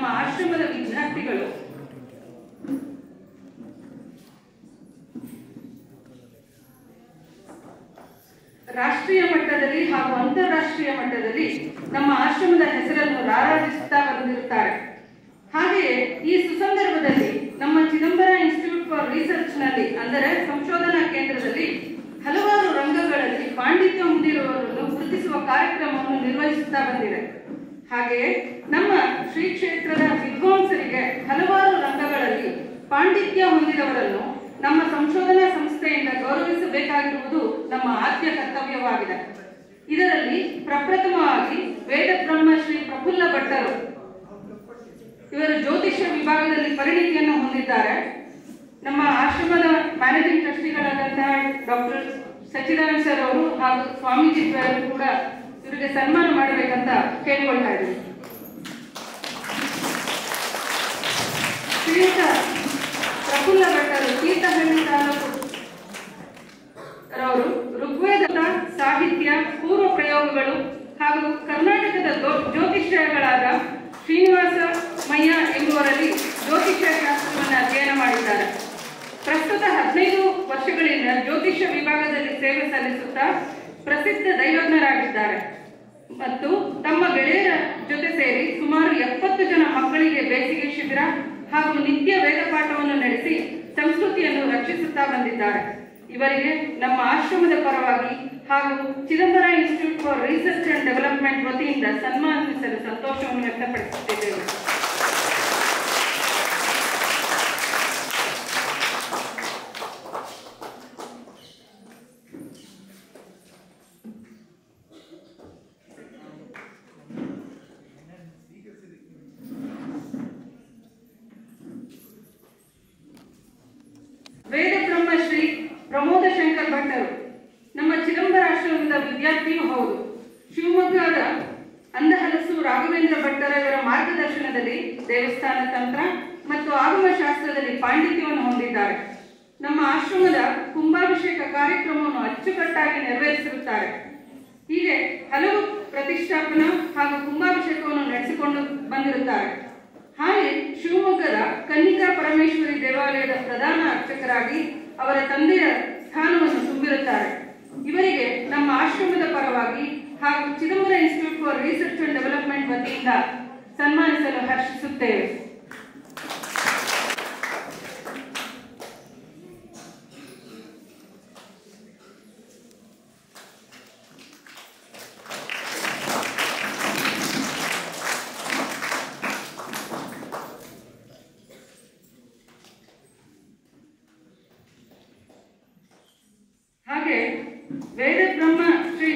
ನಮ್ಮ ಆಶ್ರಮದ ವಿದ್ಯಾರ್ಥಿಗಳು ರಾಷ್ಟ್ರೀಯ ಮಟ್ಟದಲ್ಲಿ ಹಾಗೂ ಅಂತಾರಾಷ್ಟ್ರೀಯ ಮಟ್ಟದಲ್ಲಿ ನಮ್ಮ ಆಶ್ರಮದ ಹೆಸರನ್ನು ರಾರಾಜಿಸುತ್ತಾ ಬಂದಿರುತ್ತಾರೆ. ಹಾಗೆಯೇ ಈ ಸುಸಂದರ್ಭದಲ್ಲಿ ನಮ್ಮ ಚಿದಂಬರ ಇನ್ಸ್ಟಿಟ್ಯೂಟ್ ಫಾರ್ ರಿಸರ್ಚ್ ನಲ್ಲಿ ಅಂದರೆ ಸಂಶೋಧನಾ ಕೇಂದ್ರದಲ್ಲಿ ಹಲವಾರು ರಂಗಗಳಲ್ಲಿ ಪಾಂಡಿತ್ಯ ಹೊಂದಿರುವವರನ್ನು ಗುರುತಿಸುವ ಕಾರ್ಯಕ್ರಮವನ್ನು ನಿರ್ವಹಿಸುತ್ತಾ ಬಂದಿದೆ. ಹಾಗೆಯೇ ನಮ್ಮ ಶ್ರೀ ಕ್ಷೇತ್ರದ ವಿದ್ವಾಂಸರಿಗೆ ಹಲವಾರು ರಂಗಗಳಲ್ಲಿ ಪಾಂಡಿತ್ಯ ಹೊಂದಿದವರನ್ನು ನಮ್ಮ ಸಂಶೋಧನಾ ಸಂಸ್ಥೆಯಿಂದ ಗೌರವಿಸಬೇಕಾಗಿರುವುದು ನಮ್ಮ ಆದ್ಯ ಕರ್ತವ್ಯವಾಗಿದೆ. ಇದರಲ್ಲಿ ಪ್ರಪ್ರಥಮವಾಗಿ ವೇದ ಬ್ರಹ್ಮ ಶ್ರೀ ಪ್ರಫುಲ್ಲ ಭಟ್ಟರು ಇವರು ಜ್ಯೋತಿಷ್ಯ ವಿಭಾಗದಲ್ಲಿ ಪರಿಣಿತಿಯನ್ನು ಹೊಂದಿದ್ದಾರೆ. ನಮ್ಮ ಆಶ್ರಮದ ಮ್ಯಾನೇಜಿಂಗ್ ಟ್ರಸ್ಟಿಗಳಾದಂತಹ ಡಾಕ್ಟರ್ ಸಚ್ಚಿದಾನಂದ ಸರ್ ಅವರು ಹಾಗೂ ಸ್ವಾಮೀಜಿ ಕೂಡ ಇವರಿಗೆ ಸನ್ಮಾನ ಮಾಡಬೇಕಂತ ಕೇಳಿಕೊಳ್ತಾ ಇದ್ದೀವಿ. ಶ್ರೀಯುತ ಪ್ರಫುಲ್ಲ ಭಟ್ಟರು ತೀರ್ಥಹಳ್ಳಿ ತಾಲೂಕು ರವರು ಋಗ್ವೇದ ಸಾಹಿತ್ಯ ಪೂರ್ವ ಪ್ರಯೋಗಗಳು ಹಾಗೂ ಕರ್ನಾಟಕದ ಜ್ಯೋತಿಷ್ಯಗಳಾದ ಶ್ರೀನಿವಾಸ ಮಯ್ಯ ಎಂಬುವರಲ್ಲಿ ಜ್ಯೋತಿಷ್ಯ ಶಾಸ್ತ್ರವನ್ನು ಅಧ್ಯಯನ ಮಾಡಿದ್ದಾರೆ. ಪ್ರಸ್ತುತ 15 ವರ್ಷಗಳಿಂದ ಜ್ಯೋತಿಷ್ಯ ವಿಭಾಗದಲ್ಲಿ ಸೇವೆ ಸಲ್ಲಿಸುತ್ತಾ ಪ್ರಸಿದ್ಧ ದೈವಜ್ಞರಾಗಿದ್ದಾರೆ ಮತ್ತು ತಮ್ಮ ಗೆಳೆಯರ ಜೊತೆ ಸೇರಿ ಸುಮಾರು 70 ಜನ ಮಕ್ಕಳಿಗೆ ಬೇಸಿಗೆ ಶಿಬಿರ ಹಾಗೂ ನಿತ್ಯ ವೇದ ಪಾಠವನ್ನು ನಡೆಸಿ ಸಂಸ್ಕೃತಿಯನ್ನು ರಕ್ಷಿಸುತ್ತಾ ಬಂದಿದ್ದಾರೆ. ಇವರಿಗೆ ನಮ್ಮ ಆಶ್ರಮದ ಪರವಾಗಿ ಹಾಗೂ Chidambara institute for research and development ವತಿಯಿಂದ ಸನ್ಮಾನಿಸಲು ಸಂತೋಷವನ್ನು ವ್ಯಕ್ತಪಡಿಸುತ್ತಿದ್ದೇವೆ. ವೇದ ಬ್ರಹ್ಮಶ್ರೀ ಪ್ರಮೋದ ಶಂಕರ್ ಭಟ್ಟರು ನಮ್ಮ ಚಿದಂಬರ ಆಶ್ರಮದ ವಿದ್ಯಾರ್ಥಿಯೂ ಹೌದು. ಶಿವಮೊಗ್ಗದ ಅಂದಹಲಸು ರಾಘವೇಂದ್ರ ಭಟ್ಟರ ಇವರ ಮಾರ್ಗದರ್ಶನದಲ್ಲಿ ದೇವಸ್ಥಾನ ತಂತ್ರ ಮತ್ತು ಆಗಮ ಶಾಸ್ತ್ರದಲ್ಲಿ ಪಾಂಡಿತ್ಯವನ್ನು ಹೊಂದಿದ್ದಾರೆ. ನಮ್ಮ ಆಶ್ರಮದ ಕುಂಭಾಭಿಷೇಕ ಕಾರ್ಯಕ್ರಮವನ್ನು ಅಚ್ಚುಕಟ್ಟಾಗಿ ನೆರವೇರಿಸಿರುತ್ತಾರೆ. ಹೀಗೆ ಹಲವು ಪ್ರತಿಷ್ಠಾಪನಾ ಹಾಗೂ ಕುಂಭಾಭಿಷೇಕವನ್ನು ನಡೆಸಿಕೊಂಡು ಬಂದಿರುತ್ತಾರೆ. ಹಾಗೆ ಶಿವಮೊಗ್ಗದ ಕನ್ನಿಕಾ ಪರಮೇಶ್ವರಿ ದೇವಾಲಯದ ಪ್ರಧಾನ ಅರ್ಚಕರಾಗಿ ಅವರ ತಂದೆಯ ಸ್ಥಾನವನ್ನು ತುಂಬಿರುತ್ತಾರೆ. ಇವರಿಗೆ ನಮ್ಮ ಆಶ್ರಮದ ಪರವಾಗಿ ಹಾಗೂ Chidambara institute for research and development ವತಿಯಿಂದ ಸನ್ಮಾನಿಸಲು ಹರ್ಷಿಸುತ್ತೇವೆ. ಹಾಗೆ ವೇದ ಬ್ರಹ್ಮ ಶ್ರೀ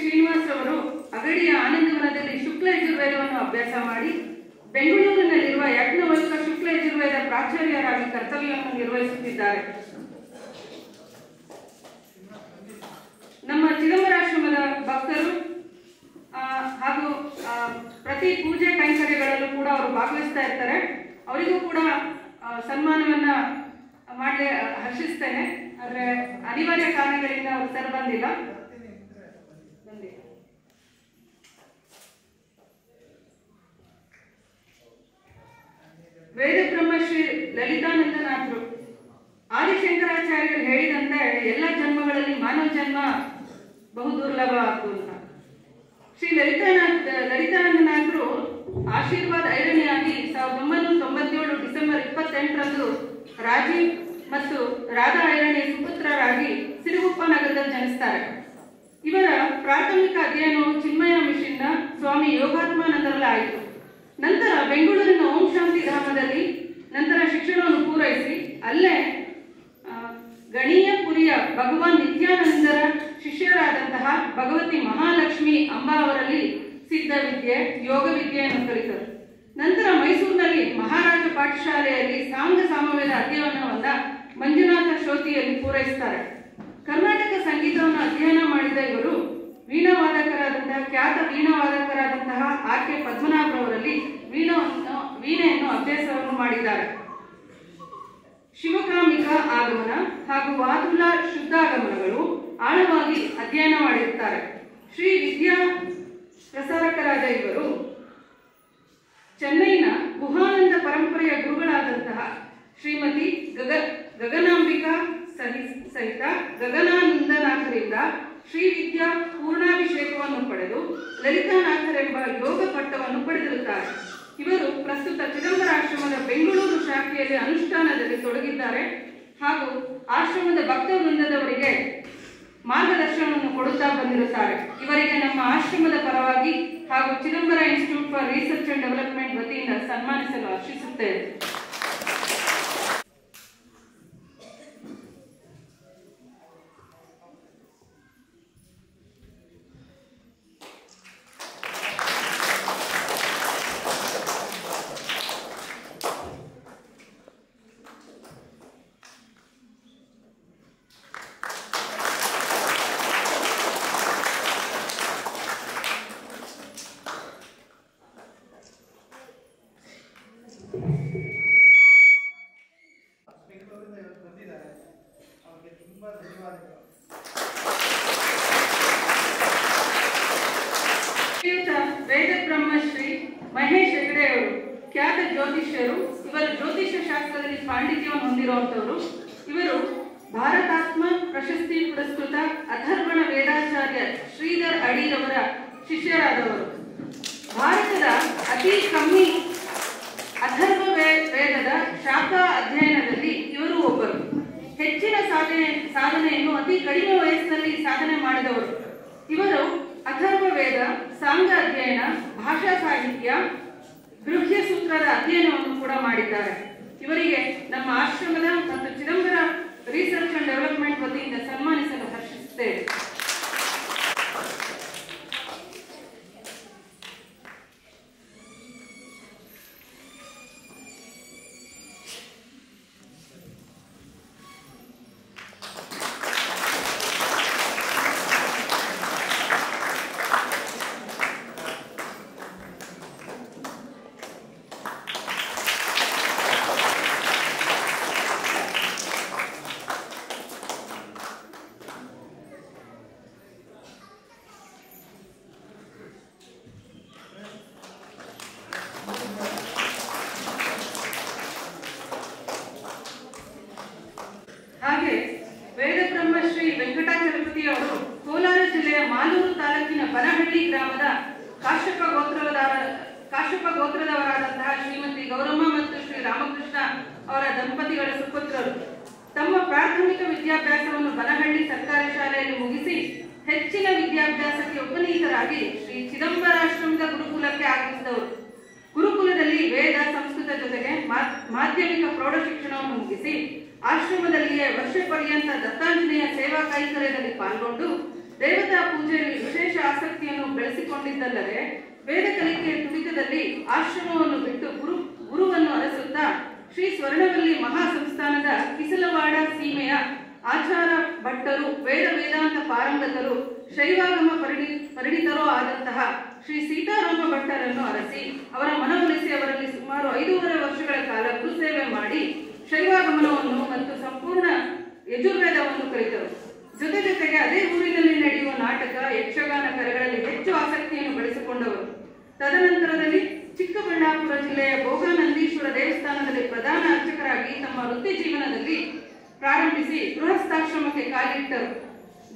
ಶ್ರೀನಿವಾಸರವರು ಅಗಡಿಯ ಆನಂದವನದಲ್ಲಿ ಶುಕ್ಲ ಯಜುರ್ವೇದವನ್ನು ಅಭ್ಯಾಸ ಮಾಡಿ ಬೆಂಗಳೂರಿನಲ್ಲಿರುವ ಯಜ್ಞವಲ್ಕ ಶುಕ್ಲ ಯಜುರ್ವೇದ ಪ್ರಾಚಾರ್ಯರಾಗಿ ಕರ್ತವ್ಯವನ್ನು ನಿರ್ವಹಿಸುತ್ತಿದ್ದಾರೆ. ನಮ್ಮ ಚಿದಂಬರಾಶ್ರಮದ ಭಕ್ತರು ಹಾಗೂ ಪ್ರತಿ ಪೂಜೆ ಕೈಂಕರ್ಯಗಳಲ್ಲೂ ಕೂಡ ಅವರು ಭಾಗವಹಿಸ್ತಾ ಇರ್ತಾರೆ. ಅವರಿಗೂ ಕೂಡ ಸನ್ಮಾನವನ್ನ ಮಾಡಲಿ ಹರ್ಷಿಸ್ತೇನೆ. ಆದರೆ ಅನಿವಾರ್ಯ ಕಾರಣಗಳಿಂದ ಅವರು ಸರ್ ಬಂದಿಲ್ಲ. ವೇದ ಬ್ರಹ್ಮಶ್ರೀ ಲಲಿತಾನಂದನಾಥರು ಆದಿಶಂಕರಾಚಾರ್ಯರು ಹೇಳಿದಂತೆ ಎಲ್ಲ ಜನ್ಮಗಳಲ್ಲಿ ಮಾನವ ಜನ್ಮ ಬಹು ದುರ್ಲಭ ಆಯ್ತು ಅಂತ. ಶ್ರೀ ಲಲಿತಾನಂದನಾಥರು ಆಶೀರ್ವಾದ ಐರಣಿಯಾಗಿ 1997 ಡಿಸೆಂಬರ್ 28ರಂದು ರಾಜೀವ್ ಮತ್ತು ರಾಧಾ ಐರಣಿಯ ಸುಪುತ್ರರಾಗಿ ಸಿರುಗುಪ್ಪ ನಗರದಲ್ಲಿ ಜನಿಸ್ತಾರೆ. ಇವರ ಪ್ರಾಥಮಿಕ ಅಧ್ಯಯನವು ಚಿನ್ಮಯ ಮಿಷನ್ನ ಸ್ವಾಮಿ ಯೋಗಾತ್ಮಾನಂದರಲ್ಲಿ ಆಯಿತು. ನಂತರ ಬೆಂಗಳೂರಿನ ಓಂ ಶಾಂತಿ ಧಾಮದಲ್ಲಿ ನಂತರ ಶಿಕ್ಷಣವನ್ನು ಪೂರೈಸಿ ಅಲ್ಲೇ ಗಣಿಯಪುರಿಯ ಭಗವಾನ್ ನಿತ್ಯಾನಂದರ ಶಿಷ್ಯರಾದಂತಹ ಭಗವತಿ ಮಹಾಲಕ್ಷ್ಮಿ ಅಂಬಾ ಅವರಲ್ಲಿ ಸಿದ್ಧವಿದ್ಯೆ ಯೋಗ ವಿದ್ಯೆಯನ್ನು ಕಲಿತರು. ನಂತರ ಮೈಸೂರಿನಲ್ಲಿ ಮಹಾರಾಜ ಪಾಠಶಾಲೆಯಲ್ಲಿ ಸಾಂಗ ಸಾಮವೇದ ಅಧ್ಯಯನವನ್ನ ಮಂಜುನಾಥ ಶ್ರೋತಿಯಲ್ಲಿ ಪೂರೈಸುತ್ತಾರೆ. ಕರ್ನಾಟಕ ಸಂಗೀತವನ್ನು ಅಧ್ಯಯನ ಮಾಡಿದ ಇವರು ಆದಂತಹ ಆರ್.ಕೆ. ಪದ್ಮನಾಭರವರಲ್ಲಿ ವೀಣೆಯನ್ನು ಅಭ್ಯಾಸವನ್ನು ಮಾಡಿದ್ದಾರೆ. ಶಿವಕಾಮಿಕ ಆಗಮನ ಹಾಗೂ ವಾತುಲ ಶುದ್ಧಾಗಮನಗಳು ಆಳವಾಗಿ ಅಧ್ಯಯನ ಮಾಡಿರುತ್ತಾರೆ. ಶ್ರೀ ವಿದ್ಯಾ ಪ್ರಸಾರಕರಾದ ಇವರು ಚೆನ್ನೈನ ಗುಹಾನಂದ ಪರಂಪರೆಯ ಗುರುಗಳಾದಂತಹ ಶ್ರೀಮತಿ ಗಗನಾಂಬಿಕಾ ಸಹಿತ ಗಗನಾನಂದನಾಥರಿಂದ ಶ್ರೀ ವಿದ್ಯಾ ಪೂರ್ಣಾಭಿಷೇಕವನ್ನು ಪಡೆದು ಲಲಿತಾನಾಥರೆಂಬ ಯೋಗ ಪಟ್ಟವನ್ನು ಪಡೆದಿರುತ್ತಾರೆ. ಇವರು ಪ್ರಸ್ತುತ ಚಿದಂಬರಾಶ್ರಮದ ಬೆಂಗಳೂರು ಶಾಖೆಯಲ್ಲಿ ಅನುಷ್ಠಾನದಲ್ಲಿ ತೊಡಗಿದ್ದಾರೆ ಹಾಗೂ ಆಶ್ರಮದ ಭಕ್ತ ವೃಂದದವರಿಗೆ ಮಾರ್ಗದರ್ಶನವನ್ನು ಕೊಡುತ್ತಾ ಬಂದಿರುತ್ತಾರೆ. ಇವರಿಗೆ ನಮ್ಮ ಆಶ್ರಮದ ಪರವಾಗಿ ಹಾಗೂ Chidambara institute for research and development ವತಿಯಿಂದ ಸನ್ಮಾನಿಸಲು ಹರ್ಷಿಸುತ್ತೇವೆ. ವೇದ ಬ್ರಹ್ಮಶ್ರೀ ಮಹೇಶ್ ಹೆಗಡೆ ಅವರು ಖ್ಯಾತ ಜ್ಯೋತಿಷ್ಯರು. ಇವರು ಜ್ಯೋತಿಷ್ಯ ಶಾಸ್ತ್ರದಲ್ಲಿ ಪಾಂಡಿತ್ಯವನ್ನು ಹೊಂದಿರುವಂತವರು. ಇವರು ಭಾರತಾತ್ಮ ಪ್ರಶಸ್ತಿ ಪುರಸ್ಕೃತ ಅಥರ್ವಣ ವೇದಾಚಾರ್ಯ ಶ್ರೀಧರ್ ಅಡಿರವರ ಶಿಷ್ಯರಾದವರು. ಭಾರತದ ಅತಿ ಕಮ್ಮಿ ಅಥರ್ವ ವೇದದ ಶಾಖಾ ಅಧ್ಯಯನದಲ್ಲಿ ಇವರು ಒಬ್ಬರು. ಹೆಚ್ಚಿನ ಸಾಧನೆಯನ್ನು ಅತಿ ಕಡಿಮೆ ವಯಸ್ಸಿನಲ್ಲಿ ಸಾಧನೆ ಮಾಡಿದವರು. ಇವರು ಅಥರ್ವ ವೇದ, ಸಾಂಗ ಅಧ್ಯಯನ, ಭಾಷಾ ಸಾಹಿತ್ಯ, ಗೃಹ್ಯ ಸೂತ್ರದ ಅಧ್ಯಯನವನ್ನು ಕೂಡ ಮಾಡಿದ್ದಾರೆ. ಇವರಿಗೆ ನಮ್ಮ ಆಶ್ರಮದ ಮತ್ತು ಚಿದಂಬರ ರಿಸರ್ಚ್ ಅಂಡ್ ಡೆವಲಪ್ಮೆಂಟ್ ವತಿಯಿಂದ ಸನ್ಮಾನಿಸಲು ಹರ್ಷಿಸುತ್ತೇವೆ. ಹಾಗೆ ವೇದ ಬ್ರಹ್ಮಶ್ರೀ ವೆಂಕಟಾಚಲಪತಿ ಅವರು ಕೋಲಾರ ಜಿಲ್ಲೆಯ ಮಾಲೂರು ತಾಲೂಕಿನ ಬನಹಳ್ಳಿ ಗ್ರಾಮದ ಕಾಶ್ಯಪ ಗೋತ್ರದವರಾದಂತಹ ಶ್ರೀಮತಿ ಗೌರಮ್ಮ ಮತ್ತು ಶ್ರೀ ರಾಮಕೃಷ್ಣ ಅವರ ದಂಪತಿಗಳ ಸುಪುತ್ರರು. ತಮ್ಮ ಪ್ರಾಥಮಿಕ ವಿದ್ಯಾಭ್ಯಾಸವನ್ನು ಬನಹಳ್ಳಿ ಸರ್ಕಾರಿ ಶಾಲೆಯಲ್ಲಿ ಮುಗಿಸಿ ಹೆಚ್ಚಿನ ವಿದ್ಯಾಭ್ಯಾಸಕ್ಕೆ ಉಪನೀತರಾಗಿ ಶ್ರೀ ಚಿದಂಬರಾಶ್ರಮದ ಗುರುಕುಲಕ್ಕೆ ಆಗಮಿಸಿದವರು. ಗುರುಕುಲದಲ್ಲಿ ವೇದ, ಸಂಸ್ಕೃತ ಜೊತೆಗೆ ಮಾಧ್ಯಮಿಕ ಪ್ರೌಢ ಶಿಕ್ಷಣವನ್ನು ಮುಗಿಸಿ ಆಶ್ರಮದಲ್ಲಿಯೇ ವರ್ಷ ಪರ್ಯಂತ ದತ್ತಾಂಜನೇಯ ಸೇವಾ ಕೈಂಕರ್ಯದಲ್ಲಿ ಪಾಲ್ಗೊಂಡು ದೇವತಾ ಪೂಜೆಯಲ್ಲಿ ವಿಶೇಷ ಆಸಕ್ತಿಯನ್ನು ಬೆಳೆಸಿಕೊಂಡಿದ್ದಲ್ಲದೆ ವೇದ ಕಲಿಕೆಯ ತುಡಿತದಲ್ಲಿ ಆಶ್ರಮವನ್ನು ಬಿಟ್ಟು ಗುರುವನ್ನು ಅರಸುತ್ತಾ ಶ್ರೀ ಸ್ವರ್ಣವಲ್ಲಿ ಮಹಾಸಂಸ್ಥಾನದ ಕಿಸಲವಾಡ ಸೀಮೆಯ ಆಚಾರ ಭಟ್ಟರು, ವೇದಾಂತ ಪಾರಂಗತರು, ಶೈವಾಗಮ ಪರಿಣಿತರೂ ಆದಂತಹ ಶ್ರೀ ಸೀತಾರಾಮ ಭಟ್ಟರನ್ನು ಅರಸಿ ಅವರ ಮನವೊಲಿಸಿ ಅವರಲ್ಲಿ ಸುಮಾರು 5.5 ವರ್ಷಗಳ ಕಾಲ ಗುರುಸೇವೆ ಮಾಡಿ ಶೈವಾಗಮನವನ್ನು ಮತ್ತು ಸಂಪೂರ್ಣ ಯಜುರ್ವೇದವನ್ನು ಕಲಿತರು. ಜೊತೆಗೆ ಅದೇ ಊರಿನಲ್ಲಿ ನಡೆಯುವ ನಾಟಕ, ಯಕ್ಷಗಾನ ಕಲೆಗಳಲ್ಲಿ ಹೆಚ್ಚು ಆಸಕ್ತಿಯನ್ನು ಬೆಳೆಸಿಕೊಂಡವರು. ತದನಂತರದಲ್ಲಿ ಚಿಕ್ಕಬಳ್ಳಾಪುರ ಜಿಲ್ಲೆಯ ಭೋಗಾನಂದೀಶ್ವರ ದೇವಸ್ಥಾನದಲ್ಲಿ ಪ್ರಧಾನ ಅರ್ಚಕರಾಗಿ ತಮ್ಮ ವೃತ್ತಿ ಜೀವನದಲ್ಲಿ ಪ್ರಾರಂಭಿಸಿ ಗೃಹಸ್ಥಾಶ್ರಮಕ್ಕೆ ಕಾಲಿಟ್ಟರು.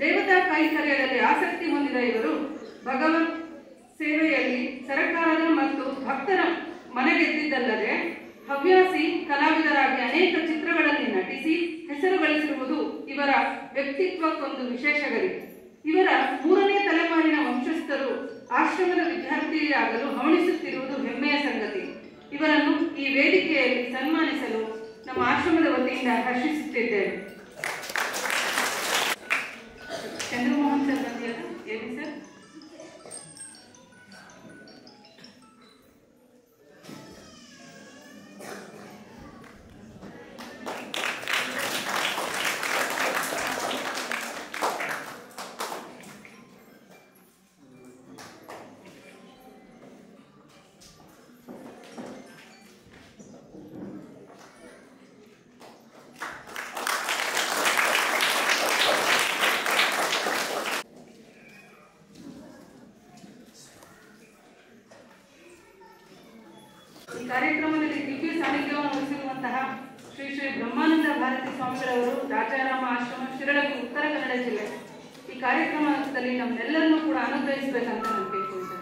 ದೇವತಾ ಕೈಂಕರ್ಯದಲ್ಲಿ ಆಸಕ್ತಿ ಹೊಂದಿದ ಇವರು ಭಗವತ್ ಸೇವೆಯಲ್ಲಿ ಸರಕಾರದ ಮತ್ತು ಭಕ್ತರ ಮನಗೆದ್ದಿದ್ದಲ್ಲದೆ ಹವ್ಯಾಸಿ ಕಲಾವಿದರಾಗಿ ಅನೇಕ ಚಿತ್ರಗಳಲ್ಲಿ ನಟಿಸಿ ಹೆಸರು ಗಳಿಸಿರುವುದು ಇವರ ವ್ಯಕ್ತಿತ್ವಕ್ಕೊಂದು ವಿಶೇಷ ಗರಿ. ಇವರ 3ನೇ ತಲೆಮಾರಿನ ವಂಶಸ್ಥರು ಆಶ್ರಮದ ವಿದ್ಯಾರ್ಥಿಯಾಗಲು ಹವಣಿಸುತ್ತಿರುವುದು ಹೆಮ್ಮೆಯ ಸಂಗತಿ. ಇವರನ್ನು ಈ ವೇದಿಕೆಯಲ್ಲಿ ಸನ್ಮಾನಿಸಲು ನಮ್ಮ ಆಶ್ರಮದ ವತಿಯಿಂದ ಹರ್ಷಿಸುತ್ತಿದ್ದೇವೆ. ಚಂದ್ರಮೋಹನ್ ಸರ್ ಬಂದಿಯಲ್ಲ, ಹೇಳಿ ಸರ್. ಕಾರ್ಯಕ್ರಮದಲ್ಲಿ ದಿವ್ಯ ಸಾನ್ನಿಧ್ಯವನ್ನು ವಹಿಸಿರುವಂತಹ ಶ್ರೀ ಶ್ರೀ ಬ್ರಹ್ಮಾನಂದ ಭಾರತಿ ಸ್ವಾಮಿಗಳವರು ರಾಜಾರಾಮ ಆಶ್ರಮ ಶಿರಳಗಿ ಉತ್ತರ ಕನ್ನಡ ಜಿಲ್ಲೆ ಈ ಕಾರ್ಯಕ್ರಮದಲ್ಲಿ ನಮ್ಮೆಲ್ಲರನ್ನೂ ಕೂಡ ಅನುಗ್ರಹಿಸಬೇಕಂತ ನಾನು ಕೇಳ್ಕೊಳ್ತೇನೆ.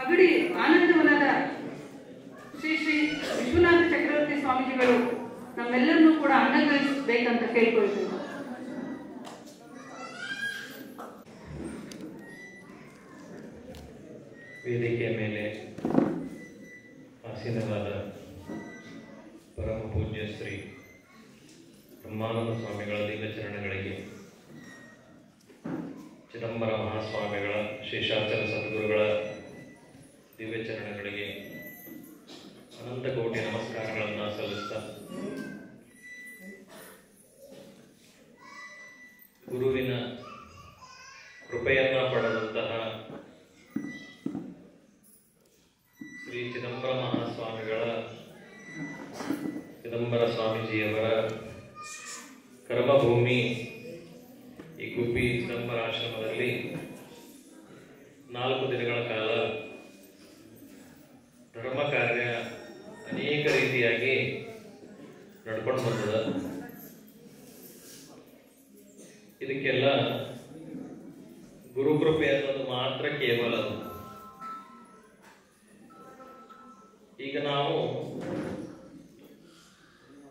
ಅಗಡಿ ಆನಂದವನದ ಶ್ರೀ ಶ್ರೀ ವಿಶ್ವನಾಥ ಚಕ್ರವರ್ತಿ ಸ್ವಾಮೀಜಿಗಳು ನಮ್ಮೆಲ್ಲರನ್ನೂ ಕೂಡ ಅನುಗ್ರಹಿಸಬೇಕಂತ ಕೇಳ್ಕೊಳ್ತೇವೆ. ವೇದಿಕೆಯ ಮೇಲೆ ಆಸೀನರಾದ ಪರಮ ಪೂಜ್ಯ ಶ್ರೀ ಬ್ರಹ್ಮಾನಂದ ಸ್ವಾಮಿಗಳ ದಿವ್ಯಚರಣಗಳಿಗೆ, ಚಿದಂಬರ ಮಹಾಸ್ವಾಮಿಗಳ ಶೇಷಾಚಲ ಸದ್ಗುರುಗಳ ದಿವ್ಯಚರಣಗಳಿಗೆ ಅನಂತ ಕೋಟಿ ನಮಸ್ಕಾರಗಳನ್ನು ಸಲ್ಲಿಸ್ತಾ, ಗುರುವಿನ ಕೃಪೆಯನ್ನ ಪಡೆದಂತಹ ಶ್ರೀ ಚಿದಂಬರ ಮಹಾಸ್ವಾಮಿಗಳ ಚಿದಂಬರ ಸ್ವಾಮೀಜಿಯವರ ಕರ್ಮಭೂಮಿ ಈ ಗುಬ್ಬಿ ಚಿದಂಬರ ಆಶ್ರಮದಲ್ಲಿ 4 ದಿನಗಳ ಕಾಲ ಧರ್ಮ ಕಾರ್ಯ ಅನೇಕ ರೀತಿಯಾಗಿ ನಡ್ಕೊಂಡು ಬಂದದ. ಇದಕ್ಕೆಲ್ಲ ಗುರುಕೃಪೆ ಅನ್ನೋದು ಮಾತ್ರ ಕೇವಲ. ಈಗ ನಾವು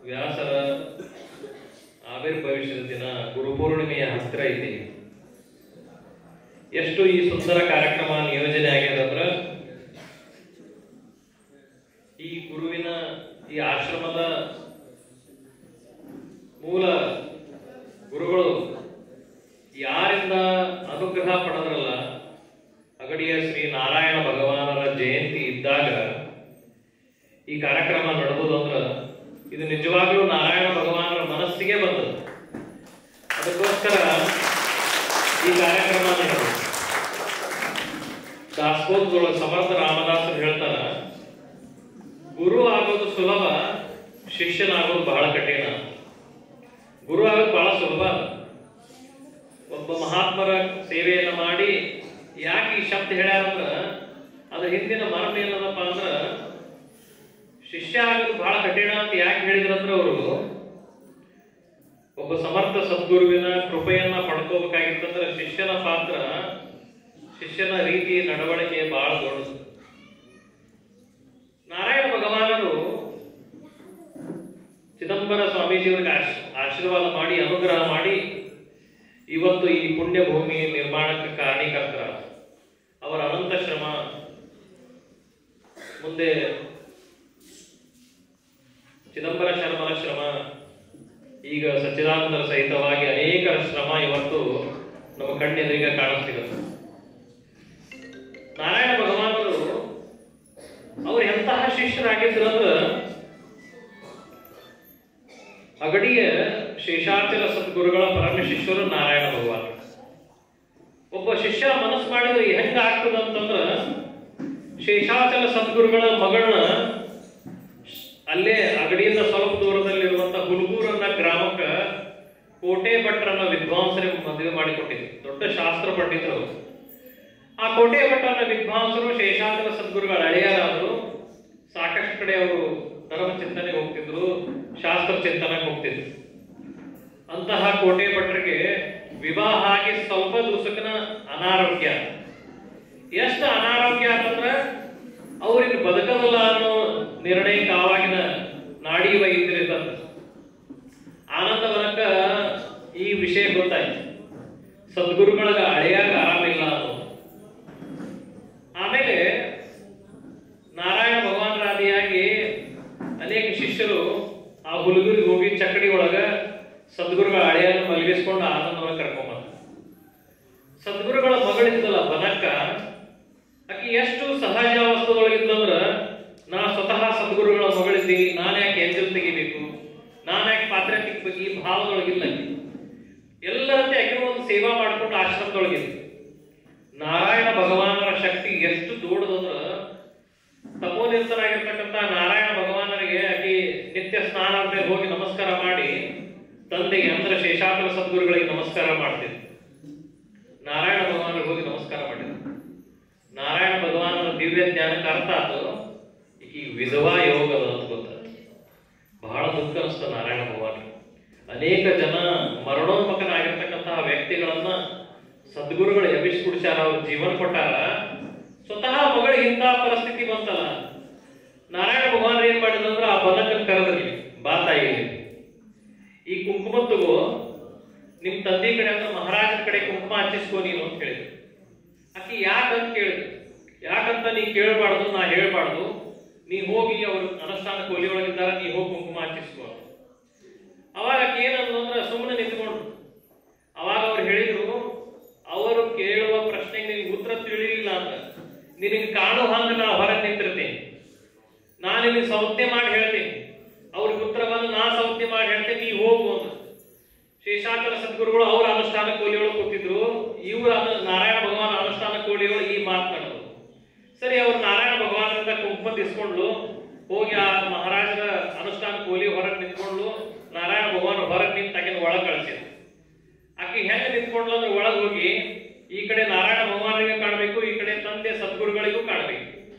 ವ್ಯಾಸರ ಆವಿರ್ಭವಿಸಿದ ದಿನ ಗುರುಪೂರ್ಣಿಮೆಯ ಹತ್ತಿರ ಇದ್ದೀವಿ. ಎಷ್ಟು ಈ ಸುಂದರ ಕಾರ್ಯಕ್ರಮ ನಿಯೋಜನೆ ಆಗಿದೆ ಅಂದ್ರೆ, ಈ ಗುರುವಿನ ಈ ಆಶ್ರಮದ ಮೂಲ ಗುರುಗಳು ಯಾರಿಂದ ಅನುಗ್ರಹ ಪಡೆದ್ರಲ್ಲ, ಅಗಡಿಯ ಶ್ರೀ ನಾರಾಯಣ ಭಗವಾನರ ಜಯಂತಿ ಇದ್ದಾಗ ಈ ಕಾರ್ಯಕ್ರಮ ನಡೆದುದಂದ್ರ ಇದು ನಿಜವಾಗ್ಲೂ ನಾರಾಯಣ ಭಗವಾನರ ಮನಸ್ಸಿಗೆ ಬಂದದ್ದು. ಅದಕ್ಕೋಸ್ಕರ ಈ ಕಾರ್ಯಕ್ರಮ ನಡೆದು. ದಾಸೋಹದೊಳಗೆ ಸಮರ್ಥ ರಾಮದಾಸರು ಹೇಳ್ತಾರ, ಗುರು ಆಗೋದು ಸುಲಭ, ಶಿಷ್ಯನಾಗೋದು ಬಹಳ ಕಠಿಣ. ಗುರು ಆಗೋದು ಬಹಳ ಸುಲಭ. ಒಬ್ಬ ಮಹಾತ್ಮರ ಸೇವೆಯನ್ನ ಮಾಡಿ ಯಾಕೆ ಈ ಶಬ್ದ ಹೇಳ್ಯಾರಂದ್ರ, ಅದ್ರ ಹಿಂದಿನ ಮರ್ಮ ಏನದಪ್ಪ ಅಂದ್ರ, ಶಿಷ್ಯ ಆಗೋದು ಬಹಳ ಕಠಿಣ ಅಂತ ಯಾಕೆ ಹೇಳಿದ್ರಂದ್ರೆ, ಅವರು ಒಬ್ಬ ಸಮರ್ಥ ಸದ್ಗುರುವಿನ ಕೃಪೆಯನ್ನ ಪಡ್ಕೋಬೇಕಾಗಿತ್ತಂದ್ರೆ ಶಿಷ್ಯನ ಪಾತ್ರ, ಶಿಷ್ಯನ ರೀತಿ ನಡವಳಿಕೆ ಬಹಳ ದೊಡ್ಡದು. ನಾರಾಯಣ ಭಗವಾನರು ಚಿದಂಬರ ಸ್ವಾಮೀಜಿಯವರಿಗೆ ಆಶೀರ್ವಾದ ಮಾಡಿ ಅನುಗ್ರಹ ಮಾಡಿ ಇವತ್ತು ಈ ಪುಣ್ಯ ಭೂಮಿ ನಿರ್ಮಾಣಕ್ಕೆ ಕಾರಣೀಕರ್ತರ. ಅವರ ಅನಂತ ಶ್ರಮ, ಮುಂದೆ ಚಿದಂಬರ ಶರ್ಮರ ಶ್ರಮ, ಈಗ ಸಚ್ಚಿದಾನಂದರ ಸಹಿತವಾಗಿ ಅನೇಕರ ಶ್ರಮ ಇವತ್ತು ನಮ್ಮ ಕಣ್ಣೆದುರಿಗೆ ಕಾಣಿಸ್ತಿರುತ್ತೆ. ನಾರಾಯಣ ಭಗವಾನರು ಅವ್ರು ಎಂತಹ ಶಿಷ್ಯರಾಗಿದ್ರು ಅಂದ್ರೆ, ಅಗಡಿಯ ಶೇಷಾಚಲ ಸದ್ಗುರುಗಳ ಪರಮ ಶಿಷ್ಯರು ನಾರಾಯಣ ಭಗವಾನ. ಒಬ್ಬ ಶಿಷ್ಯ ಮನಸ್ಸು ಮಾಡಿದ್ರೆ ಹೆಂಗ ಆಗ್ತದ ಅಂತಂದ್ರ, ಶೇಷಾಚಲ ಸದ್ಗುರುಗಳ ಮಗಳನ್ನ ಅಲ್ಲೇ ಅಗಡಿಯಿಂದ ಸ್ವಲ್ಪ ದೂರದಲ್ಲಿರುವಂತ ಹುಲ್ಗೂರನ್ನ ಗ್ರಾಮಕ್ಕ ಕೋಟೆ ಭಟ್ರನ್ನ ವಿದ್ವಾಂಸರಿಗೆ ಮದುವೆ ಮಾಡಿಕೊಟ್ಟಿದ್ರು. ದೊಡ್ಡ ಶಾಸ್ತ್ರ ಪಂಡಿತರು. ಆ ಕೋಟೆ ಭಟ್ರನ್ನ ವಿದ್ವಾಂಸರು ಶೇಷಾಚಲ ಸದ್ಗುರುಗಳ ಅಳಿಯರಾದರು. ಸಾಕಷ್ಟು ಕಡೆ ಅವರು ಧರ್ಮ ಚಿಂತನೆಗೆ ಹೋಗ್ತಿದ್ರು, ಶಾಸ್ತ್ರ ಚಿಂತನೆಗೆ ಹೋಗ್ತಿದ್ರು. ಅಂತಹ ಕೋಟೆ ಭಟ್ರಿಗೆ ವಿವಾಹ ಆಗಿ ಸ್ವಲ್ಪ ದಿವಸಕ್ಕನ ಅನಾರೋಗ್ಯ. ಎಷ್ಟು ಅನಾರೋಗ್ಯ ಅಂತಂದ್ರ, ಅವ್ರಿಗೆ ಬದುಕದಲ್ಲ ಅನ್ನೋ ನಿರ್ಣಯಕ್ಕೆ ಆವಾಗಿನ ನಾಡಿ ವೈದ್ಯರಿಂದ ಆನಂದವನಕ್ಕ ಈ ವಿಷಯ ಗೊತ್ತಾಯ್ತು. ಸದ್ಗುರುಗಳಿಗೆ ಅಳೆಯಾಗ ಆರಾಮಿಲ್ಲ ಅನ್ನೋ. ಆಮೇಲೆ ನಾರಾಯಣ ಭಗವಾನರಾದಿಯಾಗಿ ಅನೇಕ ಶಿಷ್ಯರು ಆ ಹುಡುಗರಿಗೆ ಹೋಗಿ ಚಕ್ಕಡಿ ಒಳಗ ಸದ್ಗುರುಗಳ ಹಳೆಯನ್ನು ಮಲಗಿಸ್ಕೊಂಡು ಆನಂದವನ್ನ ಕರ್ಕೊಂಬಂದ. ಸದ್ಗುರುಗಳ ಮಗಳಿದ್ದಲ್ಲ ಬನಕ್ಕ, ಆಕಿ ಎಷ್ಟು ಸಹಜಾವಸ್ಥೆದೊಳಗಿದ್ದಂದ್ರ, ನಾ ಸ್ವತಃ ಸದ್ಗುರುಗಳ ಮಗಳಿದ್ದೀನಿ, ನಾನು ಯಾಕೆ ಎಂಜಲ್ ತೆಗಿಬೇಕು, ನಾನು ಯಾಕೆ ಪಾತ್ರೆ ತಿಕ್ಬೇಕು, ಈ ಭಾವದೊಳಗಿಲ್ಲ. ಎಲ್ಲರಂತೆ ಆಕೆ ಒಂದು ಸೇವಾ ಮಾಡ್ಕೊಂಡು ಆಶ್ರಮದೊಳಗಿದ್ವಿ. ನಾರಾಯಣ ಭಗವಾನರ ಶಕ್ತಿ ಎಷ್ಟು ದೊಡ್ಡದಂದ್ರ, ತಪೋನಿರತರಾಗಿರ್ತಕ್ಕಂಥ ನಾರಾಯಣ ಭಗವಾನರಿಗೆ ಆಕಿ ನಿತ್ಯ ಸ್ನಾನ ಅಂತ ಹೋಗಿ ನಮಸ್ಕಾರ ಮಾಡಿ ತಂದೆಗೆ ಅಂದ್ರೆ ಶೇಷಾಚಲ ಸದ್ಗುರುಗಳಿಗೆ ನಮಸ್ಕಾರ ಮಾಡ್ತಿದ್ರು. ನಾರಾಯಣ ಭಗವಾನರಿಗೆ ಹೋಗಿ ನಮಸ್ಕಾರ ಮಾಡಿದ್ರು. ನಾರಾಯಣ ಭಗವಾನರ ದಿವ್ಯ ಜ್ಞಾನಕ್ಕೆ ಅರ್ಥ ಆತು ಈ ವಿಧವಾ ಯೋಗದ ಅಂತ ಗೊತ್ತಾಯ್ತು. ಬಹಳ ದುಃಖ ಅನಿಸ್ತ ನಾರಾಯಣ ಭಗವಾನ. ಅನೇಕ ಜನ ಮರಣೋನ್ಮುಖನಾಗಿರ್ತಕ್ಕಂತಹ ವ್ಯಕ್ತಿಗಳನ್ನ ಸದ್ಗುರುಗಳು ಎಬ್ಬಿಸ್ಬಿಡ್ಸ್ಯಾರ, ಅವ್ರ ಜೀವನ ಕೊಟ್ಟಾರ. ಸ್ವತಃ ಮಗಳಿಗೆ ಇಂತಹ ಪರಿಸ್ಥಿತಿ ಬಂತಲ್ಲ, ನಾರಾಯಣ ಭಗವಾನ್ ಏನ್ ಮಾಡಿದಂದ್ರ ಆ ಬಲಕನ್ ಕರೆದ್ರಿ, ಬಾ ತಾಯಿ ಈ ಕುಂಕುಮ ತಗೋ, ನಿಮ್ ತಂದೆ ಕಡೆ ಅಂದ್ರೆ ಮಹಾರಾಜನ ಕಡೆ ಕುಂಕುಮ ಹಚ್ಚಿಸ್ಕೋ ನೀನು ಅಂತ ಹೇಳಿದ್ರು. ಆಕಿ ಯಾಕಂತ ಕೇಳಿದ್ರು. ಯಾಕಂತ ನೀ ಕೇಳಬಾರ್ದು, ನಾ ಹೇಳ್ಬಾರ್ದು, ನೀ ಹೋಗಿ ಅವ್ರ ಅನುಷ್ಠಾನ ಕೊಲಿಯೊಳಗಿದ್ದಾರೆ, ನೀ ಹೋಗಿ ಕುಂಕುಮ ಹಚ್ಚಿಸ್ಕೋ. ಅವಾಗ ಆಕಿ ಏನಂದ್ರು ಅಂದ್ರೆ ಸುಮ್ಮನೆ ನಿಂತ್ಕೊಂಡ್ರು. ಅವಾಗ ಅವ್ರು ಹೇಳಿದ್ರು, ಅವರು ಕೇಳುವ ಪ್ರಶ್ನೆಗೆ ನಿನ್ಗೆ ಉತ್ತರ ತಿಳಿಲಿಲ್ಲ ಅಂತ ನಿನಗೆ ಕಾಣೋ ಹಂಗ ನಾ ಹೊರಗೆ ನಿಂತಿರ್ತೀನಿ, ನಾನು ನಿನಗೆ ಸಂಜ್ಞೆ ಮಾಡಿ ಹೇಳ್ತೀನಿ, ಅವ್ರಿಗೆ ಉತ್ತರ ಬಂದು ನಾ ಸಂಜ್ಞೆ ಮಾಡಿ ಹೇಳ್ತೇನೆ, ನೀ ಹೋಗು ಅಂತ. ಶೇಷಾಚಲ ಸದ್ಗುರುಗಳು ಅವ್ರ ಅನುಷ್ಠಾನ ಕೋಲಿಯೊಳಗೆ ಕೂತಿದ್ರು, ಇವ್ರ ನಾರಾಯಣ ಭಗವಾನ್ ಅನುಷ್ಠಾನ ಕೋಲಿಯೊಳಗೆ ಈ ಮಾತನಾಡೋದು. ಸರಿ, ಅವ್ರು ನಾರಾಯಣ ಭಗವಾನರಿಂದ ಕುಂಕುಮ ತಿಸ್ಕೊಂಡ್ಲು, ಹೋಗಿ ಆ ಮಹಾರಾಜರ ಅನುಷ್ಠಾನ ಕೋಲಿ ಹೊರಗೆ ನಿಂತ್ಕೊಂಡ್ಲು. ನಾರಾಯಣ ಭಗವಾನ್ ಹೊರಗೆ ನಿಂತು ಆಕಿನ ಒಳಗೆ ಕಳಿಸಿದ್ರು. ಆಕಿ ಹೆಂಗೆ ನಿಂತ್ಕೊಂಡ್ಲು ಅಂದ್ರೆ ಒಳಗೆ ಹೋಗಿ ಈ ಕಡೆ ನಾರಾಯಣ ಭಗವಾನಿಗೆ ಕಾಣಬೇಕು, ಈ ಕಡೆ ತಂದೆ ಸದ್ಗುರುಗಳಿಗೂ ಕಾಣಬೇಕು,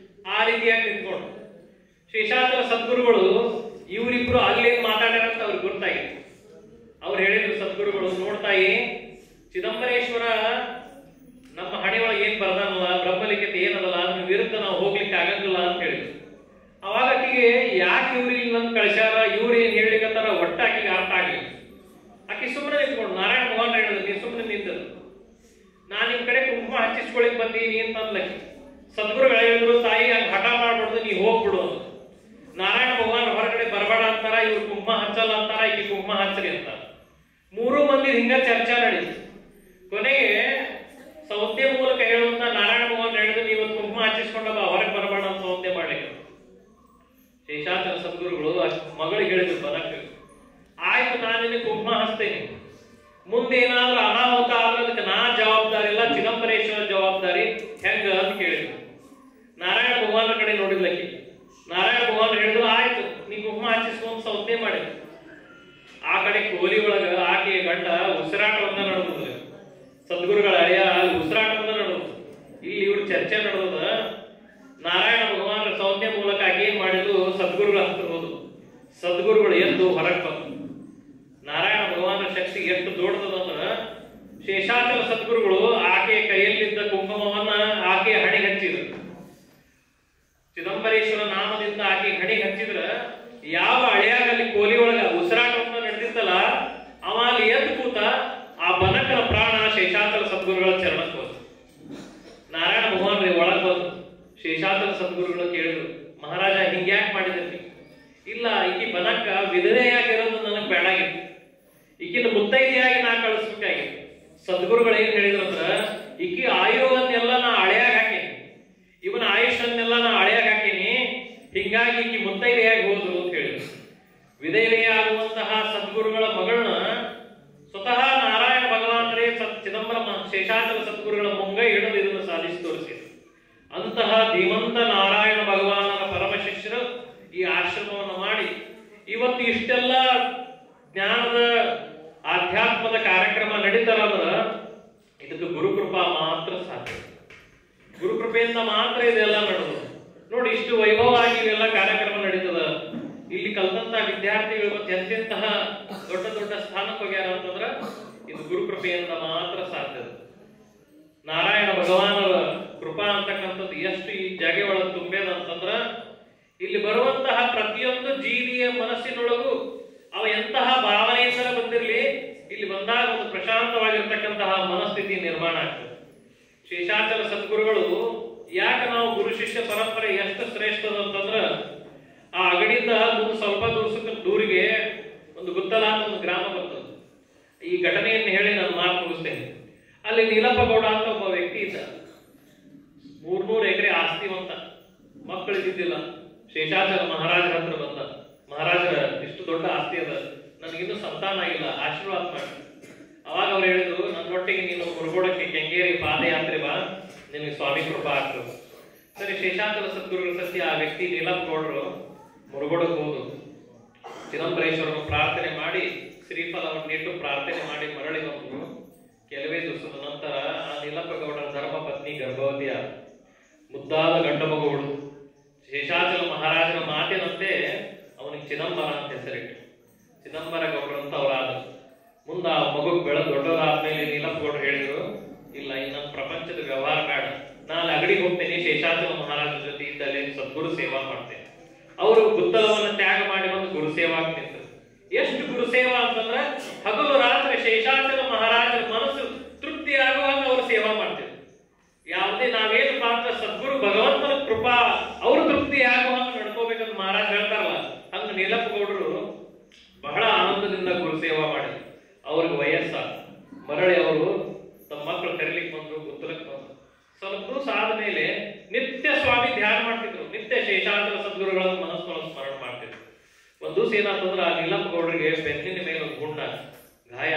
ಆ ರೀತಿಯಾಗಿ ನಿಂತ್ಕೊಂಡು. ಶೇಷಾಚಲ ಸದ್ಗುರುಗಳು ಇವರಿಬ್ರು ಅಲ್ಲೇನ್ ಮಾತಾಡ್ಯಾರಂತ ಅವ್ರಿಗೆ ಗೊತ್ತಾಗಿತ್ತು. ಅವ್ರು ಹೇಳಿದ್ರು ಸದ್ಗುರುಗಳು, ನೋಡ್ತಾಯಿ ಚಿದಂಬರೇಶ್ವರ ನಮ್ಮ ಹಣೆ ಒಳಗೆ ಏನ್ ಬರ್ದಾನಲ್ಲ, ಬ್ರಹ್ಮಲಿಖಿತ ಏನದಲ್ಲ, ಅದ್ರ ವಿರುದ್ಧ ನಾವು ಹೋಗ್ಲಿಕ್ಕೆ ಆಗಂಗಿಲ್ಲ ಅಂತ ಹೇಳಿದ್ರು. ಅವಾಗ ಆಕಿಗೆ ಯಾಕೆ ಇವ್ರಿಗೆ ನಂದು ಕಳಿಸ್ಯಾರ, ಇವ್ರು ಏನ್ ಹೇಳಿಕತ್ತಾರ ಒಟ್ಟ ಆಕಿಗೆ ಅರ್ಥ ಆಗ್ಲಿ. ಆಕಿ ಸುಮ್ಮನೆ ನಿಂತ್ಕೊಂಡು ನಾರಾಯಣ ಭಗವಾನ್ ಹೇಳಿದ್ರು, ನೀ ಸುಮ್ಮನೆ ನಿಂತದ್ದು, ನಾನ್ ನಿಮ್ ಕಡೆ ಕುಂಕುಮ ಹಚ್ಚಿಸ್ಕೊಳಿಕ್ ಬಂದೀನಿ ಅಂತ ಅಂದ್ಲಕ್ಕಿ. ಸದ್ಗುರುಗಳು ಹೇಳಿದ್ರು, ತಾಯಿ ಹಂಗ ಹಠ ಮಾಡ್ಬಾರ್ದು, ನೀ ಹೋಗ್ಬಿಡು ಅಂತ. ನಾರಾಯಣ ಭಗವಾನ್ ಹೊರಗಡೆ ಬರಬೇಡ ಅಂತಾರ, ಇವ್ರು ಕುಂಕುಮ ಹಚ್ಚಲ್ಲ ಅಂತಾರ, ಈಗ ಕುಂಕುಮ ಹಚ್ಚರಿ ಅಂತ. ಮೂರು ಮಂದಿ ಹಿಂಗ ಚರ್ಚಾ ನಡೀತು. ಕೊನೆಗೆ ಸಂಸ್ಥೆ ಮೂಲಕ ಹೇಳುವಂತ ನಾರಾಯಣ ಭಗವಾನ್ ಹೇಳಿದ್ರು, ನೀವು ಕುಂಕುಮ ಹಚ್ಚಿಸ್ಕೊಂಡ ಹೊರಗೆ ಬರಬೇಡ ಅಂತ ಸಂಸ್ಥೆ ಮಾಡ್ಲಿಕ್ಕೆ. ಶೇಷಾಚಲ ಸದ್ಗುರುಗಳು ಮಗಳಿಗೆ ಹೇಳಿದ್ರು ಬರಕ್, ಆಯ್ತು ನಾನು ನಿನಗೆ ಕುಂಕುಮ ಹಚ್ತೇನೆ, ಮುಂದೆ ಏನಾದ್ರೂ ಅನಾಹುತ ಆದ್ರೆ ಅದಕ್ಕೆ ನಾ ಜವಾಬ್ದಾರಿ ಇಲ್ಲ, ಚಿದಂಬರೇಶ್ವರ ಜವಾಬ್ದಾರಿ, ಹೆಂಗ ಅಂತ ಕೇಳಿದ್ರು. ನಾರಾಯಣ ಭಗವಾನ ಕಡೆ ನೋಡಿದ್ಲಕ್ಕಿ. ನಾರಾಯಣ ಭಗವಾನ್ ಹೇಳಿದ್ರು, ಆಯ್ತು ನೀ ಕುಂಕುಮ ಹಚ್ಚಿಸ್ಕೊಂಡ್ ಸಂಸ್ಥೆ ಮಾಡಿದ್ರು. ಆ ಕಡೆ ಕೋಲಿ ಒಳಗ ಆಕೆಯ ಗಂಡ ಉಸಿರಾಟವನ್ನ ನಡೆದ, ಸದ್ಗುರುಗಳ ಅಳಿಯ ಉಸಿರಾಟವನ್ನ ನಡೆದ. ಇಲ್ಲಿ ಇವ್ರು ಚರ್ಚೆ ನಡೆದ. ನಾರಾಯಣ ಭಗವಾನ್ ಸಂಸ್ಥೆ ಮೂಲಕ ಆಕೆ ಏನ್ ಮಾಡಿದ್ರು, ಸದ್ಗುರುಗಳ ಹತ್ರ ಹೋದ್ರು. ಸದ್ಗುರುಗಳು ಎದ್ದು ಹೊರಗೆ ಬಂದ್ರು. ನಾರಾಯಣ ಭಗವಾನ ಶಕ್ತಿ ಎಷ್ಟು ದೊಡ್ಡದಂದ್ರ ಶೇಷಾಚಲ ಸದ್ಗುರುಗಳು ಆಕೆಯ ಕೈಯಲ್ಲಿದ್ದ ಕುಂಕುಮವನ್ನ ಆಕೆಯ ಹಣೆಗೆ ಹಚ್ಚಿದ್ರು. ಚಿದಂಬರೇಶ್ವರ ನಾಮದಿಂದ ಆಕೆ ಹಣೆಗೆ ಹಚ್ಚಿದ್ರ ಯಾವ ಹಳೆಯಾಗ ಅಲ್ಲಿ ಕೋಲಿ ಒಳಗ ಉಸಿರಾಟವನ್ನ ನಡೆದಿತ್ತಲ್ಲ, ಅವ ಅಲ್ಲಿ ಎದ್ದು ಕೂತ ಆ ಬನಕನ ಪ್ರಾಣ ಶೇಷಾಚಲ ಸದ್ಗುರುಗಳ ಚರಣಕ್ಕೆ ಹೋದ. ನಾರಾಯಣ ಭಗವಾನ್ ಒಳಗ್ ಬಂದು ಶೇಷಾಚಲ ಸದ್ಗುರುಗಳು ಕೇಳಿದ್ರು, ಮಹಾರಾಜ ಹಿಂಗ್ಯಾಕ್ ಮಾಡಿದ್ರಿ? ಇಲ್ಲ, ಈಕಿ ಬನಕ ವಿಧವೆಯಾಗಿರೋದು ನನಗ್ ಬೇಡಾಗಿತ್ತು, ಈಕಿನ ಮುತ್ತೈದೆಯಾಗಿ ನಾ ಕಳಿಸ್ಬೇಕಾಗಿತ್ತು. ಸದ್ಗುರುಗಳು ಏನ್ ಹೇಳಿದ್ರಂದ್ರ, ಈಕಿ ಆಯುವನ್ನೆಲ್ಲ ನಾ ಹಳೆಯಾಗ ಹಾಕೀನಿ, ಇವನ ಆಯುಷನ್ನೆಲ್ಲ ನಾ ಹಳೆಯಾಗ ಹಾಕೀನಿ, ಹಿಂಗಾಗಿ ಈಕಿ ಮುತ್ತೈದೆಯಾಗಿ ಹೋದ್ರು ಅಂತ ಹೇಳಿದ್ರು. ವಿಧವೆಯಾಗುವಂತಹ ಸದ್ಗುರುಗಳ ಮಗಳನ್ನ ಸ್ವತಃ ನಾರಾಯಣ ಭಗವಾನರೇ ಚಿದಂಬರ ಶೇಷಾಚಲ ಸದ್ಗುರುಗಳ ಮುಂಗೈ ಹಿಡಿದು ಇದನ್ನು ಸಾಧಿಸಿ ತೋರಿಸಿದ್ರು. ಅಂತಹ ಧೀಮಂತ ನಾರಾಯಣ ಭಗವಾನರ ಪರಮ ಶಿಷ್ಯರು ಈ ಆಶ್ರಮವನ್ನು ಮಾಡಿ ಇವತ್ತು ಇಷ್ಟೆಲ್ಲ ಜ್ಞಾನದ ಆಧ್ಯಾತ್ಮದ ಕಾರ್ಯಕ್ರಮ ನಡೀತಾರಂದ್ರ ಇದಕ್ಕೆ ಗುರುಕೃಪಾ ಮಾತ್ರ ಸಾಧ್ಯ. ಗುರುಕೃಪೆಯಿಂದ ಮಾತ್ರ ಇದೆಲ್ಲ ನಡೆದು. ನೋಡಿ, ಇಷ್ಟು ವೈಭವವಾಗಿ ಇವೆಲ್ಲ ಕಾರ್ಯಕ್ರಮ ನಡೀತದ. ಇಲ್ಲಿ ಕಲ್ತಂತ ವಿದ್ಯಾರ್ಥಿಗಳು ಮತ್ತೆ ಎಂತೆಂತಹ ದೊಡ್ಡ ದೊಡ್ಡ ಸ್ಥಾನಕ್ಕೆ ಹೋಗ್ಯಾರ ಅಂತಂದ್ರ ಇದು ಗುರುಕೃಪೆಯಿಂದ ಮಾತ್ರ ಸಾಧ್ಯ. ನಾರಾಯಣ ಭಗವಾನರ ಕೃಪಾ ಅಂತಕ್ಕಂಥದ್ದು ಎಷ್ಟು ಈ ಜಾಗೆ ಒಳಗೆ ತುಂಬೇದ ಅಂತಂದ್ರ ಇಲ್ಲಿ ಬರುವಂತಹ ಪ್ರತಿಯೊಂದು ಜೀವಿಯ ಮನಸ್ಸಿನೊಳಗೂ ಅವ ಎಂತಹ ಭಾವನೆಯಿಂದ ಬಂದಿರಲಿ, ಇಲ್ಲಿ ಬಂದಾಗ ಒಂದು ಪ್ರಶಾಂತವಾಗಿರ್ತಕ್ಕಂತಹ ಮನಸ್ಥಿತಿ ನಿರ್ಮಾಣ ಆಗ್ತದೆ. ಶೇಷಾಚಲ ಸದ್ಗುರುಗಳು ಯಾಕೆ ನಾವು ಗುರು ಶಿಷ್ಯ ಪರಂಪರೆ ಎಷ್ಟು ಶ್ರೇಷ್ಠದ ಅಂತಂದ್ರ, ಆ ಅಗಡಿಯಿಂದ ಸ್ವಲ್ಪ ದೂರಿಗೆ ಒಂದು ಗುತ್ತಲ ಅಂತ ಒಂದು ಗ್ರಾಮ ಬರ್ತದೆ. ಈ ಘಟನೆಯನ್ನು ಹೇಳಿ ನಾನು ಮಾತು ಮುಗಿಸ್ತೇನೆ. ಅಲ್ಲಿ ನೀಲಪ್ಪ ಗೌಡ ಅಂತ ಒಬ್ಬ ವ್ಯಕ್ತಿ ಇದ್ದ. 300 ಎಕರೆ ಆಸ್ತಿವಂತ, ಮಕ್ಕಳಿದ್ದಿದ್ದಿಲ್ಲ. ಶೇಷಾಚಲ ಮಹಾರಾಜರ ಹತ್ರ ಬಂದ, ಮಹಾರಾಜರ ಇಷ್ಟು ದೊಡ್ಡ ಆಸ್ತಿ ಅದ, ನನಗಿನ್ನೂ ಸಂತಾನ ಆಗಿಲ್ಲ, ಆಶೀರ್ವಾದ ಮಾಡಿ. ಅವಾಗ ಅವ್ರು ಹೇಳಿದ್ರು, ನನ್ನೊಟ್ಟಿಗೆ ನೀನು ಮುರುಗೋಡಕ್ಕೆ ಕೆಂಗೇರಿ ಪಾದಯಾತ್ರೆ ಬಾ, ನಿನಗೆ ಸ್ವಾಮಿ ಕೃಪಾ ಆಗ್ತದೆ. ಸರಿ, ಶೇಷಾಚಲ ಸದ್ಗುರುಗಳ ಸತ್ಯ ಆ ವ್ಯಕ್ತಿ ನೀಲಪ್ಪಗೌಡರು ಮುರುಗೋಡಕ್ಕೆ ಹೋದು ಚಿದಂಬರೇಶ್ವರನ್ನು ಪ್ರಾರ್ಥನೆ ಮಾಡಿ ಶ್ರೀಫಲವನ್ನು ಇಟ್ಟು ಪ್ರಾರ್ಥನೆ ಮಾಡಿ ಮರಳಿ ಬಂದರು. ಕೆಲವೇ ದಿವಸದ ನಂತರ ಆ ನೀಲಪ್ಪಗೌಡರ ಧರ್ಮ ಪತ್ನಿ ಗರ್ಭವತಿಯ ಮುದ್ದಾದ ಗಂಡ ಮಗುಗಳು. ಶೇಷಾಚಲ ಮಹಾರಾಜನ ಮಾತಿನಂತೆ ಅವನಿಗೆ ಚಿದಂಬರ ಅಂತ ಹೆಸರಿಟ್ಟು ಚಿದಂಬರ ಗೌಡರು ಅಂತ ಅವರಾದರು. ಮುಂದೆ ಆ ಮಗು ಬೆಳೆದು ದೊಡ್ಡವರಾದ್ಮೇಲೆ ನೀಲಪ್ಪಗೌಡರು ಹೇಳಿದ್ರು, ಇಲ್ಲ ಇನ್ನ ಪ್ರಪಂಚದ ವ್ಯವಹಾರ ಬೇಡ, ನಾನು ಅಗಡಿಗೆ ಹೋಗ್ತೇನೆ, ಶೇಷಾಚಲ ಮಹಾರಾಜನ ಜೊತೆ ಇದ್ದಲ್ಲಿ ಸದ್ಗುರು ಸೇವಾ ಮಾಡ್ತೇನೆ. ಅವರು ಗುತ್ತಲವನ್ನು ತ್ಯಾಗ ಮಾಡಿ ಬಂದು ಗುರು ಸೇವಾ ನಿಂತರು. ಎಷ್ಟು ಗುರು ಸೇವಾ ಅಂತಂದ್ರೆ ಹಗಲು ರಾತ್ರಿ ಶೇಷಾಚಲ ಮಹಾರಾಜರ ಮನಸ್ಸು ತೃಪ್ತಿ ಆಗುವಾಗ ಅವರು ಸೇವಾ ಮಾಡ್ತಿದ್ರು. ಯಾವುದೇ ನಾವೇನು ಮಾತ್ರ ಸದ್ಗುರು ಭಗವಂತನ ಕೃಪಾ ಅವರು ತೃಪ್ತಿ ಆಗುವಾಗ ನಡ್ಕೋಬೇಕಂತ ಮಹಾರಾಜ್ ಹೇಳ್ತಾರಲ್ಲ, ಹಂಗ ನೀಲಪ್ಪಗೌಡರು ಬಹಳ ಆನಂದದಿಂದ ಗುರು ಸೇವಾ ಮಾಡಿದ್ರು. ಅವ್ರಿಗೆ ವಯಸ್ಸ ಮರಳಿ ಅವರು ತಮ್ಮ ಮಕ್ಕಳು ಕರೀಲಿಕ್ಕೆ ಬಂದ್ರು, ಗುತ್ತಲಕ್ಕೆ ಬಂದ್ರು. ಸ್ವಲ್ಪ ದಿವಸ ಆದ್ಮೇಲೆ ನಿತ್ಯ ಸ್ವಾಮಿ ಧ್ಯಾನ ಮಾಡ್ತಿದ್ರು, ನಿತ್ಯ ಶೇಷಾಚಲ ಸದ್ಗುರುಗಳನ್ನು ಮನಸ್ಸನ್ನು ಸ್ಮರಣ ಮಾಡ್ತಿದ್ರು. ಒಂದ್ ದಿವಸ ಏನಾಗ್ತಂದ್ರೆ ಆ ನೀಲಪ್ಪಗೌಡರಿಗೆ ಬೆನ್ನಿನ ಮೇಲೆ ಒಂದು ಗುಂಡ ಗಾಯ,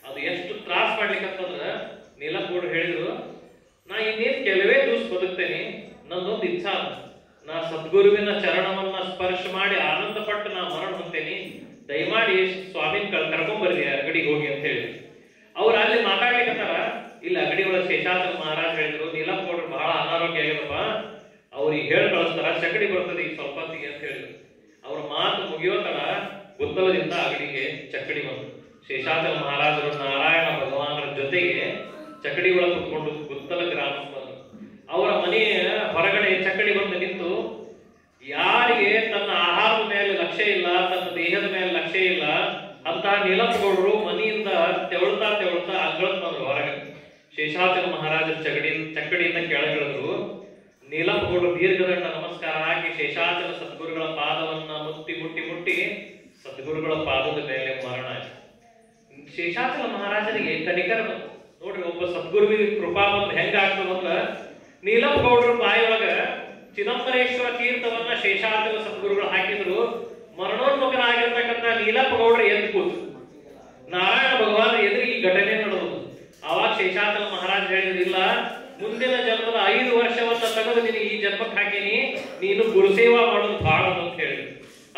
ಅದು ಎಷ್ಟು ತ್ರಾಸ ಮಾಡ್ಲಿಕ್ಕಂತಂದ್ರ ನೀಲಪ್ಪಗೌಡರು ಹೇಳಿದ್ರು, ನಾ ಇನ್ನೇನ್ ಕೆಲವೇ ದಿವಸ ಬದುಕ್ತೇನೆ, ನಂದೊಂದು ಇಚ್ಛಾ, ನಾ ಸದ್ಗುರುವಿನ ಚರಣವನ್ನ ಸ್ಪರ್ಶ ಮಾಡಿ ಆನಂದ ಪಟ್ಟು ನಾ ಮರಣ ಹೊಂತೇನೆ, ದಯಮಾಡಿ ಸ್ವಾಮಿನ ಕರ್ಕೊಂಡ್ಬರ್ರಿ ಅಗಡಿಗೆ ಹೋಗಿ ಅಂತ ಹೇಳಿ. ಅವ್ರು ಅಲ್ಲಿ ಮಾತಾಡ್ಲಿಕ್ಕತ್ತಾರ, ಇಲ್ಲಿ ಅಗಡಿ ಒಳಗೆ ಶೇಷಾಚಲ ಮಹಾರಾಜ್ ಹೇಳಿದ್ರು, ನೀಲಪ್ಪಗೌಡರು ಬಹಳ ಅನಾರೋಗ್ಯ ಆಗಿದಪ್ಪ, ಅವ್ರಿಗೆ ಹೇಳಿ ಕಳಿಸ್ತಾರ, ಚಕಡಿ ಬರ್ತದೆ ಈಗ ಸ್ವಲ್ಪ ಹೊತ್ತಿಗೆ ಅಂತ ಹೇಳಿದ್ರು. ಅವ್ರ ಮಾತು ಮುಗಿಯೋ ತರ ಗುತ್ತಲದಿಂದ ಅಗಡಿಗೆ ಚಕಡಿ ಬಂತು. ಶೇಷಾಚಲ ಮಹಾರಾಜರು ನಾರಾಯಣ ಭಗವಾನರ ಜೊತೆಗೆ ಚಕಡಿ ಒಳಗೆ ಕುತ್ಕೊಂಡು ಗುತ್ತಲ ಗ್ರಾಮಕ್ಕೆ ಬಂದರು. ಅವರ ಮನೆಯ ಹೊರಗಡೆ ಚಕಡಿ ಬಂದು ನಿಂತು, ಯಾರಿಗೆ ತನ್ನ ಆಹಾರದ ಮೇಲೆ ಲಕ್ಷ್ಯ ಇಲ್ಲ, ತನ್ನ ದೇಹದ ಮೇಲೆ ಲಕ್ಷ್ಯ ಇಲ್ಲ ಅಂತ ನೀಲಪ್ಪಗೌಡರು ಮನೆಯಿಂದ ತೆವಳ್ತಾ ಅಂಗಳಕ್ಕೆ ಬಂದ್ರು ಹೊರಗೆ. ಶೇಷಾಚಲ ಮಹಾರಾಜರ ಚಕಡಿಯಿಂದ ಕೆಳಗಿಳಿದ್ರು. ನೀಲಪ್ಪಗೌಡರು ದೀರ್ಘದಂಡ ನಮಸ್ಕಾರ ಹಾಕಿ ಶೇಷಾಚಲ ಸದ್ಗುರುಗಳ ಪಾದವನ್ನ ಮುಟ್ಟಿ ಸದ್ಗುರುಗಳ ಪಾದದ ಮೇಲೆ ಮರಣ ಆಯ್ತು. ಶೇಷಾಚಲ ಮಹಾರಾಜನಿಗೆ ಕನಿಕರ ಬಂತು. ನೋಡ್ರಿ, ಒಬ್ಬ ಸದ್ಗುರುವಿಗೆ ಕೃಪಾ ಬಂದು ಹೆಂಗ ಆಗ್ತದಂದ್ರ, ನೀಲಪ್ಪಗೌಡರ ಬಾಯಿಯೊಳಗ ಚಿದಂಬರೇಶ್ವರ ತೀರ್ಥವನ್ನ ಶೇಷಾಚಲ ಸದ್ಗುರುಗಳು ಹಾಕಿದ್ರು. ಮರಣೋನ್ಮುಖನಾಗಿರ್ತಕ್ಕಂಥ ನೀಲಪ್ಪಗೌಡರು ಎದ್ದು ಕೂತು ನಾರಾಯಣ ಭಗವಾನ್ ಎದುರು ಈ ಘಟನೆ ನಡೆದು. ಅವಾಗ ಶೇಷಾಚಲ ಮಹಾರಾಜ್ ಹೇಳಿದ್ರಿಲ್ಲ, ಮುಂದಿನ ಜನ್ಮದ 5 ವರ್ಷವನ್ನ ತೆಗೆದು ನೀನು ಈ ಜನ್ಮಕ್ಕೆ ಹಾಕೀನಿ, ನೀನು ಗುರುಸೇವಾ ಮಾಡೋದು ಬಹಳ ಅಂತ ಹೇಳಿದ್ರು.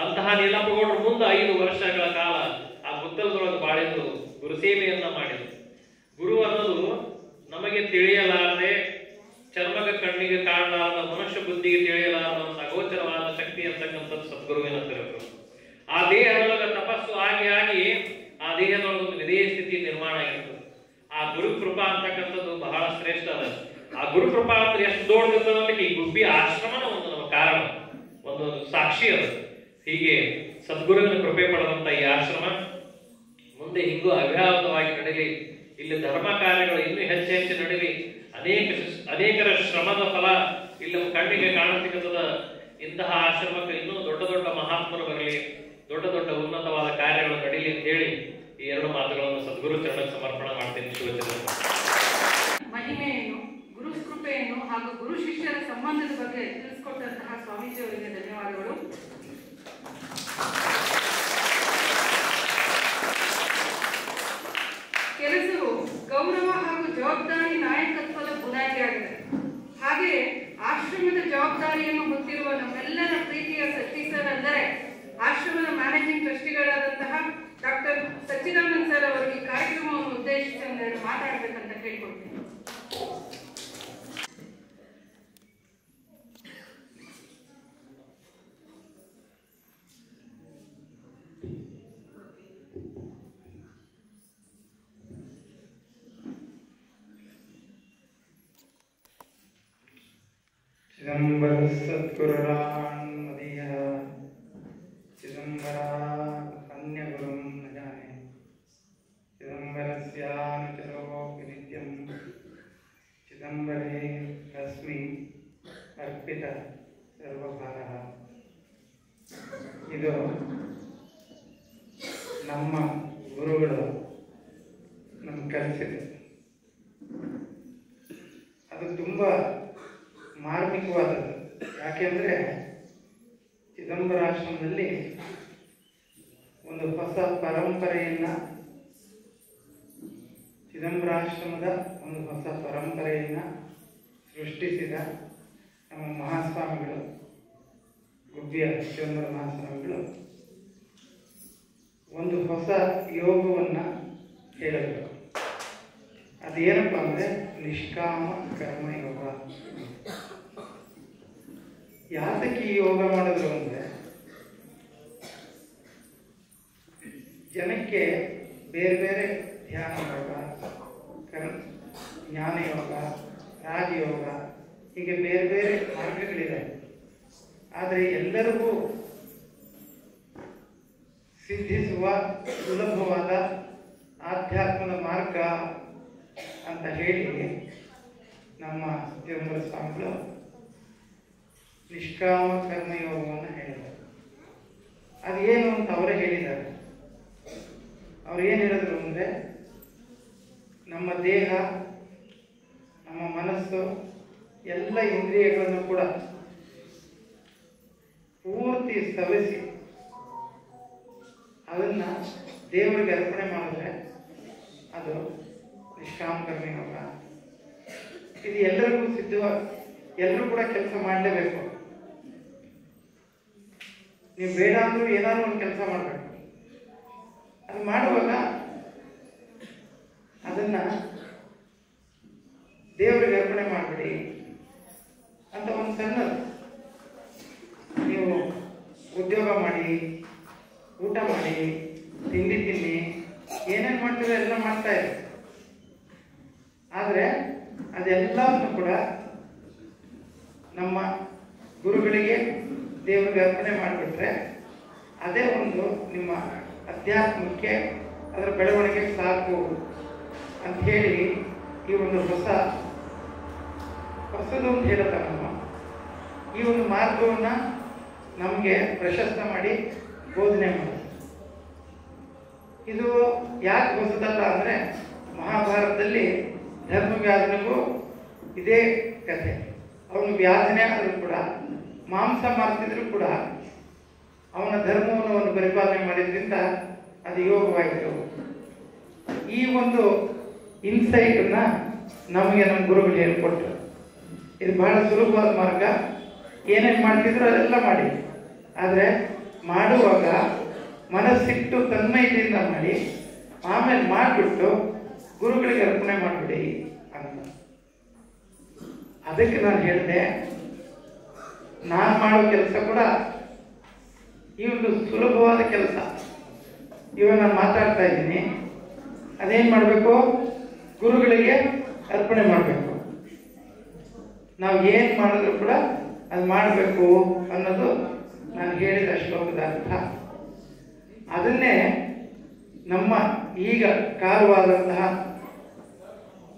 ಅಂತಹ ನೀಲಪ್ಪಗೌಡರು ಮುಂದೆ 5 ವರ್ಷಗಳ ಕಾಲ ಆ ಗುತ್ತಲದೊಳಗೆ ಬಾಳಿದ್ರು, ಗುರುಸೇವೆಯನ್ನ ಮಾಡಿದ್ರು. ಗುರು ಅನ್ನೋದು ನಮಗೆ ತಿಳಿಯಲಾರದೆ, ಚರ್ಮಗ ಕಣ್ಣಿಗೆ ಕಾಣಲಾರದ, ಮನುಷ್ಯ ಬುದ್ಧಿಗೆ ತಿಳಿಯಲಾರದ ಒಂದು ಅಗೋಚರವಾದ ಶಕ್ತಿ ಅಂತಕ್ಕಂಥದ್ದು ಸದ್ಗುರುವಿನ ತಿರುಗು. ಆ ದೇಹದೊಳಗ ತಪಸ್ಸು ಆಗಿ ಆ ದೇಹದೊಳಗೊಂದು ವಿಧೇಯ ಸ್ಥಿತಿ ನಿರ್ಮಾಣ ಆಗಿರ್ತದೆ. ಆ ಗುರು ಕೃಪಾ ಅಂತಕ್ಕಂಥದ್ದು ಬಹಳ ಶ್ರೇಷ್ಠ ಅದ. ಆ ಗುರು ಕೃಪಾ ಅಂದ್ರೆ ಎಷ್ಟು ದೊಡ್ಡದಿರ್ತದೆ, ಈ ಗುಬ್ಬಿ ಆಶ್ರಮನ ಒಂದು ನಮ್ಮ ಕಾರಣ, ಒಂದು ಸಾಕ್ಷಿ ಅದು. ಹೀಗೆ ಸದ್ಗುರುವಿನ ಕೃಪೆ ಪಡೆದಂತ ಈ ಆಶ್ರಮ ಮುಂದೆ ಹಿಂಗೂ ಅವ್ಯಾಹತವಾಗಿ ನಡೀಲಿ, ಇಲ್ಲಿ ಧರ್ಮ ಕಾರ್ಯಗಳು ಇನ್ನೂ ಹೆಚ್ಚು ನಡೀಲಿ, ಅನೇಕರ ಶ್ರಮದ ಫಲ ಇಲ್ಲಿ ಕಣ್ಣಿಗೆ ಕಾಣಸಿಗುತ್ತದ. ಇಂತಹ ಆಶ್ರಮಕ್ಕೆ ಇನ್ನೂ ದೊಡ್ಡ ದೊಡ್ಡ ಮಹಾತ್ಮರು ಬರಲಿ, ದೊಡ್ಡ ದೊಡ್ಡ ಉನ್ನತವಾದ ಕಾರ್ಯಗಳು ನಡೀಲಿ ಅಂತ ಹೇಳಿ ಈ 2 ಮಾತುಗಳನ್ನು ಸದ್ಗುರು ಚರಣಕ್ಕೆ ಸಮರ್ಪಣೆ ಮಾಡ್ತೇನೆ. ಮಹಿಮೆಯನ್ನು, ಗುರು ಕೃಪೆಯನ್ನು ಹಾಗೂ ಗುರು ಶಿಷ್ಯರ ಸಂಬಂಧದ ಬಗ್ಗೆ ತಿಳಿಸಿಕೊಟ್ಟಂತಹ ಸ್ವಾಮೀಜಿಯವರಿಗೆ ಧನ್ಯವಾದಗಳು. ಕೆಲಸವು ಗೌರವ ಹಾಗೂ ಜವಾಬ್ದಾರಿ ನಾಯಕತ್ವದ ಬುನಾದಿಯಾಗಿದೆ. ಹಾಗೆಯೇ ಆಶ್ರಮದ ಜವಾಬ್ದಾರಿಯನ್ನು ಹೊತ್ತಿರುವ ನಮ್ಮೆಲ್ಲರ ಪ್ರೀತಿಯ ಸತೀಸರ್ ಅಂದರೆ ಆಶ್ರಮದ ಮ್ಯಾನೇಜಿಂಗ್ ಟ್ರಸ್ಟಿಗಳಾದಂತಹ ಡಾಕ್ಟರ್ ಸಚ್ಚಿದಾನಂದ್ ಸರ್ ಅವರಿಗೆ ಕಾರ್ಯಕ್ರಮವನ್ನು ಉದ್ದೇಶಿಸಿ ಒಂದೆರಡು ಮಾತಾಡಬೇಕಂತ ಕೇಳ್ಕೊಳ್ತೀನಿ. ಚಿದಂಬರ ಸದ್ಗುರುರಾನ್ ಮದೀಯ ಚಿದಂಬರ ಅನ್ಯ ಗುರುಂ ನ ಜಾನೆ ಚಿದಂಬರಸ್ಯಾನುಚರೋ ನಿತ್ಯಂ ಚಿದಂಬರೇ ರಶ್ಮಿ ಅರ್ಪಿತ ಸರ್ವಭಾರಃ. ಇದು ನಮ್ಮ ಗುರುಗಳು ನಮ್ಗೆ ಕಲಿಸಿದೆ. ಅದು ತುಂಬ ಮಾರ್ಮಿಕವಾದದ್ದು. ಯಾಕೆಂದರೆ ಚಿದಂಬರಾಶ್ರಮದಲ್ಲಿ ಒಂದು ಹೊಸ ಪರಂಪರೆಯನ್ನು, ಚಿದಂಬರಾಶ್ರಮದ ಒಂದು ಹೊಸ ಪರಂಪರೆಯನ್ನು ಸೃಷ್ಟಿಸಿದ ನಮ್ಮ ಮಹಾಸ್ವಾಮಿಗಳು ಗುಬ್ಬಿಯ ಶಿವೇಂದ್ರ ಮಹಾಸ್ವಾಮಿಗಳು ಒಂದು ಹೊಸ ಯೋಗವನ್ನು ಹೇಳಿದರು. ಅದೇನಪ್ಪ ಅಂದರೆ ನಿಷ್ಕಾಮ ಕರ್ಮಯೋಗ. ಯಾತಕ್ಕೆ ಈ ಯೋಗ ಮಾಡಿದ್ರು ಅಂದರೆ ಜನಕ್ಕೆ ಬೇರೆ ಬೇರೆ ಧ್ಯಾನ ಯೋಗ, ಜ್ಞಾನಯೋಗ, ರಾಜಯೋಗ, ಹೀಗೆ ಬೇರೆ ಬೇರೆ ಮಾರ್ಗಗಳಿವೆ. ಆದರೆ ಎಲ್ಲರಿಗೂ ಸಿದ್ಧಿಸುವ ಸುಲಭವಾದ ಆಧ್ಯಾತ್ಮದ ಮಾರ್ಗ ಅಂತ ಹೇಳಿ ನಮ್ಮ ದೇವರ ಸ್ವಾಮಿಗಳು ನಿಷ್ಕಾಮ ಕರ್ಮಯೋಗವನ್ನು ಹೇಳಿದರು. ಅದೇನು ಅಂತ ಅವರೇ ಹೇಳಿದ್ದಾರೆ. ಅವ್ರು ಏನು ಹೇಳಿದ್ರು ಅಂದರೆ, ನಮ್ಮ ದೇಹ, ನಮ್ಮ ಮನಸ್ಸು, ಎಲ್ಲ ಇಂದ್ರಿಯಗಳನ್ನು ಕೂಡ ಪೂರ್ತಿ ಸವೆಸಿ ಅದನ್ನು ದೇವರಿಗೆ ಅರ್ಪಣೆ ಮಾಡಿದ್ರೆ ಅದು ನಿಷ್ಕಾಮ ಕರ್ಮಯೋಗ. ಇದು ಎಲ್ಲರಿಗೂ ಸಿದ್ಧವಾಗಿ ಎಲ್ಲರೂ ಕೂಡ ಕೆಲಸ ಮಾಡಲೇಬೇಕು. ನೀವು ಬೇಡ ಅಂದರೂ ಏನಾದರೂ ಒಂದು ಕೆಲಸ ಮಾಡಬೇಕು. ಅದು ಮಾಡುವಾಗ ಅದನ್ನು ದೇವರಿಗೆ ಅರ್ಪಣೆ ಮಾಡಿಬಿಡಿ ಅಂತ ಒಂದು ಸಣ್ಣದು. ನೀವು ಉದ್ಯೋಗ ಮಾಡಿ, ಊಟ ಮಾಡಿ, ತಿಂಡಿ ತಿನ್ನಿ, ಏನೇನು ಮಾಡ್ತೀರೋ ಎಲ್ಲ ಮಾಡ್ತಾ ಇರಿ. ಆದರೆ ಅದೆಲ್ಲವನ್ನು ಕೂಡ ನಮ್ಮ ಗುರುಗಳಿಗೆ ದೇವರಿಗೆ ಅರ್ಪಣೆ ಮಾಡಿಬಿಟ್ರೆ ಅದೇ ಒಂದು ನಿಮ್ಮ ಅಧ್ಯಾತ್ಮಕ್ಕೆ, ಅದರ ಬೆಳವಣಿಗೆಗೆ ಸಾಕು ಅಂತ ಹೇಳಿ ಈ ಒಂದು ಹೊಸದು ಅಂತ ಹೇಳುತ್ತಾರೆ. ನಮ್ಮ ಈ ಒಂದು ಮಾರ್ಗವನ್ನು ನಮಗೆ ಪ್ರಶಸ್ತ ಮಾಡಿ ಬೋಧನೆ ಮಾಡಿ. ಇದು ಯಾಕೆ ಹೊಸದಲ್ಲ ಅಂದರೆ, ಮಹಾಭಾರತದಲ್ಲಿ ಧರ್ಮವ್ಯಾಧನಿಗೂ ಇದೇ ಕಥೆ. ಅವನು ವ್ಯಾಧನೆ ಆದರೂ ಕೂಡ, ಮಾಂಸ ಮಾರ್ತಿದ್ರು ಕೂಡ ಅವನ ಧರ್ಮವನ್ನು ಅವನು ಪರಿಪಾಲನೆ ಮಾಡಿದ್ರಿಂದ ಅದು ಯೋಗವಾಯಿತು. ಈ ಒಂದು ಇನ್ಸೈಟನ್ನು ನಮಗೆ ನಮ್ಮ ಗುರುಗಳು ಹೇಳ್ಕೊಟ್ರು. ಇದು ಬಹಳ ಸುಲಭವಾದ ಮಾರ್ಗ. ಏನೇನು ಮಾಡ್ತಿದ್ರು ಅದೆಲ್ಲ ಮಾಡಿ, ಆದರೆ ಮಾಡುವಾಗ ಮನಸ್ಸಿಟ್ಟು ತನ್ಮಯತೆಯಿಂದ ಮಾಡಿ, ಆಮೇಲೆ ಮಾಡಿಬಿಟ್ಟು ಗುರುಗಳಿಗೆ ಅರ್ಪಣೆ ಮಾಡಿಬಿಡಿ ಅಂತ. ಅದಕ್ಕೆ ನಾನು ಹೇಳಿದೆ, ನಾನು ಮಾಡೋ ಕೆಲಸ ಕೂಡ ಈ ಒಂದು ಸುಲಭವಾದ ಕೆಲಸ. ಇವಾಗ ನಾನು ಮಾತಾಡ್ತಾ ಇದ್ದೀನಿ, ಅದೇನು ಮಾಡಬೇಕು? ಗುರುಗಳಿಗೆ ಅರ್ಪಣೆ ಮಾಡಬೇಕು. ನಾವು ಏನು ಮಾಡಿದ್ರು ಕೂಡ ಅದು ಮಾಡಬೇಕು ಅನ್ನೋದು ನಾನು ಹೇಳಿದ ಶ್ಲೋಕದ ಅರ್ಥ. ಅದನ್ನೇ ನಮ್ಮ ಈಗ ಕಾಲವಾದಂತಹ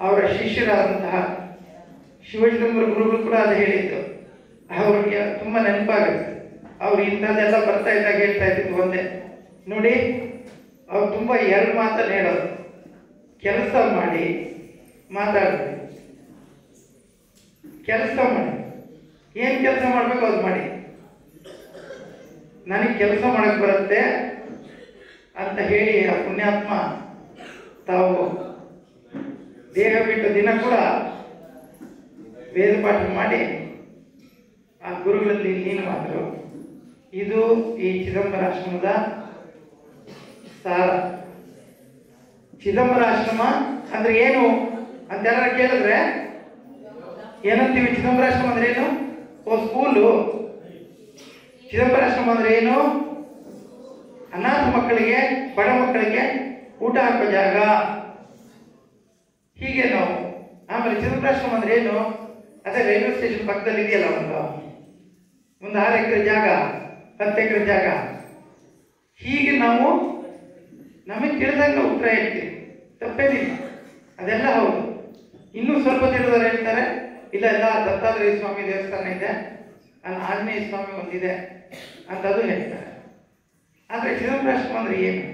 ಅವರ ಶಿಷ್ಯರಾದಂತಹ ಶಿವಲಿಂಗರ ಗುರುಗಳು ಕೂಡ ಅದು ಹೇಳಿದ್ದು. ಅವರಿಗೆ ತುಂಬ ನೆನಪಾಗುತ್ತೆ. ಅವ್ರು ಇಂಥದ್ದೆಲ್ಲ ಬರ್ತಾ ಇದ್ದಾಗ ಹೇಳ್ತಾ ಇದ್ದಿದ್ದು ಒಂದೇ, ನೋಡಿ ಅವ್ರು ತುಂಬ ಎರಡು ಮಾತಲ್ಲಿ ಹೇಳೋದು, ಕೆಲಸ ಮಾಡಿ ಮಾತಾಡ್ಬೇಡಿ. ಕೆಲಸ ಮಾಡಿ, ಏನು ಕೆಲಸ ಮಾಡಬೇಕು ಅದು ಮಾಡಿ. ನನಗೆ ಕೆಲಸ ಮಾಡಕ್ಕೆ ಬರುತ್ತೆ ಅಂತ ಹೇಳಿ ಆ ಪುಣ್ಯಾತ್ಮ ತಾವು ದೇಹ ಬಿಟ್ಟ ದಿನ ಕೂಡ ವೇದ ಪಾಠ ಮಾಡಿ ಆ ಗುರುಗಳಲ್ಲಿ ಲೀನವಾದರು. ಇದು ಈ ಚಿದಂಬರಾಶ್ರಮದ ಸಾರ. ಚಿದಂಬರಾಶ್ರಮ ಅಂದ್ರೆ ಏನು ಅಂತೆಲ್ಲ ಕೇಳಿದ್ರೆ ಏನಂತೀವಿ? ಚಿದಂಬರಾಶ್ರಮ ಅಂದ್ರೆ ಏನು? ಓ ಸ್ಕೂಲು. ಚಿದಂಬರಾಶ್ರಮ ಅಂದ್ರೆ ಏನು? ಅನಾಥ ಮಕ್ಕಳಿಗೆ, ಬಡ ಮಕ್ಕಳಿಗೆ ಊಟ ಹಾಕೋ ಜಾಗ. ಹೀಗೆ ನಾವು ಆಮೇಲೆ ಚಿದಂಬರಾಶ್ರಮ ಅಂದ್ರೆ ಏನು? ಅದೇ ರೈಲ್ವೆ ಸ್ಟೇಷನ್ ಪಕ್ಕದಲ್ಲಿ ಇದೆಯಲ್ಲ, ಒಂದು 6 ಎಕರೆ ಜಾಗ, 10 ಎಕರೆ ಜಾಗ. ಹೀಗೆ ನಾವು ನಮಗೆ ತಿಳಿದಂಗೆ ಉತ್ತರ ಹೇಳ್ತೀವಿ, ತಪ್ಪೇನಿಲ್ಲ, ಅದೆಲ್ಲ ಹೌದು. ಇನ್ನೂ ಸ್ವಲ್ಪ ತಿಳಿದವರು ಹೇಳ್ತಾರೆ, ಇಲ್ಲ ಎಲ್ಲ ದತ್ತಾತ್ರೇಯ ಸ್ವಾಮಿ ದೇವಸ್ಥಾನ ಇದೆ, ಆಂಜನೇಯ ಸ್ವಾಮಿ ಒಂದಿದೆ ಅಂತ ಅದು ಹೇಳ್ತಾರೆ. ಆದರೆ ಚಿದಂಬರಾಶ್ರಮ ಅಂದ್ರೆ ಏನು?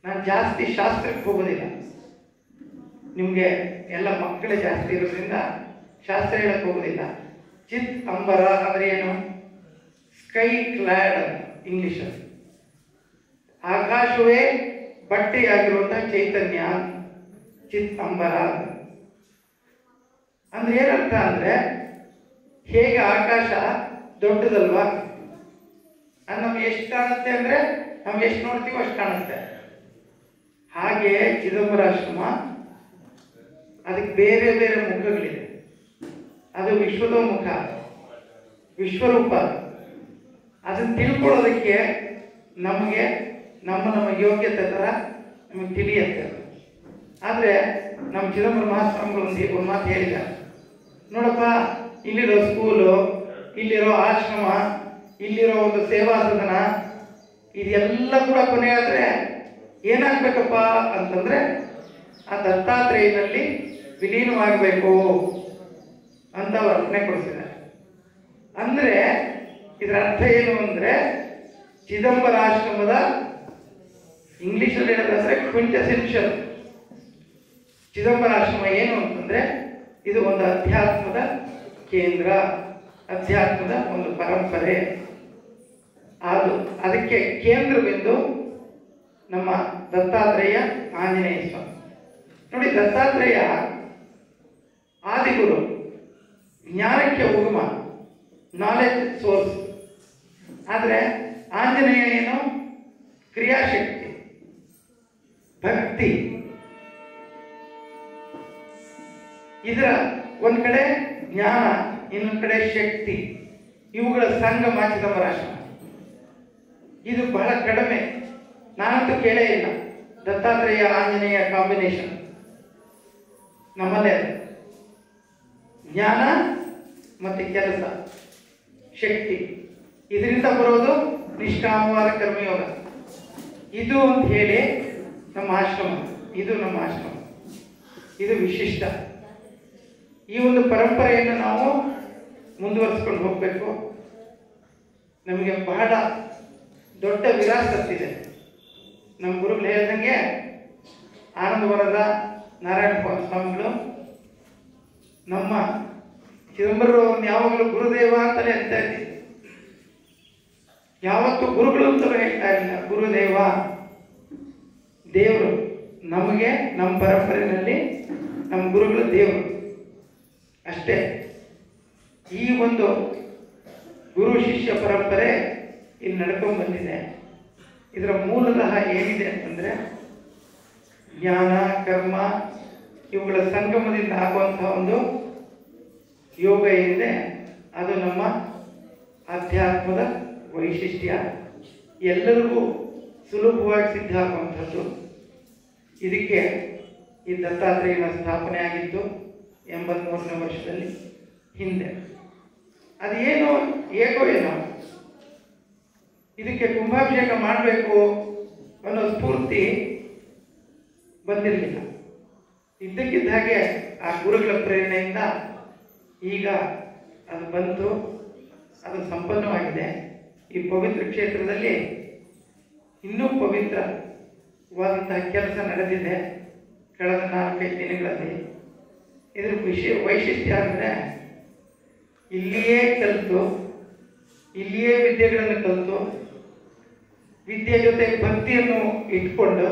ನಾನು ಜಾಸ್ತಿ ಶಾಸ್ತ್ರಕ್ಕೆ ಹೋಗೋದಿಲ್ಲ. ನಿಮಗೆ ಎಲ್ಲ ಮಕ್ಕಳೇ ಜಾಸ್ತಿ ಇರೋದ್ರಿಂದ ಶಾಸ್ತ್ರ ಹೇಳಕ್ಕೆ ಹೋಗೋದಿಲ್ಲ. ಚಿತ್ ಅಂಬರ ಅಂದ್ರೆ ಏನು? ಸ್ಕೈ ಕ್ಲಾಡ್ ಅಂತ ಇಂಗ್ಲಿಷಲ್ಲಿ. ಆಕಾಶವೇ ಬಟ್ಟೆಯಾಗಿರುವಂತಹ ಚೈತನ್ಯ ಚಿತ್ ಅಂಬರ. ಅಂದ್ರೆ ಏನರ್ಥ ಅಂದ್ರೆ, ಹೇಗೆ ಆಕಾಶ ದೊಡ್ಡದಲ್ವಾ, ಅದು ನಮ್ಗೆ ಎಷ್ಟು ಕಾಣುತ್ತೆ ಅಂದ್ರೆ ನಮ್ಗೆ ಎಷ್ಟು ನೋಡ್ತೀವೋ ಅಷ್ಟು ಕಾಣುತ್ತೆ. ಹಾಗೆ ಚಿದಂಬರಾಶ್ರಮ ಅದಕ್ಕೆ ಬೇರೆ ಬೇರೆ ಮುಖಗಳಿದೆ. ಅದು ವಿಶ್ವದೋಮುಖ, ವಿಶ್ವರೂಪ. ಅದನ್ನು ತಿಳ್ಕೊಳ್ಳೋದಕ್ಕೆ ನಮಗೆ ನಮ್ಮ ಯೋಗ್ಯತೆ ಥರ ನಮಗೆ ತಿಳಿಯುತ್ತೆ. ಆದರೆ ನಮ್ಮ ಚಿದಂಬರ ಮಹಾಸ್ವಾಮಿಗಳು ಒಂದು ಮಾತು ಹೇಳಿದ್ದಾರೆ, ನೋಡಪ್ಪ, ಇಲ್ಲಿರೋ ಸ್ಕೂಲು, ಇಲ್ಲಿರೋ ಆಶ್ರಮ, ಇಲ್ಲಿರೋ ಒಂದು ಸೇವಾ ಸದನ, ಇದೆಲ್ಲ ಕೂಡ ಕೊನೆಯಾದರೆ ಏನಾಗಬೇಕಪ್ಪ ಅಂತಂದರೆ ಆ ದತ್ತಾತ್ರೇಯನಲ್ಲಿ ವಿಲೀನವಾಗಬೇಕು ಅಂತ ವರ್ತನೆ ಕೊಡಿಸಿದ್ದಾರೆ. ಅಂದರೆ ಇದರ ಅರ್ಥ ಏನು ಅಂದರೆ, ಚಿದಂಬರಾಶ್ರಮದ ಇಂಗ್ಲಿಷಲ್ಲಿ ಹೇಳೋದಾದ್ರೆ ಕ್ವಿಂಟೆಸೆನ್ಷಿಯಲ್ ಚಿದಂಬರಾಶ್ರಮ ಏನು ಅಂತಂದರೆ, ಇದು ಒಂದು ಅಧ್ಯಾತ್ಮದ ಕೇಂದ್ರ, ಅಧ್ಯಾತ್ಮದ ಒಂದು ಪರಂಪರೆ. ಅದಕ್ಕೆ ಕೇಂದ್ರವೆಂದು ನಮ್ಮ ದತ್ತಾತ್ರೇಯ ಆಂಜನೇಯ ಸ್ವಾಮಿ. ನೋಡಿ, ದತ್ತಾತ್ರೇಯ ಆದಿಗುರು, ಜ್ಞಾನಕ್ಕೆ ಉಗಮ, ನಾಲೆಜ್ ಸೋರ್ಸ್. ಆದರೆ ಆಂಜನೇಯ ಏನು? ಕ್ರಿಯಾಶಕ್ತಿ, ಭಕ್ತಿ. ಇದರ ಒಂದ್ ಕಡೆ ಜ್ಞಾನ, ಇನ್ನೊಂದು ಕಡೆ ಶಕ್ತಿ, ಇವುಗಳ ಸಂಗಮ ಚಿದಂಬರಾಶ್ರಮ. ಇದು ಬಹಳ ಕಡಿಮೆ, ನಾನಂತೂ ಕೇಳೇ ಇಲ್ಲ ದತ್ತಾತ್ರೇಯ ಆಂಜನೇಯ ಕಾಂಬಿನೇಷನ್. ನಮ್ಮಲ್ಲೇ ಜ್ಞಾನ ಮತ್ತೆ ಕೆಲಸ, ಶಕ್ತಿ, ಇದರಿಂದ ಬರೋದು ನಿಷ್ಕಾಮವಾದ ಕರ್ಮಯೋಗ. ಇದು ಅಂತ ಹೇಳಿ ನಮ್ಮ ಆಶ್ರಮ, ಇದು ನಮ್ಮ ಆಶ್ರಮ, ಇದು ವಿಶಿಷ್ಟ. ಈ ಒಂದು ಪರಂಪರೆಯನ್ನು ನಾವು ಮುಂದುವರಿಸ್ಕೊಂಡು ಹೋಗಬೇಕು. ನಮಗೆ ಬಹಳ ದೊಡ್ಡ ವಿರಾಸತ್ತಿದೆ. ನಮ್ಮ ಗುರುಗಳು ಹೇಳ್ದಂಗೆ ಆನಂದವರದ ನಾರಾಯಣ ಸ್ವಾಮಿಗಳು ನಮ್ಮ ಚಿದಂಬರವ್ರನ್ನ ಯಾವಾಗಲೂ ಗುರುದೇವ ಅಂತಲೇ ಹೇಳ್ತಾ ಇದ್ದೀವಿ. ಯಾವತ್ತು ಗುರುಗಳು ಅಂತಲೂ ಹೇಳ್ತಾ ಇಲ್ಲ, ಗುರುದೇವ. ದೇವರು ನಮಗೆ, ನಮ್ಮ ಪರಂಪರೆಯಲ್ಲಿ ನಮ್ಮ ಗುರುಗಳು ದೇವರು ಅಷ್ಟೇ. ಈ ಒಂದು ಗುರು ಶಿಷ್ಯ ಪರಂಪರೆ ಇಲ್ಲಿ ನಡ್ಕೊಂಡು ಬಂದಿದೆ. ಇದರ ಮೂಲತಃ ಏನಿದೆ ಅಂತಂದ್ರೆ, ಜ್ಞಾನ, ಕರ್ಮ ಇವುಗಳ ಸಂಗಮದಿಂದ ಆಗುವಂತಹ ಒಂದು ಯೋಗ ಏನಿದೆ, ಅದು ನಮ್ಮ ಅಧ್ಯಾತ್ಮದ ವೈಶಿಷ್ಟ್ಯ. ಎಲ್ಲರಿಗೂ ಸುಲಭವಾಗಿ ಸಿದ್ಧ ಆಗುವಂಥದ್ದು. ಇದಕ್ಕೆ ಈ ದತ್ತಾತ್ರೇಯನ ಸ್ಥಾಪನೆ ಆಗಿದ್ದು 83ನೇ ವರ್ಷದಲ್ಲಿ ಹಿಂದೆ. ಅದೇನು ಏಕೋ ಏನೋ ಇದಕ್ಕೆ ಕುಂಭಾಭಿಷೇಕ ಮಾಡಬೇಕು ಅನ್ನೋ ಸ್ಫೂರ್ತಿ ಬಂದಿರಲಿಲ್ಲ. ಇದ್ದಕ್ಕಿದ್ದ ಹಾಗೆ ಆ ಗುರುಗಳ ಪ್ರೇರಣೆಯಿಂದ ಈಗ ಅದು ಬಂತು, ಅದು ಸಂಪನ್ನವಾಗಿದೆ. ಈ ಪವಿತ್ರ ಕ್ಷೇತ್ರದಲ್ಲಿ ಇನ್ನೂ ಪವಿತ್ರವಾದಂತಹ ಕೆಲಸ ನಡೆದಿದೆ ಕಳೆದ 4-5 ದಿನಗಳಲ್ಲಿ. ಇದರ ವೈಶಿಷ್ಟ್ಯ ಅಂದರೆ, ಇಲ್ಲಿಯೇ ಕಲಿತು, ಇಲ್ಲಿಯೇ ವಿದ್ಯೆಗಳನ್ನು ಕಲಿತು, ವಿದ್ಯೆ ಜೊತೆ ಭಕ್ತಿಯನ್ನು ಇಟ್ಕೊಂಡು,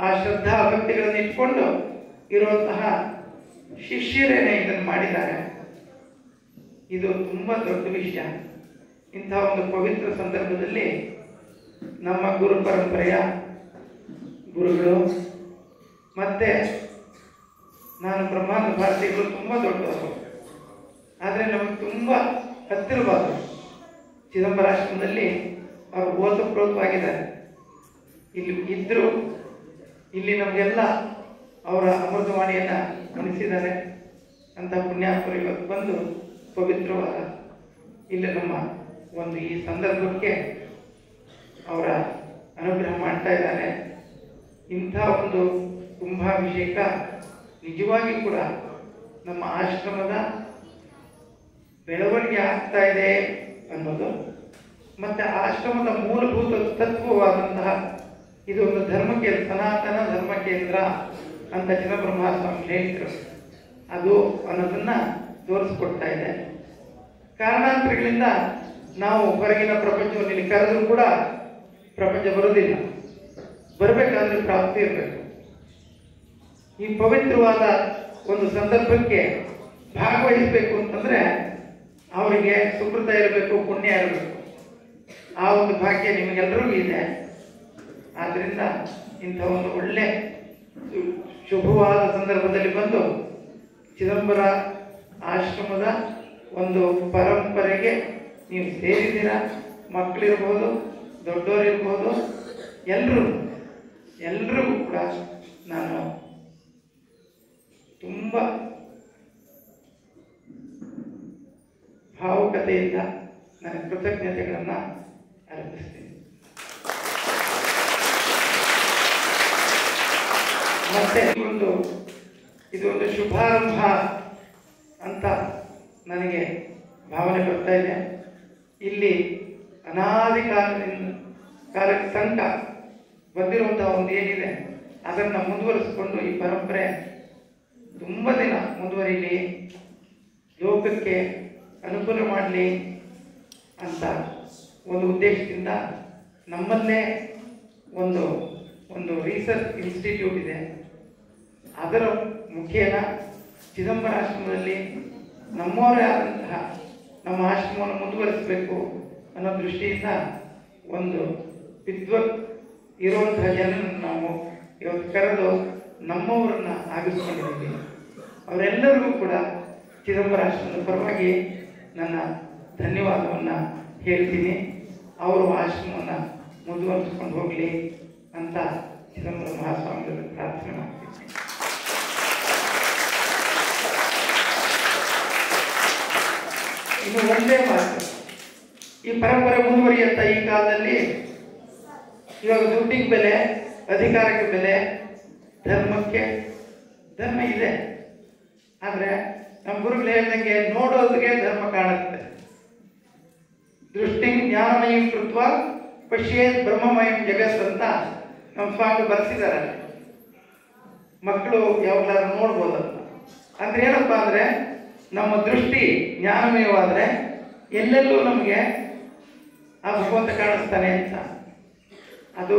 ಆ ಶ್ರದ್ಧಾ ಭಕ್ತಿಗಳನ್ನು ಇಟ್ಕೊಂಡು ಇರುವಂತಹ ಶಿಷ್ಯರೇನೆ ಇದನ್ನು ಮಾಡಿದ್ದಾರೆ. ಇದು ತುಂಬ ದೊಡ್ಡ ವಿಷಯ. ಇಂತಹ ಒಂದು ಪವಿತ್ರ ಸಂದರ್ಭದಲ್ಲಿ ನಮ್ಮ ಗುರು ಪರಂಪರೆಯ ಗುರುಗಳು ಮತ್ತೆ ನಾನು ಬ್ರಹ್ಮಾಂಡ ಭಾರತೀಗಳು ತುಂಬ ದೊಡ್ಡವರು, ಆದರೆ ನಮಗೆ ತುಂಬ ಹತ್ತಿರವಾದರು. ಚಿದಂಬರಾಶ್ರಮದಲ್ಲಿ ಅವರು ಓತಪ್ರೋತವಾಗಿದ್ದಾರೆ. ಇಲ್ಲಿ ಇದ್ದರು, ಇಲ್ಲಿ ನಮಗೆಲ್ಲ ಅವರ ಅಮೃತವಾಣಿಯನ್ನು ಉಣಿಸಿದ್ದಾರೆ ಅಂತ ಪುಣ್ಯಾತ್ಮರು ಇವತ್ತು ಬಂದು ಪವಿತ್ರವಾದ ಇಲ್ಲಿ ನಮ್ಮ ಒಂದು ಈ ಸಂದರ್ಭಕ್ಕೆ ಅವರ ಅನುಗ್ರಹ ಮಾಡ್ತಾ ಇದ್ದಾರೆ. ಇಂಥ ಒಂದು ಕುಂಭಾಭಿಷೇಕ ನಿಜವಾಗಿ ಕೂಡ ನಮ್ಮ ಆಶ್ರಮದ ಬೆಳವಣಿಗೆ ಆಗ್ತಾ ಇದೆ ಅನ್ನೋದು, ಮತ್ತು ಆಶ್ರಮದ ಮೂಲಭೂತ ತತ್ವವಾದಂತಹ ಇದು ಒಂದು ಧರ್ಮ ಕೇಂದ್ರ, ಸನಾತನ ಧರ್ಮ ಕೇಂದ್ರ ಅಂತ ಚಿದಂಬರ ಮಹಾಸ್ವಾಮಿ ಹೇಳಿದರು. ಅದು ಅನ್ನೋದನ್ನು ತೋರಿಸ್ಕೊಡ್ತಾ ಇದೆ. ಕಾರಣಾಂತರಗಳಿಂದ ನಾವು ಹೊರಗಿನ ಪ್ರಪಂಚವನ್ನು ಇಲ್ಲಿ ಕರೆದರೂ ಕೂಡ ಪ್ರಪಂಚ ಬರೋದಿಲ್ಲ. ಬರಬೇಕಾದ್ರೆ ಪ್ರಾಪ್ತಿ ಇರಬೇಕು. ಈ ಪವಿತ್ರವಾದ ಒಂದು ಸಂದರ್ಭಕ್ಕೆ ಭಾಗವಹಿಸಬೇಕು ಅಂತಂದರೆ ಅವರಿಗೆ ಸುಕೃತ ಇರಬೇಕು, ಪುಣ್ಯ ಇರಬೇಕು. ಆ ಒಂದು ಭಾಗ್ಯ ನಿಮಗೆಲ್ಲರಿಗೂ ಇದೆ. ಆದ್ದರಿಂದ ಇಂಥ ಒಂದು ಒಳ್ಳೆ ಶುಭವಾದ ಸಂದರ್ಭದಲ್ಲಿ ಬಂದು ಚಿದಂಬರ ಆಶ್ರಮದ ಒಂದು ಪರಂಪರೆಗೆ ನೀವು ಸೇರಿದ್ದೀರ. ಮಕ್ಕಳಿರ್ಬೋದು, ದೊಡ್ಡವರಿರ್ಬೋದು, ಎಲ್ರಿಗೂ ಕೂಡ ನಾನು ತುಂಬ ಭಾವುಕತೆಯಿಂದ ನನ್ನ ಕೃತಜ್ಞತೆಗಳನ್ನು ಅರ್ಪಿಸ್ತೀನಿ. ಮತ್ತೆ ಇದು ಒಂದು ಶುಭಾರಂಭ ಅಂತ ನನಗೆ ಭಾವನೆ ಬರ್ತಾ ಇದೆ. ಇಲ್ಲಿ ಅನಾದಿ ಕಾಲಕ್ಕೆ ತನಕ ಬಂದಿರುವಂತಹ ಒಂದು ಏನಿದೆ ಅದನ್ನು ಮುಂದುವರಿಸಿಕೊಂಡು ಈ ಪರಂಪರೆ ತುಂಬ ದಿನ ಮುಂದುವರಿಲಿ, ಲೋಕಕ್ಕೆ ಅನುಕೂಲ ಮಾಡಲಿ ಅಂತ ಒಂದು ಉದ್ದೇಶದಿಂದ ನಮ್ಮಲ್ಲೇ ಒಂದು ರಿಸರ್ಚ್ ಇನ್ಸ್ಟಿಟ್ಯೂಟ್ ಇದೆ. ಅದರ ಮುಖೇನ ಚಿದಂಬರ ಆಶ್ರಮದಲ್ಲಿ ನಮ್ಮವರೇ ಆದಂತಹ ನಮ್ಮ ಆಶ್ರಮವನ್ನು ಮುಂದುವರಿಸಬೇಕು ಅನ್ನೋ ದೃಷ್ಟಿಯಿಂದ ಒಂದು ವಿದ್ವತ್ ಇರುವಂತಹ ಜನರನ್ನು ನಾವು ಇವತ್ತು ಕರೆದು ನಮ್ಮವರನ್ನು ಆಗಿಸ್ಕೊಂಡಿದ್ದೀವಿ. ಅವರೆಲ್ಲರಿಗೂ ಕೂಡ ಚಿದಂಬರ ಆಶ್ರಮದ ಪರವಾಗಿ ನನ್ನ ಧನ್ಯವಾದವನ್ನು ಹೇಳ್ತೀನಿ. ಅವರು ಆಶ್ರಮವನ್ನು ಮುಂದುವರಿಸ್ಕೊಂಡು ಹೋಗಲಿ ಅಂತ ಚಿದಂಬರ ಮಹಾಸ್ವಾಮಿಗಳಲ್ಲಿ ಪ್ರಾರ್ಥನೆ ಮಾಡ್ತೀನಿ. ಇನ್ನು ಒಂದೇ ಮಾತು, ಈ ಪರಂಪರೆ ಮುಂದುವರಿಯಂತ ಈ ಕಾಲದಲ್ಲಿ ಇವಾಗ ದುಡ್ಡಿಗೆ ಬೆಲೆ, ಅಧಿಕಾರಕ್ಕೆ ಬೆಲೆ, ಧರ್ಮ ಇದೆ. ಆದರೆ ನಮ್ಮ ಗುರುಗಳು ಹೇಳ್ದಂಗೆ ನೋಡೋದಕ್ಕೆ ಧರ್ಮ ಕಾಣುತ್ತೆ. ದೃಷ್ಟಿ ಜ್ಞಾನಮಯಂ ಕೃತ್ವ ಪಶ್ಯೇತ್ ಬ್ರಹ್ಮಮಯಂ ಜಗತ್ ಅಂತ ನಮ್ಮ ಸ್ವಾಮಿ ಬರೆಸಿದ್ದಾರೆ. ಮಕ್ಕಳು ಯಾವಾಗಲಾದ್ರೂ ನೋಡ್ಬೋದಂತ. ಅಂದ್ರೆ ಏನಪ್ಪ ಅಂದರೆ ನಮ್ಮ ದೃಷ್ಟಿ ಜ್ಞಾನಮಯವಾದರೆ ಎಲ್ಲೆಲ್ಲೂ ನಮಗೆ ಆ ಭಗವಂತ ಕಾಣಿಸ್ತಾನೆ ಅಂತ. ಅದು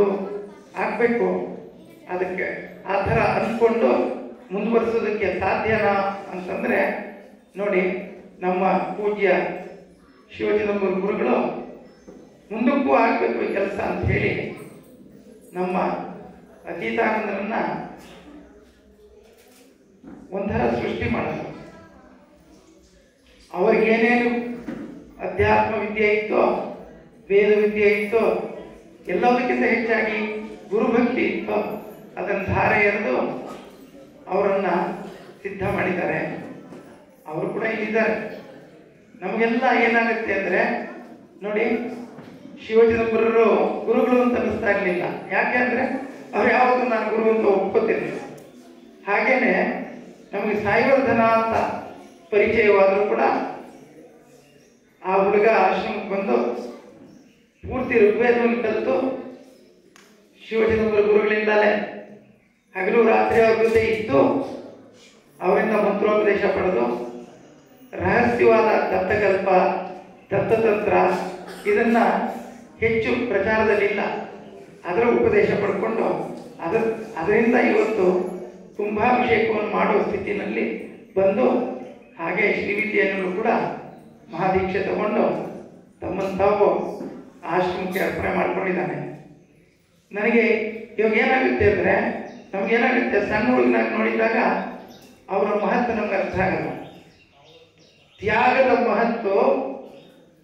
ಆಗಬೇಕು. ಅದಕ್ಕೆ ಆ ಥರ ಅಂದ್ಕೊಂಡು ಮುಂದುವರಿಸೋದಕ್ಕೆ ಸಾಧ್ಯನಾ ಅಂತಂದರೆ ನೋಡಿ, ನಮ್ಮ ಪೂಜ್ಯ ಶಿವಚಿದಂಬರ ಗುರುಗಳು ಮುಂದಕ್ಕೂ ಆಗಬೇಕು ಈ ಕೆಲಸ ಅಂತ ಹೇಳಿ ನಮ್ಮ ಅತೀತಾನಂದರನ್ನ ಒಂಥರ ಸೃಷ್ಟಿ ಮಾಡೋದು. ಅವ್ರಿಗೇನೇನು ಅಧ್ಯಾತ್ಮ ವಿದ್ಯೆ ಇತ್ತೋ, ವೇದ ವಿದ್ಯೆ ಇತ್ತೋ, ಎಲ್ಲದಕ್ಕಿಂತ ಹೆಚ್ಚಾಗಿ ಗುರುಭಕ್ತಿ ಇತ್ತೋ ಅದನ್ನು ಧಾರೆ ಎರೆದು ಅವರನ್ನು ಸಿದ್ಧ ಮಾಡಿದ್ದಾರೆ. ಅವರು ಕೂಡ ಇಲ್ಲಿದ್ದಾರೆ. ನಮಗೆಲ್ಲ ಏನಾಗುತ್ತೆ ಅಂದರೆ ನೋಡಿ, ಶಿವಚಿದಂಬರರು ಗುರುಗಳು ಅಂತ ಅನ್ನಿಸ್ತಾ ಇರಲಿಲ್ಲ. ಯಾಕೆ ಅಂದರೆ ಅವ್ರು ಯಾವತ್ತೂ ನಾನು ಗುರು ಅಂತ ಒಪ್ಕೋತಿರ್ಲಿಲ್ಲ. ಹಾಗೇನೆ ನಮಗೆ ಸಾಯಿವರ್ಧನ ಅಂತ ಪರಿಚಯವಾದರೂ ಕೂಡ ಆ ಹುಡುಗ ಆಶ್ರಮಕ್ಕೆ ಬಂದು ಪೂರ್ತಿ ಋಗ್ವೇದವನ್ನು ಕಲಿತು ಶಿವಚಿದಂಬರ ಗುರುಗಳಿಂದಲೇ ಹಗಲು ರಾತ್ರಿ ಅವ್ರ ಜೊತೆ ಇದ್ದು ಅವರಿಂದ ಮಂತ್ರೋಪದೇಶ ಪಡೆದು ರಹಸ್ಯವಾದ ದತ್ತಕಲ್ಪ, ದತ್ತತಂತ್ರ ಇದನ್ನ ಹೆಚ್ಚು ಪ್ರಚಾರದಲ್ಲಿಲ್ಲ, ಅದರ ಉಪದೇಶ ಪಡ್ಕೊಂಡು ಅದರಿಂದ ಇವತ್ತು ಕುಂಭಾಭಿಷೇಕವನ್ನು ಮಾಡುವ ಸ್ಥಿತಿನಲ್ಲಿ ಬಂದು, ಹಾಗೆ ಶ್ರೀವಿದ್ಯೆಯನ್ನು ಕೂಡ ಮಹಾದೀಕ್ಷೆ ತಗೊಂಡು ತಮ್ಮನ್ನು ತಾವು ಆಶ್ರಮಕ್ಕೆ ಅರ್ಪಣೆ ಮಾಡ್ಕೊಂಡಿದ್ದಾನೆ. ನನಗೆ ಇವಾಗ ಏನಾಗುತ್ತೆ ಅಂದರೆ, ನಮಗೇನಾಗುತ್ತೆ, ಸಣ್ಣ ಹುಡುಗನಾಗಿ ನೋಡಿದಾಗ ಅವರ ಮಹತ್ವ ನಮ್ಗೆ ಅರ್ಥ ಆಗಲ್ಲ. ತ್ಯಾಗದ ಮಹತ್ವ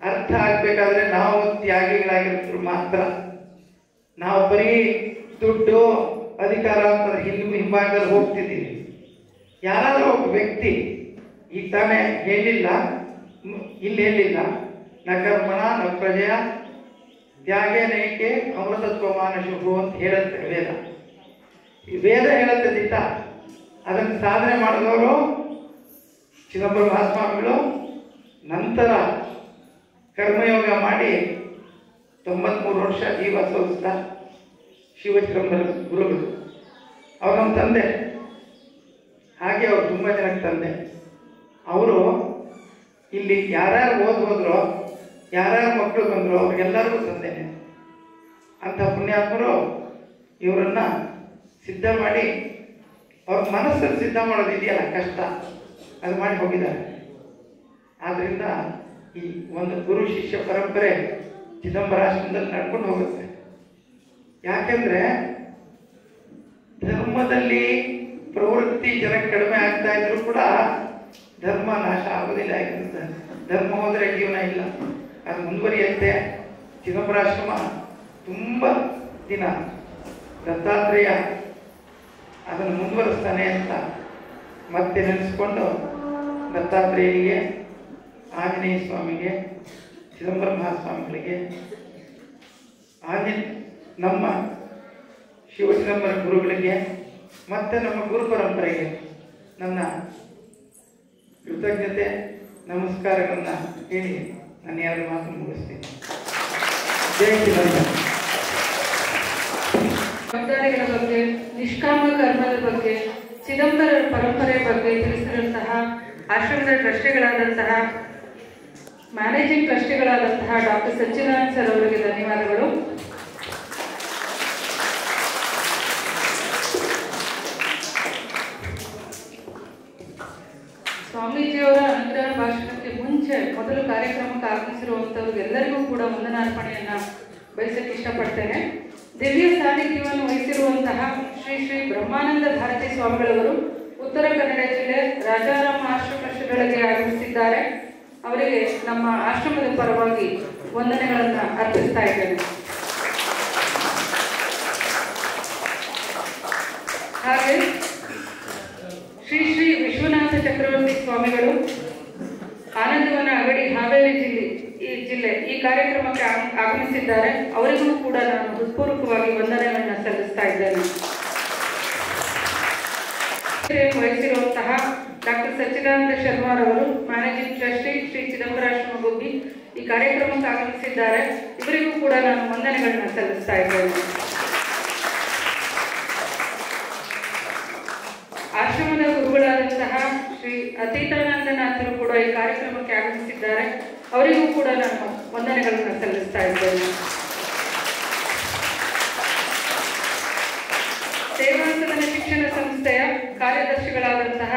ಅರ್ಥ ಆಗಬೇಕಾದ್ರೆ ನಾವು ತ್ಯಾಗಿಗಳಾಗಿರ್ತೀವಿ ಮಾತ್ರ. ನಾವು ಬರೀ ದುಡ್ಡು ಅಧಿಕಾರ ಅಂತಂದ್ರೆ ಹಿಂಭಾಗದಲ್ಲಿ ಹೋಗ್ತಿದ್ದೀವಿ. ಯಾರಾದರೂ ಒಬ್ಬ ವ್ಯಕ್ತಿ ಈಗ ತಾನೇ ಹೇಳಿಲ್ಲ, ಇಲ್ಲಿ ಹೇಳಿಲ್ಲ, ನ ಕರ್ಮಣ ನ ಪ್ರಜೆಯ ತ್ಯಾಗೇನೇಕೆ ಅಮೃತತ್ವಮಾನ ಶುಭು ಅಂತ ಹೇಳುತ್ತೆ ವೇದ. ಈ ವೇದ ಹೇಳುತ್ತೆ ದಿಟ್ಟ. ಅದನ್ನು ಸಾಧನೆ ಮಾಡಿದವರು ಚಿದಂಬರ ಮಹಾಸ್ವಾಮಿಗಳು. ನಂತರ ಕರ್ಮಯೋಗ ಮಾಡಿ 93 ವರ್ಷ ಜೀವ ಸೋಲಿಸಿದ ಶಿವಚಿದಂಬರ ಗುರುಗಳು. ಅವ್ರ ನಮ್ಮ ತಂದೆ, ಹಾಗೆ ಅವ್ರು ತುಂಬ ಜನಕ್ಕೆ ತಂದೆ. ಅವರು ಇಲ್ಲಿ ಯಾರ್ಯಾರು ಹೋದ್ರೋ, ಯಾರ್ಯಾರು ಮಕ್ಕಳು ಬಂದರು ಅವ್ರಿಗೆಲ್ಲರಿಗೂ ತಂದೇನೆ. ಅಂಥ ಪುಣ್ಯಾತ್ಮರು ಇವರನ್ನು ಸಿದ್ಧ ಮಾಡಿ, ಅವ್ರ ಮನಸ್ಸನ್ನು ಸಿದ್ಧ ಮಾಡೋದಿದೆಯಲ್ಲ ಕಷ್ಟ. ಅದು ಮಾಡಿ ಹೋಗಿದ್ದಾರೆ. ಆದ್ದರಿಂದ ಈ ಒಂದು ಗುರು ಶಿಷ್ಯ ಪರಂಪರೆ ಚಿದಂಬರಾಶ್ರಮದಲ್ಲಿ ನಡ್ಕೊಂಡು ಹೋಗುತ್ತೆ. ಯಾಕೆಂದ್ರೆ ಧರ್ಮದಲ್ಲಿ ಪ್ರವೃತ್ತಿ ಜನ ಕಡಿಮೆ ಆಗ್ತಾ ಇದ್ರು ಕೂಡ ಧರ್ಮ ನಾಶ ಆಗೋದಿಲ್ಲ. ಯಾಕಂದ್ರೆ ಧರ್ಮ ಹೋದರೆ ಜೀವನ ಇಲ್ಲ, ಅದು ಮುಂದುವರಿಯುತ್ತೆ. ಚಿದಂಬರಾಶ್ರಮ ತುಂಬ ದಿನ ದತ್ತಾತ್ರೇಯ ಅದನ್ನು ಮುಂದುವರಿಸ್ತಾನೆ ಅಂತ ಮತ್ತೆ ನೆನೆಸ್ಕೊಂಡು ದತ್ತಾತ್ರೇಯನಿಗೆ, ಆಂಜನೇಯ ಸ್ವಾಮಿಗೆ, ಚಿದಂಬರ ಮಹಾಸ್ವಾಮಿಗಳಿಗೆ, ನಮ್ಮ ಶಿವಚಿದಂಬರ ಗುರುಗಳಿಗೆ ಮತ್ತು ನಮ್ಮ ಗುರು ಪರಂಪರೆಗೆ ನನ್ನ ಕೃತಜ್ಞತೆ ನಮಸ್ಕಾರಗಳನ್ನು ಹೇಳಿ ನಾನು ಎರಡು ಮಾತನ್ನು ಮುಗಿಸ್ತೀನಿ. ಜೈ ಚಿದಂಬರ. ಜವಾಬ್ದಾರಿಗಳ ಬಗ್ಗೆ, ನಿಷ್ಕಾಮ ಕರ್ಮದ ಬಗ್ಗೆ, ಚಿದಂಬರ ಪರಂಪರೆ ಬಗ್ಗೆ ತಿಳಿಸಿದಂತಹ ಆಶ್ರಮದ ಟ್ರಸ್ಟಿಗಳಾದಂತಹ ಮ್ಯಾನೇಜಿಂಗ್ ಟ್ರಸ್ಟಿಗಳಾದಂತಹ ಡಾಕ್ಟರ್ ಸಚ್ಚಿದಾನಂದ ಸರ್ ಅವರಿಗೆ ಧನ್ಯವಾದಗಳು. ಸ್ವಾಮೀಜಿಯವರ ಅನುಗ್ರಹ ಭಾಷಣಕ್ಕೆ ಮುಂಚೆ ಮೊದಲು ಕಾರ್ಯಕ್ರಮಕ್ಕೆ ಆಗಮಿಸಿರುವಂಥವ್ರಿಗೆಲ್ಲರಿಗೂ ಕೂಡ ವಂದನಾರ್ಪಣೆಯನ್ನ ಬಯಸಕ್ಕೆ ಇಷ್ಟಪಡ್ತೇನೆ. ದಿವ್ಯ ಸಾನ್ನಿಧ್ಯವನ್ನು ವಹಿಸಿರುವಂತಹ ಶ್ರೀ ಶ್ರೀ ಬ್ರಹ್ಮಾನಂದ ಭಾರತಿ ಸ್ವಾಮಿಗಳವರು ಉತ್ತರ ಕನ್ನಡ ಜಿಲ್ಲೆ ರಾಜಾರಾಮ ಆಶ್ರಮದೊಳಗೆ ಆಗಮಿಸಿದ್ದಾರೆ. ಅವರಿಗೆ ನಮ್ಮ ಆಶ್ರಮದ ಪರವಾಗಿ ವಂದನೆಗಳನ್ನು ಅರ್ಪಿಸ್ತಾ ಇದ್ದೇನೆ. ಹಾಗೆ ಶ್ರೀ ಶ್ರೀ ವಿಶ್ವನಾಥ ಚಕ್ರವರ್ತಿ ಸ್ವಾಮಿಗಳು ಆನಂದವನ ಅಗಡಿ ಹಾವೇರಿ ಜಿಲ್ಲೆ ಈ ಕಾರ್ಯಕ್ರಮಕ್ಕೆ ಆಗಮಿಸಿದ್ದಾರೆ. ಅವರಿಗೂ ಕೂಡ ನಾನು ಹೃತ್ಪೂರ್ವಕವಾಗಿ ವಂದನೆಗಳನ್ನು ಸಲ್ಲಿಸ್ತಾ ಇದ್ದೇನೆ. ವಹಿಸಿರುವಂತಹ ಡಾಕ್ಟರ್ ಸಚ್ಚಿದಾನಂದ ಶರ್ಮಾರವರು ಮ್ಯಾನೇಜಿಂಗ್ ಟ್ರಸ್ಟಿ ಶ್ರೀ ಚಿದಂಬರಾಶ್ರಮ ಗುಬ್ಬಿ ಈ ಕಾರ್ಯಕ್ರಮಕ್ಕೆ ಆಗಮಿಸಿದ್ದಾರೆ. ಇವರಿಗೂ ಕೂಡ ನಾನು ವಂದನೆಗಳನ್ನು ಸಲ್ಲಿಸ್ತಾ ಇದ್ದೇನೆ. ಆಶ್ರಮದ ಗುರುಗಳಾದಂತಹ ಶ್ರೀ ಅತೀತಾನಂದನಾಥರು ಕೂಡ ಈ ಕಾರ್ಯಕ್ರಮಕ್ಕೆ ಆಗಮಿಸಿದ್ದಾರೆ. ಅವರಿಗೂ ಕೂಡ ನಾನು ವಂದನೆಗಳನ್ನು ಸಲ್ಲಿಸ್ತಾ ಇದ್ದೇನೆ. ಸೇವಾಸದನ ಶಿಕ್ಷಣ ಸಂಸ್ಥೆಯ ಕಾರ್ಯದರ್ಶಿಗಳಾದಂತಹ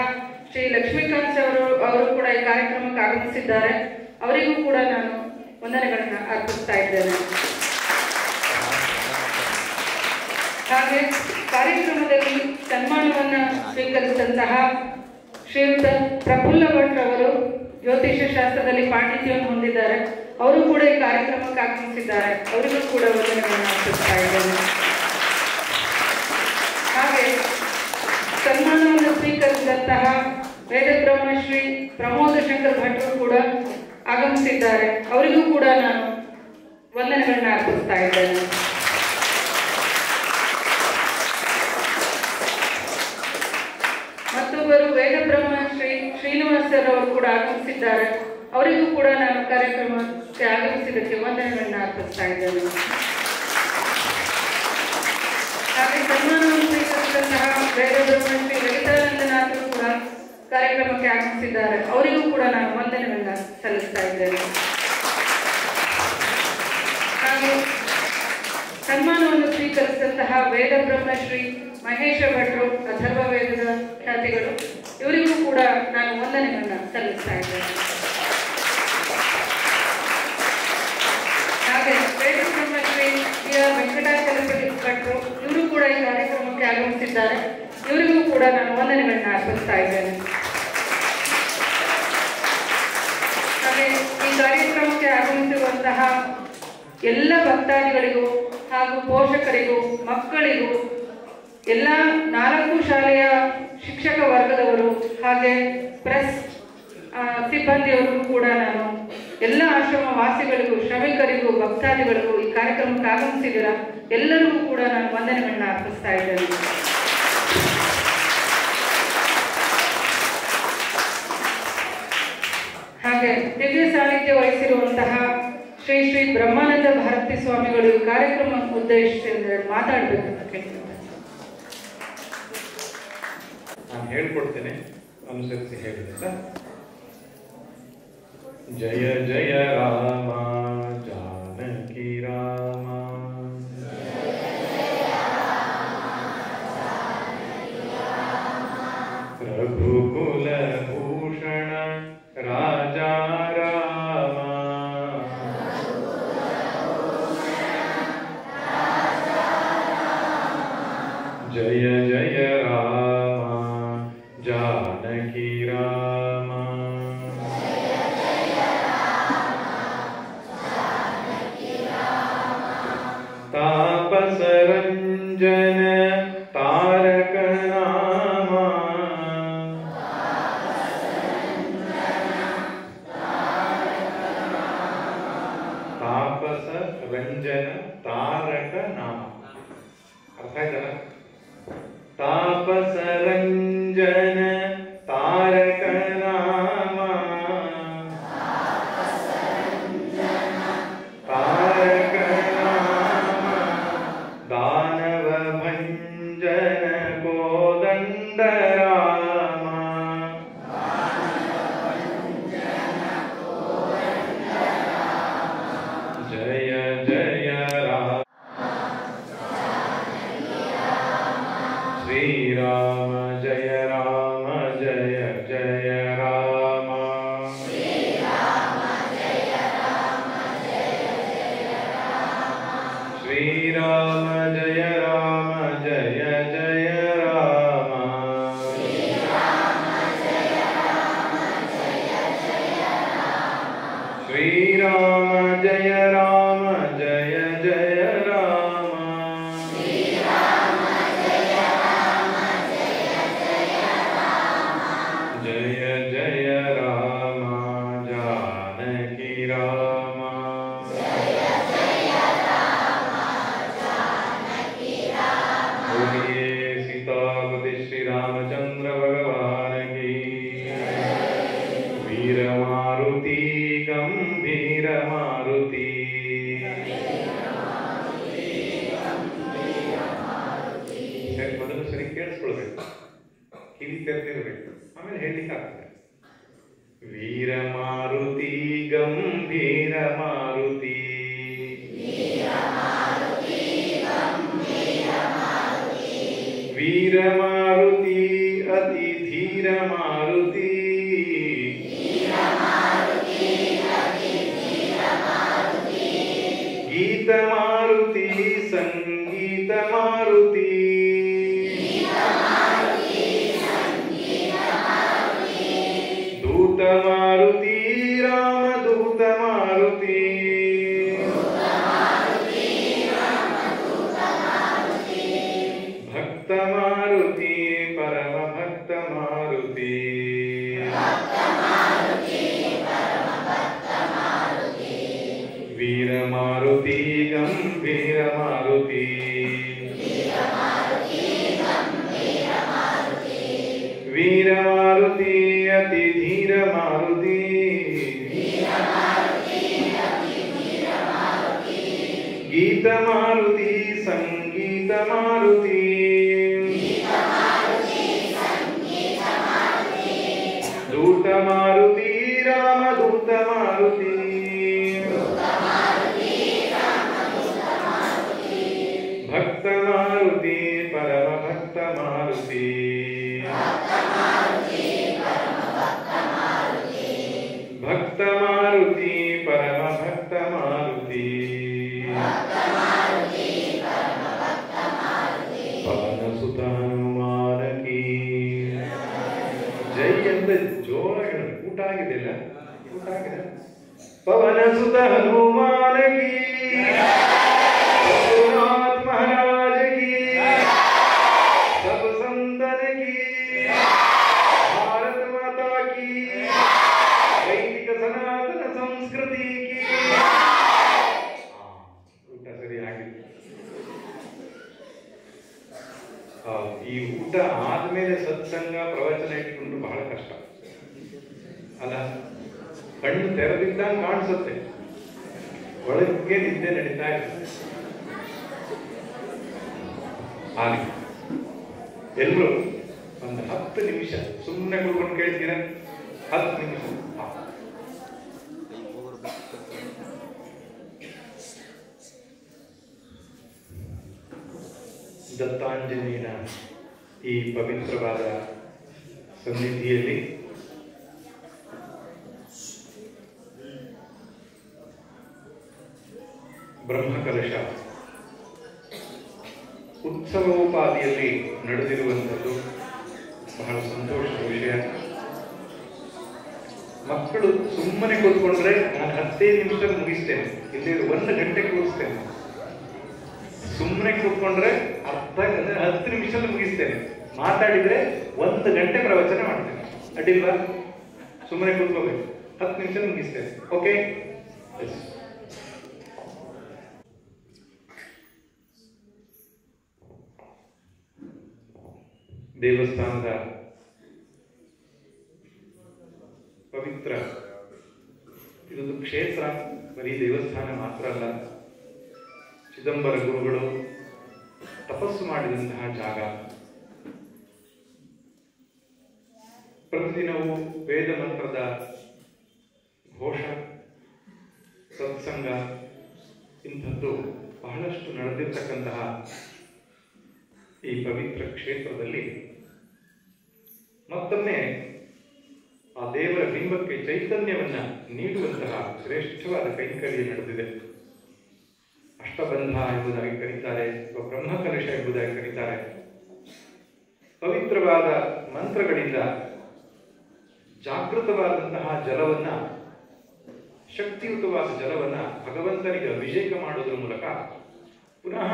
ಶ್ರೀ ಲಕ್ಷ್ಮೀಕಾಂತ್ ಅವರು ಕೂಡ ಈ ಕಾರ್ಯಕ್ರಮಕ್ಕೆ ಆಗಮಿಸಿದ್ದಾರೆ. ಅವರಿಗೂ ಕೂಡ ನಾನು ವಂದನೆಗಳನ್ನು ಅರ್ಪಿಸ್ತಾ ಇದ್ದೇನೆ. ಹಾಗೆ ಕಾರ್ಯಕ್ರಮದಲ್ಲಿ ಸನ್ಮಾನವನ್ನು ಸ್ವೀಕರಿಸಿದಂತಹ ಶ್ರೀಯುತ ಪ್ರಫುಲ್ಲ ಭಟ್ ಅವರು ಜ್ಯೋತಿಷ್ಯ ಶಾಸ್ತ್ರದಲ್ಲಿ ಪಾಂಡಿತ್ಯವನ್ನು ಹೊಂದಿದ್ದಾರೆ. ಅವರು ಕೂಡ ಈ ಕಾರ್ಯಕ್ರಮಕ್ಕೆ ಆಗಮಿಸಿದ್ದಾರೆ. ಅವರಿಗೂ ಕೂಡ ವಂದನೆಗಳನ್ನು ಅರ್ಪಿಸ್ತಾ ಇದ್ದೇನೆ. ಹಾಗೆ ಸನ್ಮಾನವನ್ನು ಸ್ವೀಕರಿಸಿದಂತಹ ವೇದಬ್ರಹ್ಮ ಶ್ರೀ ಪ್ರಮೋದ ಶಂಕರ್ ಭಟ್ರು ಕೂಡ ಆಗಮಿಸಿದ್ದಾರೆ. ಅವರಿಗೂ ಕೂಡ ನಾನು ವಂದನೆಗಳನ್ನ ಅರ್ಪಿಸ್ತಾ ಇದ್ದೇನೆ. ಮತ್ತೊಬ್ಬರು ವೇದಬ್ರಹ್ಮ ಶ್ರೀ ಶ್ರೀನಿವಾಸ್ ಸರ್ ಅವರು ಕೂಡ ಆಗಮಿಸಿದ್ದಾರೆ. ಅವರಿಗೂ ಕೂಡ ನಾನು ಕಾರ್ಯಕ್ರಮಕ್ಕೆ ಆಗಮಿಸಿದ್ದಕ್ಕೆ ವಂದನೆಗಳನ್ನ ಅರ್ಪಿಸ್ತಾ ಇದ್ದೇನೆ. ಹಾಗೆ ಸನ್ಮಾನವನ್ನು ಸ್ವೀಕರಿಸಿದಂತಹ ವೇದಬ್ರಹ್ಮ ಶ್ರೀ ಲಲಿತಾನಂದನಾಥರು ಕೂಡ ಕಾರ್ಯಕ್ರಮಕ್ಕೆ ಆಗಮಿಸಿದ್ದಾರೆ. ಅವರಿಗೂ ಕೂಡ ನಾನು ವಂದನೆಗಳನ್ನ ಸಲ್ಲಿಸ್ತಾ ಇದ್ದೇನೆ. ಹಾಗೆ ಸನ್ಮಾನವನ್ನು ಸ್ವೀಕರಿಸಿದಂತಹ ವೇದಬ್ರಹ್ಮ ಶ್ರೀ ಮಹೇಶ ಭಟ್ರು ಅಥರ್ವ ವೇದದ ಖ್ಯಾತಿಗಳು, ಇವರಿಗೂ ಕೂಡ ನಾನು ವಂದನೆಗಳನ್ನ ಸಲ್ಲಿಸ್ತಾ ಇದ್ದೇನೆ. ಹಾಗೆ ವೇದಬ್ರಹ್ಮ ಶ್ರೀ ವೆಂಕಟಾಚಲಪತಿ ಭಟ್ರು, ಇವರು ಕೂಡ ಈ ಕಾರ್ಯಕ್ರಮಕ್ಕೆ ಆಗಮಿಸಿದ್ದಾರೆ. ಇವರಿಗೂ ಕೂಡ ನಾನು ವಂದನೆಗಳನ್ನ ಅರ್ಪಿಸ್ತಾ ಇದ್ದೇನೆ. ಹಾಗೆ ಈ ಕಾರ್ಯಕ್ರಮಕ್ಕೆ ಆಗಮಿಸಿರುವಂತಹ ಎಲ್ಲ ಭಕ್ತಾದಿಗಳಿಗೂ ಹಾಗೂ ಪೋಷಕರಿಗೂ, ಮಕ್ಕಳಿಗೂ, ಎಲ್ಲ 4 ಶಾಲೆಯ ಶಿಕ್ಷಕ ವರ್ಗದವರು ಹಾಗೆ ಪ್ರೆಸ್ ಸಿಬ್ಬಂದಿಯವರಿಗೂ ಕೂಡ ನಾನು ಎಲ್ಲ ಆಶ್ರಮ ವಾಸಿಗಳಿಗೂ, ಶ್ರಮಿಕರಿಗೂ, ಭಕ್ತಾದಿಗಳಿಗೂ, ಈ ಕಾರ್ಯಕ್ರಮಕ್ಕೆ ಆಗಮಿಸಿದಿರ ಎಲ್ಲರಿಗೂ ಕೂಡ ನಾನು ವಂದನೆಗಳನ್ನ ಅರ್ಪಿಸ್ತಾ ಇದ್ದೇನೆ. ಹಾಗೆ ದಿವ್ಯ ಸಾನ್ನಿಧ್ಯ ವಹಿಸಿರುವಂತಹ ಶ್ರೀ ಶ್ರೀ ಬ್ರಹ್ಮಾನಂದ ಭಾರತಿ ಸ್ವಾಮಿಗಳು ಈ ಕಾರ್ಯಕ್ರಮ ಉದ್ದೇಶಿಸಿ ಮಾತಾಡಬೇಕಂತ ಕೇಳ್ತೀನಿ. ನಾನು ಹೇಳ್ಕೊಡ್ತೇನೆ, ಅನುಸರಿಸಿ ಹೇಳಿದೆ ಸರ್. ಜಯ ಜಯ ರಾಮ ಜಾನಕಿ ರಾಮ, ರಘುಕುಲ ಭೂಷಣ ರಾಮ. ಜಯ ಜಯ ರಾಮ. ಶ್ರೀರಾಮ ಜಯ ರಾಮ ಜಯ ಜಯ ರಾಮ. ಶ್ರೀರಾಮ ಜಯ ರಾಮ ಜಯ ಜಯ ರಾಮ. ಶ್ರೀರಾಮ ಜಯ ರಾಮ ಜಯ ಜಯ ರಾಮ. ಶ್ರೀರಾಮ ಜಯ ರಾಮ ಜಯ ಜಯ ರಾಮ. ಜಯ ಜಯ ರಾಮ ಜಾನಕಿ ರಾಮ. बोलिए सीतापति श्री रामचंद्र भगवान की. वीर मारुति गंभीर मारुति. ಸರಿ, ಮೊದಲು ಸರಿ ಕೇಳಿಸ್ಕೊಳ್ಬೇಕು, ಕಿವಿ ತೆರೆದಿರಬೇಕು, ಆಮೇಲೆ ಹೇಳಲಿಕ್ಕೆ ಆಗ್ತದೆ. ವೀರ ಮಾರುತಿ ಗಂಭೀರ ಮಾರುತಿ. वीर मारुति अति धीर मारुति. गीत मारुति संगीत मारुति. दूत मारुति राम दूत मारुति. भक्त मारुति परम भक्त मारुति. वीर मारुति गंभीर मारुति. वीर मारुति अति धीर मारुति. गीत मारुति संगीत मारुति. दूत मारुति राम दूत मारुति. भक्त मारुति परम भक्त मारुति. भक्त मारुति परम भक्त मारुति. पवन सुत हनुमान की ಜೈ ಅಂತ ಜೋರಾಗಿ ಊಟ ಆಗಿದೆಲ್ಲ, ಊಟ ಆಗಿದೆ. ಪವನ ಸುತ ಹನುಮಾನ ಕಿ, रघुनाथ महाराज की, सब संतन की, भारत माता की, वैदिक सनातन संस्कृति की. ಊಟ ಸರಿ ಆಗಿದೆ. ಈ ಊಟ ಆದ್ಮೇಲೆ ಸತ್ಸಂಗ ಪ್ರವಚನ ಇಟ್ಕೊಂಡು ಬಹಳ ಕಷ್ಟ ಅಲ್ಲ. ಕಣ್ಣು ತೆರೆದಿದ್ದಾಗ ಕಾಣಿಸುತ್ತೆ, ಒಳಗೆ ನಿದ್ದೆ ನಡೀತಾ ಇರುತ್ತೆ. ಹಾಗೆ ಎಲ್ಲರೂ ಒಂದು 10 ನಿಮಿಷ ಸುಮ್ಮನೆ ಕೂತ್ಕೊಂಡು ಕೇಳ್ತೀರ? 10 ನಿಮಿಷ. ದತ್ತಾಂಜನೇಯನ ಈ ಪವಿತ್ರವಾದ ಸನ್ನಿಧಿಯಲ್ಲಿ ಬ್ರಹ್ಮಕಲಶ ಉತ್ಸವೋಪಾದಿಯಲ್ಲಿ ನಡೆದಿರುವಂಥದ್ದು ಬಹಳ ಸಂತೋಷದ ವಿಷಯ. ಮಕ್ಕಳು ಸುಮ್ಮನೆ ಕೂತ್ಕೊಂಡ್ರೆ ನಾನು 10 ನಿಮಿಷದಲ್ಲಿ ಮುಗಿಸ್ತೇನೆ, ಇಲ್ಲಿ 1 ಗಂಟೆ ಕೂರಿಸ್ತೇನೆ. ಸುಮ್ಮನೆ ಕೂತ್ಕೊಂಡ್ರೆ 10 ನಿಮಿಷದಲ್ಲಿ ಮುಗಿಸ್ತೇನೆ, ಮಾತಾಡಿದ್ರೆ 1 ಗಂಟೆ ಪ್ರವಚನ ಮಾಡ್ತೇನೆ. ಅಡ್ಡಿಲ್ವಾ? ಸುಮ್ಮನೆ ಕೂತ್ಕೋಬೇಕು, 10 ನಿಮಿಷ ಮುಗಿಸ್ತೇನೆ. ಓಕೆ? ದೇವಸ್ಥಾನದ ಪವಿತ್ರ ಇದೊಂದು ಕ್ಷೇತ್ರ, ಬರೀ ದೇವಸ್ಥಾನ ಮಾತ್ರ ಅಲ್ಲ, ಚಿದಂಬರ ಗುರುಗಳು ತಪಸ್ಸು ಮಾಡಿದಂತಹ ಜಾಗ. ಪ್ರತಿದಿನವೂ ವೇದ ಮಂತ್ರದ ಘೋಷ, ಸತ್ಸಂಗ ಇಂಥದ್ದು ಬಹಳಷ್ಟು ನಡೆದಿರ್ತಕ್ಕಂತಹ ಈ ಪವಿತ್ರ ಕ್ಷೇತ್ರದಲ್ಲಿ ಮತ್ತೊಮ್ಮೆ ಆ ದೇವರ ಬಿಂಬಕ್ಕೆ ಚೈತನ್ಯವನ್ನ ನೀಡುವಂತಹ ಶ್ರೇಷ್ಠವಾದ ಕೈಂಕರ್ಯ ನಡೆದಿದೆ. ಅಷ್ಟಬಂಧ ಎಂಬುದಾಗಿ ಕರೀತಾರೆ, ಅಥವಾ ಬ್ರಹ್ಮಕಲಶ ಎಂಬುದಾಗಿ ಕರೀತಾರೆ. ಪವಿತ್ರವಾದ ಮಂತ್ರಗಳಿಂದ ಜಾಗೃತವಾದಂತಹ ಜಲವನ್ನ, ಶಕ್ತಿಯುತವಾದ ಜಲವನ್ನ ಭಗವಂತನಿಗೆ ಅಭಿಷೇಕ ಮಾಡುವುದರ ಮೂಲಕ ಪುನಃ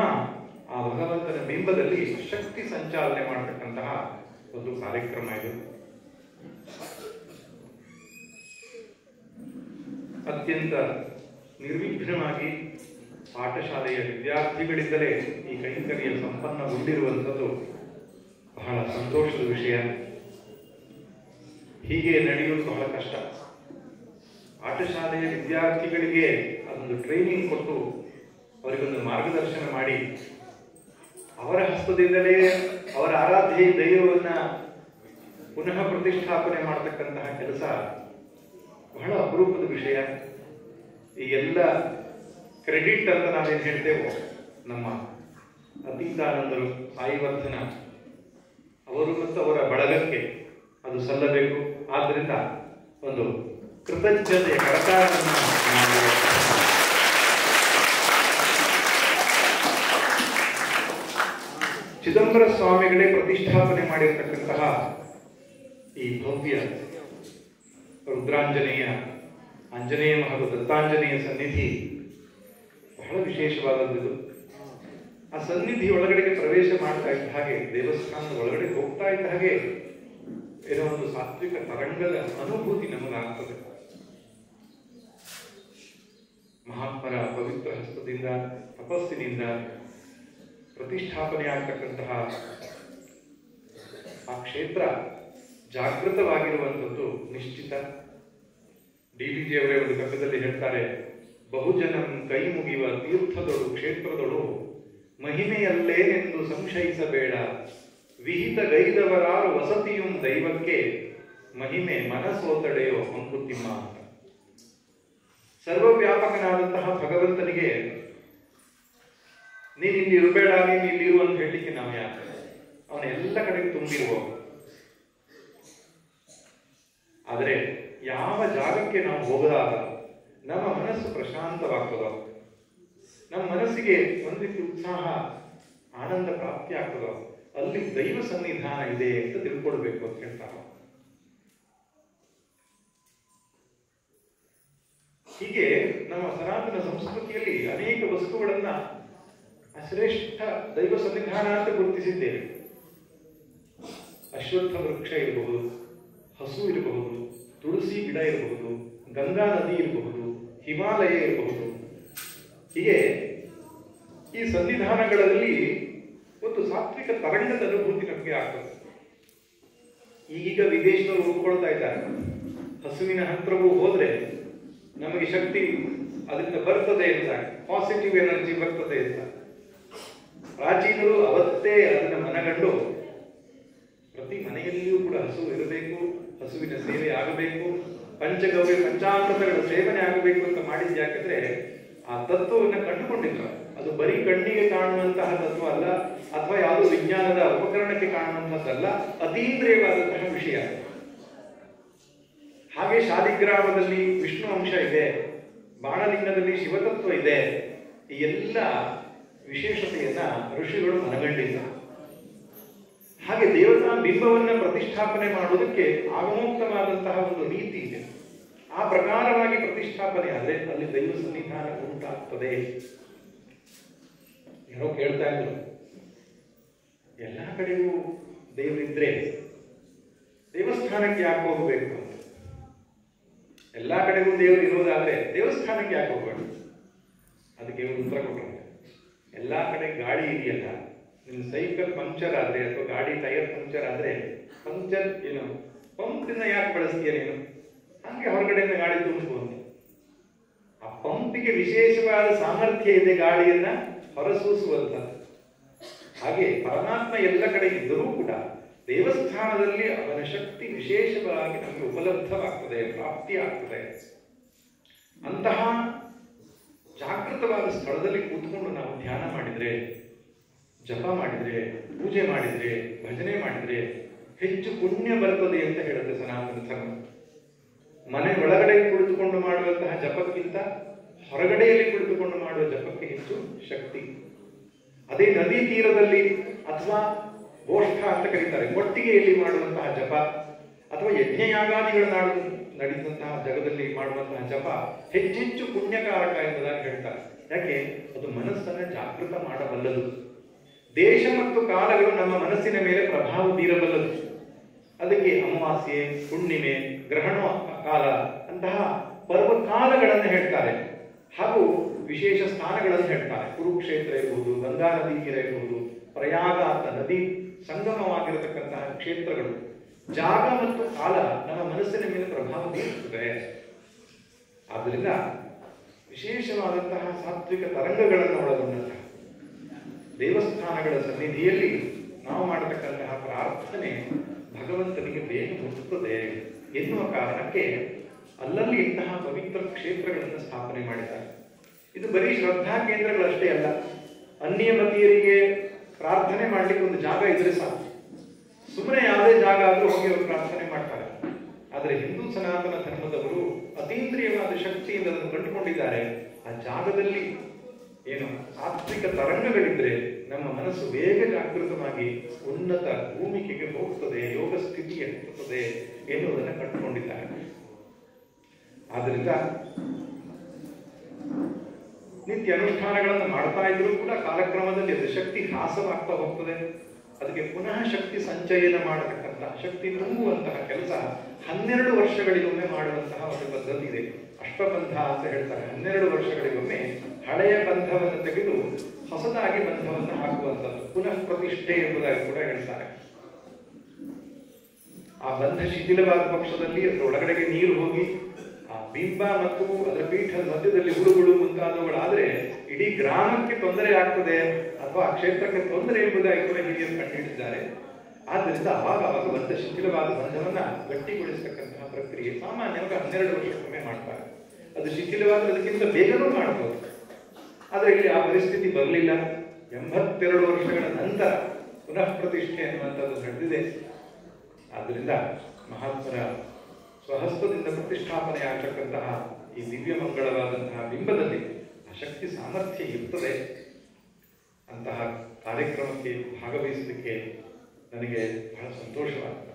ಆ ಭಗವಂತನ ಬಿಂಬದಲ್ಲಿ ಶಕ್ತಿ ಸಂಚಾಲನೆ ಮಾಡತಕ್ಕಂತಹ ಒಂದು ಕಾರ್ಯಕ್ರಮ ಇದು. ಅತ್ಯಂತ ನಿರ್ವಿಘ್ನವಾಗಿ ಪಾಠಶಾಲೆಯ ವಿದ್ಯಾರ್ಥಿಗಳಿಂದಲೇ ಈ ಕೈಂಕರ್ಯ ಸಂಪನ್ನಗೊಂಡಿರುವಂಥದ್ದು ಬಹಳ ಸಂತೋಷದ ವಿಷಯ. ಹೀಗೆ ನಡೆಯುವುದು ಬಹಳ ಕಷ್ಟ. ಪಾಠಶಾಲೆಯ ವಿದ್ಯಾರ್ಥಿಗಳಿಗೆ ಅದೊಂದು ಟ್ರೈನಿಂಗ್ ಕೊಟ್ಟು ಅವರಿಗೊಂದು ಮಾರ್ಗದರ್ಶನ ಮಾಡಿ ಅವರ ಹಸ್ತದಿಂದಲೇ ಅವರ ಆರಾಧ್ಯ ದೈವವನ್ನ ಪುನಃ ಪ್ರತಿಷ್ಠಾಪನೆ ಮಾಡತಕ್ಕಂತಹ ಕೆಲಸ ಬಹಳ ಅಪರೂಪದ ವಿಷಯ. ಈ ಎಲ್ಲ ಕ್ರೆಡಿಟ್ ಅಂತ ನಾವೇನು ಹೇಳ್ತೇವೋ ನಮ್ಮ ಅತೀತಾನಂದರು, ಸಾಯಿವರ್ಧನ ಅವರು ಮತ್ತು ಅವರ ಬಳಗಕ್ಕೆ ಅದು ಸಲ್ಲಬೇಕು. ಆದ್ದರಿಂದ ಒಂದು ಕೃತಜ್ಞತೆಯ ಕರತಾಳವನ್ನು ನಾವು ಚಿದಂಬರ ಸ್ವಾಮಿಗಳೇ ಪ್ರತಿಷ್ಠಾಪನೆ ಮಾಡಿರತಕ್ಕಂತಹ ಈ ಭವ್ಯ ರುದ್ರಾಂಜನೇಯ, ಆಂಜನೇಯ ಹಾಗೂ ದತ್ತಾಂಜನೇಯ ಸನ್ನಿಧಿ ಬಹಳ ವಿಶೇಷವಾದದ್ದು. ಆ ಸನ್ನಿಧಿ ಒಳಗಡೆಗೆ ಪ್ರವೇಶ ಮಾಡ್ತಾ ಇದ್ದ ಹಾಗೆ, ದೇವಸ್ಥಾನದ ಒಳಗಡೆ ಹೋಗ್ತಾ ಇದ್ದ ಹಾಗೆ ಏನೋ ಒಂದು ಸಾತ್ವಿಕ ತರಂಗದ ಅನುಭೂತಿ ನಮಗಾಗ್ತದೆ. ಮಹಾತ್ಮರ ಪವಿತ್ರ ಹಸ್ತದಿಂದ, ತಪಸ್ಸಿನಿಂದ ಪ್ರತಿಷ್ಠಾಪನೆ ಆಗ್ತಕ್ಕಂತಹ ಆ ಕ್ಷೇತ್ರ ಜಾಗೃತವಾಗಿರುವಂಥದ್ದು ನಿಶ್ಚಿತ. ಡಿ.ವಿ.ಜಿ ಅವರೇ ಒಂದು ಕಗ್ಗದಲ್ಲಿ ಹೇಳ್ತಾರೆ, ಬಹುಜನಂ ಕೈ ಮುಗಿಯುವ ತೀರ್ಥದೊಳು ಕ್ಷೇತ್ರದೊಳು ಮಹಿಮೆಯಲ್ಲೇನೆಂದು ಸಂಶಯಿಸಬೇಡ, ವಿಹಿತ ಗೈದವರಾರು ವಸತಿಯುಂ ದೈವಕ್ಕೆ ಮಹಿಮೆ ಮನಸೋತಡೆಯೋ ಮಂಕುತಿಮ್ಮ ಅಂತ. ಸರ್ವವ್ಯಾಪಕನಾದಂತಹ ಭಗವಂತನಿಗೆ ನೀನ್ ಇಲ್ಲಿ ಇರಬೇಡ, ನೀನ್ ಇಲ್ಲಿರು ಅಂತ ಹೇಳಲಿಕ್ಕೆ ನಾವು ಯಾಕೆ? ಅವನ ಎಲ್ಲ ಕಡೆಗೆ ತುಂಬಿರುವ. ಆದರೆ ಯಾವ ಜಾಗಕ್ಕೆ ನಾವು ಹೋಗದಾಗ ನಮ್ಮ ಮನಸ್ಸು ಪ್ರಶಾಂತವಾಗ್ತದೋ, ನಮ್ಮ ಮನಸ್ಸಿಗೆ ಒಂದು ರೀತಿ ಉತ್ಸಾಹ, ಆನಂದ ಪ್ರಾಪ್ತಿ ಆಗ್ತದೋ, ಅಲ್ಲಿ ದೈವ ಸನ್ನಿಧಾನ ಇದೆ ಅಂತ ತಿಳ್ಕೊಳ್ಬೇಕು ಅಂತ ಹೇಳ್ತಾರೆ. ಹೀಗೆ ನಮ್ಮ ಸನಾತನ ಸಂಸ್ಕೃತಿಯಲ್ಲಿ ಅನೇಕ ವಸ್ತುಗಳನ್ನ ಶ್ರೇಷ್ಠ ದೈವ ಸನ್ನಿಧಾನ ಅಂತ ಗುರುತಿಸಿದ್ದೇವೆ. ಅಶ್ವತ್ಥ ವೃಕ್ಷ ಇರಬಹುದು, ಹಸು ಇರಬಹುದು, ತುಳಸಿ ಗಿಡ ಇರಬಹುದು, ಗಂಗಾ ನದಿ ಇರಬಹುದು, ಹಿಮಾಲಯ ಇರಬಹುದು. ಹೀಗೆ ಈ ಸನ್ನಿಧಾನಗಳಲ್ಲಿ ಒಂದು ಸಾತ್ವಿಕ ತರಂಗದ ಅನುಭೂತಿ ನಮಗೆ ಆಗ್ತದೆ. ಈಗೀಗ ವಿದೇಶದವರು ಒಪ್ಕೊಳ್ತಾ ಇದ್ದಾರೆ, ಹಸುವಿನ ಹತ್ರವೂ ಹೋದ್ರೆ ನಮಗೆ ಶಕ್ತಿ ಅದರಿಂದ ಬರ್ತದೆ ಅಂತ, ಪಾಸಿಟಿವ್ ಎನರ್ಜಿ ಬರ್ತದೆ ಅಂತ. ಪ್ರಾಚೀನರು ಅವತ್ತೇ ಅದನ್ನ ಮನಗಂಡು ಪ್ರತಿ ಮನೆಯಲ್ಲಿಯೂ ಕೂಡ ಹಸು ಇರಬೇಕು, ಹಸುವಿನ ಸೇವೆ ಆಗಬೇಕು, ಪಂಚಗವ್ಯ ಪಂಚಾಮೃತಗಳ ಸೇವನೆ ಆಗಬೇಕು ಅಂತ ಮಾಡಿದ್ದು ಯಾಕಂದ್ರೆ ಆ ತತ್ವವನ್ನು ಕಂಡುಕೊಂಡಿದ್ರು. ಅದು ಬರೀ ಕಣ್ಣಿಗೆ ಕಾಣುವಂತಹ ತತ್ವ ಅಲ್ಲ, ಅಥವಾ ಯಾವುದೋ ವಿಜ್ಞಾನದ ಉಪಕರಣಕ್ಕೆ ಕಾಣುವಂತಹದ್ದಲ್ಲ, ಅತೀಂದ್ರಿಯವಾದಂತಹ ವಿಷಯ. ಹಾಗೆ ಶಾಲಿಗ್ರಾಮದಲ್ಲಿ ವಿಷ್ಣು ಅಂಶ ಇದೆ, ಬಾಣಲಿಂಗದಲ್ಲಿ ಶಿವತತ್ವ ಇದೆ. ಈ ಎಲ್ಲ ವಿಶೇಷತೆಯನ್ನ ಋಷಿಗಳು ಮನಗಂಡಿದ್ದಾರೆ. ಹಾಗೆ ದೇವತಾ ಬಿಂಬವನ್ನ ಪ್ರತಿಷ್ಠಾಪನೆ ಮಾಡುವುದಕ್ಕೆ ಆಗಮೋಕ್ತವಾದಂತಹ ಒಂದು ರೀತಿ ಇದೆ. ಆ ಪ್ರಕಾರವಾಗಿ ಪ್ರತಿಷ್ಠಾಪನೆ ಆದ್ರೆ ಅಲ್ಲಿ ದೈವ ಸನ್ನಿಧಾನ ಉಂಟಾಗ್ತದೆ. ಯಾರೋ ಕೇಳ್ತಾ ಇದ್ರು, ಎಲ್ಲಾ ಕಡೆಗೂ ದೇವರಿದ್ರೆ ದೇವಸ್ಥಾನಕ್ಕೆ ಯಾಕೆ ಹೋಗಬೇಕು ಅಂತ. ಎಲ್ಲಾ ಕಡೆಗೂ ದೇವರು ಇರೋದಾದ್ರೆ ದೇವಸ್ಥಾನಕ್ಕೆ ಯಾಕೆ ಹೋಗಬೇಕು? ಅದಕ್ಕೆ ಉತ್ತರ ಕೊಟ್ಟರು, ಎಲ್ಲಾ ಕಡೆ ಗಾಡಿ ಇದೆಯಲ್ಲ, ನಿನ್ನ ಸೈಕಲ್ ಪಂಕ್ಚರ್ ಆದ್ರೆ ಅಥವಾ ಗಾಡಿ ಟೈರ್ ಪಂಕ್ಚರ್ ಆದ್ರೆ ಪಂಕ್ಚರ್ ಏನು ಪಂಪಿನ ಯಾಕೆ ಬಳಸ್ತೀಯ ನೀನು? ಹಂಗೆ ಹೊರಗಡೆಯಿಂದ ಗಾಡಿ ತುಂಬಿಸುವಂತ. ಆ ಪಂಪಿಗೆ ವಿಶೇಷವಾದ ಸಾಮರ್ಥ್ಯ ಇದೆ ಗಾಳಿಯನ್ನ ಹೊರಸೂಸುವಂತ. ಹಾಗೆ ಪರಮಾತ್ಮ ಎಲ್ಲ ಕಡೆ ಇದ್ದರೂ ಕೂಡ ದೇವಸ್ಥಾನದಲ್ಲಿ ಅವನ ಶಕ್ತಿ ವಿಶೇಷವಾಗಿ ನಮಗೆ ಉಪಲಬ್ಧವಾಗ್ತದೆ, ಪ್ರಾಪ್ತಿಯಾಗ್ತದೆ. ಅಂತಹ ಜಾಗೃತವಾದ ಸ್ಥಳದಲ್ಲಿ ಕೂತ್ಕೊಂಡು ನಾವು ಧ್ಯಾನ ಮಾಡಿದರೆ, ಜಪ ಮಾಡಿದರೆ, ಪೂಜೆ ಮಾಡಿದರೆ, ಭಜನೆ ಮಾಡಿದರೆ ಹೆಚ್ಚು ಪುಣ್ಯ ಬರ್ತದೆ ಅಂತ ಹೇಳುತ್ತೆ ಸನಾತನ ಧರ್ಮ. ಮನೆ ಒಳಗಡೆ ಕುಳಿತುಕೊಂಡು ಮಾಡುವಂತಹ ಜಪಕ್ಕಿಂತ ಹೊರಗಡೆಯಲ್ಲಿ ಕುಳಿತುಕೊಂಡು ಮಾಡುವ ಜಪಕ್ಕೆ ಹೆಚ್ಚು ಶಕ್ತಿ. ಅದೇ ನದಿ ತೀರದಲ್ಲಿ ಅಥವಾ ಗೋಷ್ಠ ಅಂತ ಕರೀತಾರೆ, ಒಟ್ಟಿಗೆಯಲ್ಲಿ ಮಾಡುವಂತಹ ಜಪ ಅಥವಾ ಯಜ್ಞಯಾಗಾದಿಗಳ ನಡೆದಂತಹ ಜಗದಲ್ಲಿ ಮಾಡುವಂತಹ ಜಪ ಹೆಚ್ಚೆಚ್ಚು ಪುಣ್ಯಕಾರಕ ಎಂಬುದಾಗಿ ಹೇಳ್ತಾರೆ. ಯಾಕೆ? ಅದು ಮನಸ್ಸನ್ನು ಜಾಗೃತ ಮಾಡಬಲ್ಲದು. ದೇಶ ಮತ್ತು ಕಾಲಗಳು ನಮ್ಮ ಮನಸ್ಸಿನ ಮೇಲೆ ಪ್ರಭಾವ ಬೀರಬಲ್ಲದು. ಅದಕ್ಕೆ ಅಮಾವಾಸ್ಯೆ, ಹುಣ್ಣಿಮೆ, ಗ್ರಹಣ ಕಾಲ ಅಂತಹ ಪರ್ವಕಾಲಗಳನ್ನು ಹೇಳ್ತಾರೆ. ಹಾಗೂ ವಿಶೇಷ ಸ್ಥಾನಗಳನ್ನು ಹೇಳ್ತಾರೆ. ಕುರುಕ್ಷೇತ್ರ ಇರಬಹುದು, ಗಂಗಾ ನದಿ ತೀರ ಇರಬಹುದು, ಪ್ರಯಾಗ ಅಂತ ನದಿ ಸಂಗಮವಾಗಿರತಕ್ಕಂತಹ ಕ್ಷೇತ್ರಗಳು. ಜಾಗ ಮತ್ತು ಕಾಲ ನಮ್ಮ ಮನಸ್ಸಿನ ಮೇಲೆ ಪ್ರಭಾವ ಬೀರುತ್ತದೆ. ಆದ್ದರಿಂದ ವಿಶೇಷವಾದಂತಹ ಸಾತ್ವಿಕ ತರಂಗಗಳನ್ನು ಒಳಗೊಂಡಂತಹ ದೇವಸ್ಥಾನಗಳ ಸನ್ನಿಧಿಯಲ್ಲಿ ನಾವು ಮಾಡತಕ್ಕಂತಹ ಪ್ರಾರ್ಥನೆ ಭಗವಂತನಿಗೆ ಬೇಗ ಮುಟ್ಟುತ್ತದೆ ಎನ್ನುವ ಕಾರಣಕ್ಕೆ ಅಲ್ಲಲ್ಲಿ ಇಂತಹ ಪವಿತ್ರ ಕ್ಷೇತ್ರಗಳನ್ನು ಸ್ಥಾಪನೆ ಮಾಡಿದ್ದಾರೆ. ಇದು ಬರೀ ಶ್ರದ್ಧಾ ಕೇಂದ್ರಗಳಷ್ಟೇ ಅಲ್ಲ, ಅನ್ಯಮತೀಯರಿಗೆ ಪ್ರಾರ್ಥನೆ ಮಾಡಲಿಕ್ಕೆ ಒಂದು ಜಾಗ ಇದ್ರೆ ಸಾಕು. ಸುಮ್ಮನೆ ಯಾವುದೇ ಜಾಗ ಆದರೂ ಹೋಗಿ ಅವರು ಪ್ರಾರ್ಥನೆ ಮಾಡ್ತಾರೆ. ಆದರೆ ಹಿಂದೂ ಸನಾತನ ಧರ್ಮದವರು ಅತೀಂದ್ರಿಯವಾದ ಶಕ್ತಿಯಿಂದ ಅದನ್ನು ಕಂಡುಕೊಂಡಿದ್ದಾರೆ. ಆ ಜಾಗದಲ್ಲಿ ಏನು ಸಾತ್ವಿಕ ತರಂಗಗಳಿದ್ರೆ ನಮ್ಮ ಮನಸ್ಸು ಬೇಗ ಜಾಗೃತವಾಗಿ ಉನ್ನತ ಭೂಮಿಕೆಗೆ ಹೋಗ್ತದೆ, ಯೋಗ ಸ್ಥಿತಿಗೆ ಹೋಗ್ತದೆ ಎನ್ನುವುದನ್ನು ಕಂಡುಕೊಂಡಿದ್ದಾರೆ. ಆದ್ದರಿಂದ ನಿತ್ಯ ಅನುಷ್ಠಾನಗಳನ್ನು ಮಾಡ್ತಾ ಇದ್ರೂ ಕೂಡ ಕಾಲಕ್ರಮದಲ್ಲಿ ಅದು ಶಕ್ತಿ ಹ್ರಾಸವಾಗ್ತಾ ಹೋಗ್ತದೆ. ಅದಕ್ಕೆ ಪುನಃ ಶಕ್ತಿ ಸಂಚಯನ ಮಾಡತಕ್ಕಂತಹ, ಶಕ್ತಿ ತುಂಬುವಂತಹ ಕೆಲಸ 12 ವರ್ಷಗಳಿಗೊಮ್ಮೆ ಮಾಡುವಂತಹ ಒಂದು ಪದ್ಧತಿ ಇದೆ. ಅಷ್ಟಬಂಧ ಅಂತ ಹೇಳ್ತಾರೆ. 12 ವರ್ಷಗಳಿಗೊಮ್ಮೆ ಹಳೆಯ ಬಂಧವನ್ನು ತೆಗೆದು ಹೊಸದಾಗಿ ಬಂಧವನ್ನು ಹಾಕುವಂಥದ್ದು ಪುನಃ ಪ್ರತಿಷ್ಠೆ ಎಂಬುದಾಗಿ ಕೂಡ ಹೇಳ್ತಾರೆ. ಆ ಬಂಧ ಶಿಥಿಲವಾದ ಪಕ್ಷದಲ್ಲಿ ಅದರ ಒಳಗಡೆಗೆ ನೀರು ಹೋಗಿ ಆ ಬಿಂಬ ಮತ್ತು ಅದರ ಪೀಠದ ಮಧ್ಯದಲ್ಲಿ ಹುಳುಗಳು ಮುಂತಾದವುಗಳಾದ್ರೆ ಇಡೀ ಗ್ರಾಮಕ್ಕೆ ತೊಂದರೆ ಆಗ್ತದೆ ಅಥವಾ ಆ ಕ್ಷೇತ್ರಕ್ಕೆ ತೊಂದರೆ ಎಂಬುದಾಗಿ ಕೂಡ ಹಿರಿಯರು ಕಂಡುಹಿಡಿದಿದ್ದಾರೆ. ಆದ್ದರಿಂದ ಅವಾಗ ಬಂಧ ಶಿಥಿಲವಾದ ಬಂಧವನ್ನ ಗಟ್ಟಿಗೊಳಿಸತಕ್ಕಂತಹ ಪ್ರಕ್ರಿಯೆ ಸಾಮಾನ್ಯವಾಗಿ 12 ವರ್ಷಕ್ಕೊಮ್ಮೆ ಮಾಡ್ತಾರೆ. ಅದು ಶಿಥಿಲವಾದದಕ್ಕಿಂತ ಬೇಗನೂ ಮಾಡಬಹುದು. ಆದರೆ ಇಲ್ಲಿ ಆ ಪರಿಸ್ಥಿತಿ ಬರಲಿಲ್ಲ. 82 ವರ್ಷಗಳ ನಂತರ ಪುನಃ ಪ್ರತಿಷ್ಠೆ ಅನ್ನುವಂಥದ್ದು ನಡೆದಿದೆ. ಆದ್ದರಿಂದ ಮಹಾತ್ಮರ ಸ್ವಹಸ್ತದಿಂದ ಪ್ರತಿಷ್ಠಾಪನೆ ಆಗತಕ್ಕಂತಹ ಈ ದಿವ್ಯ ಮಂಗಳವಾದಂತಹ ಬಿಂಬದಲ್ಲಿ ಆ ಶಕ್ತಿ ಸಾಮರ್ಥ್ಯ ಇರ್ತದೆ. ಅಂತಹ ಕಾರ್ಯಕ್ರಮಕ್ಕೆ ಭಾಗವಹಿಸಲಿಕ್ಕೆ ನನಗೆ ಬಹಳ ಸಂತೋಷವಾಗ್ತದೆ.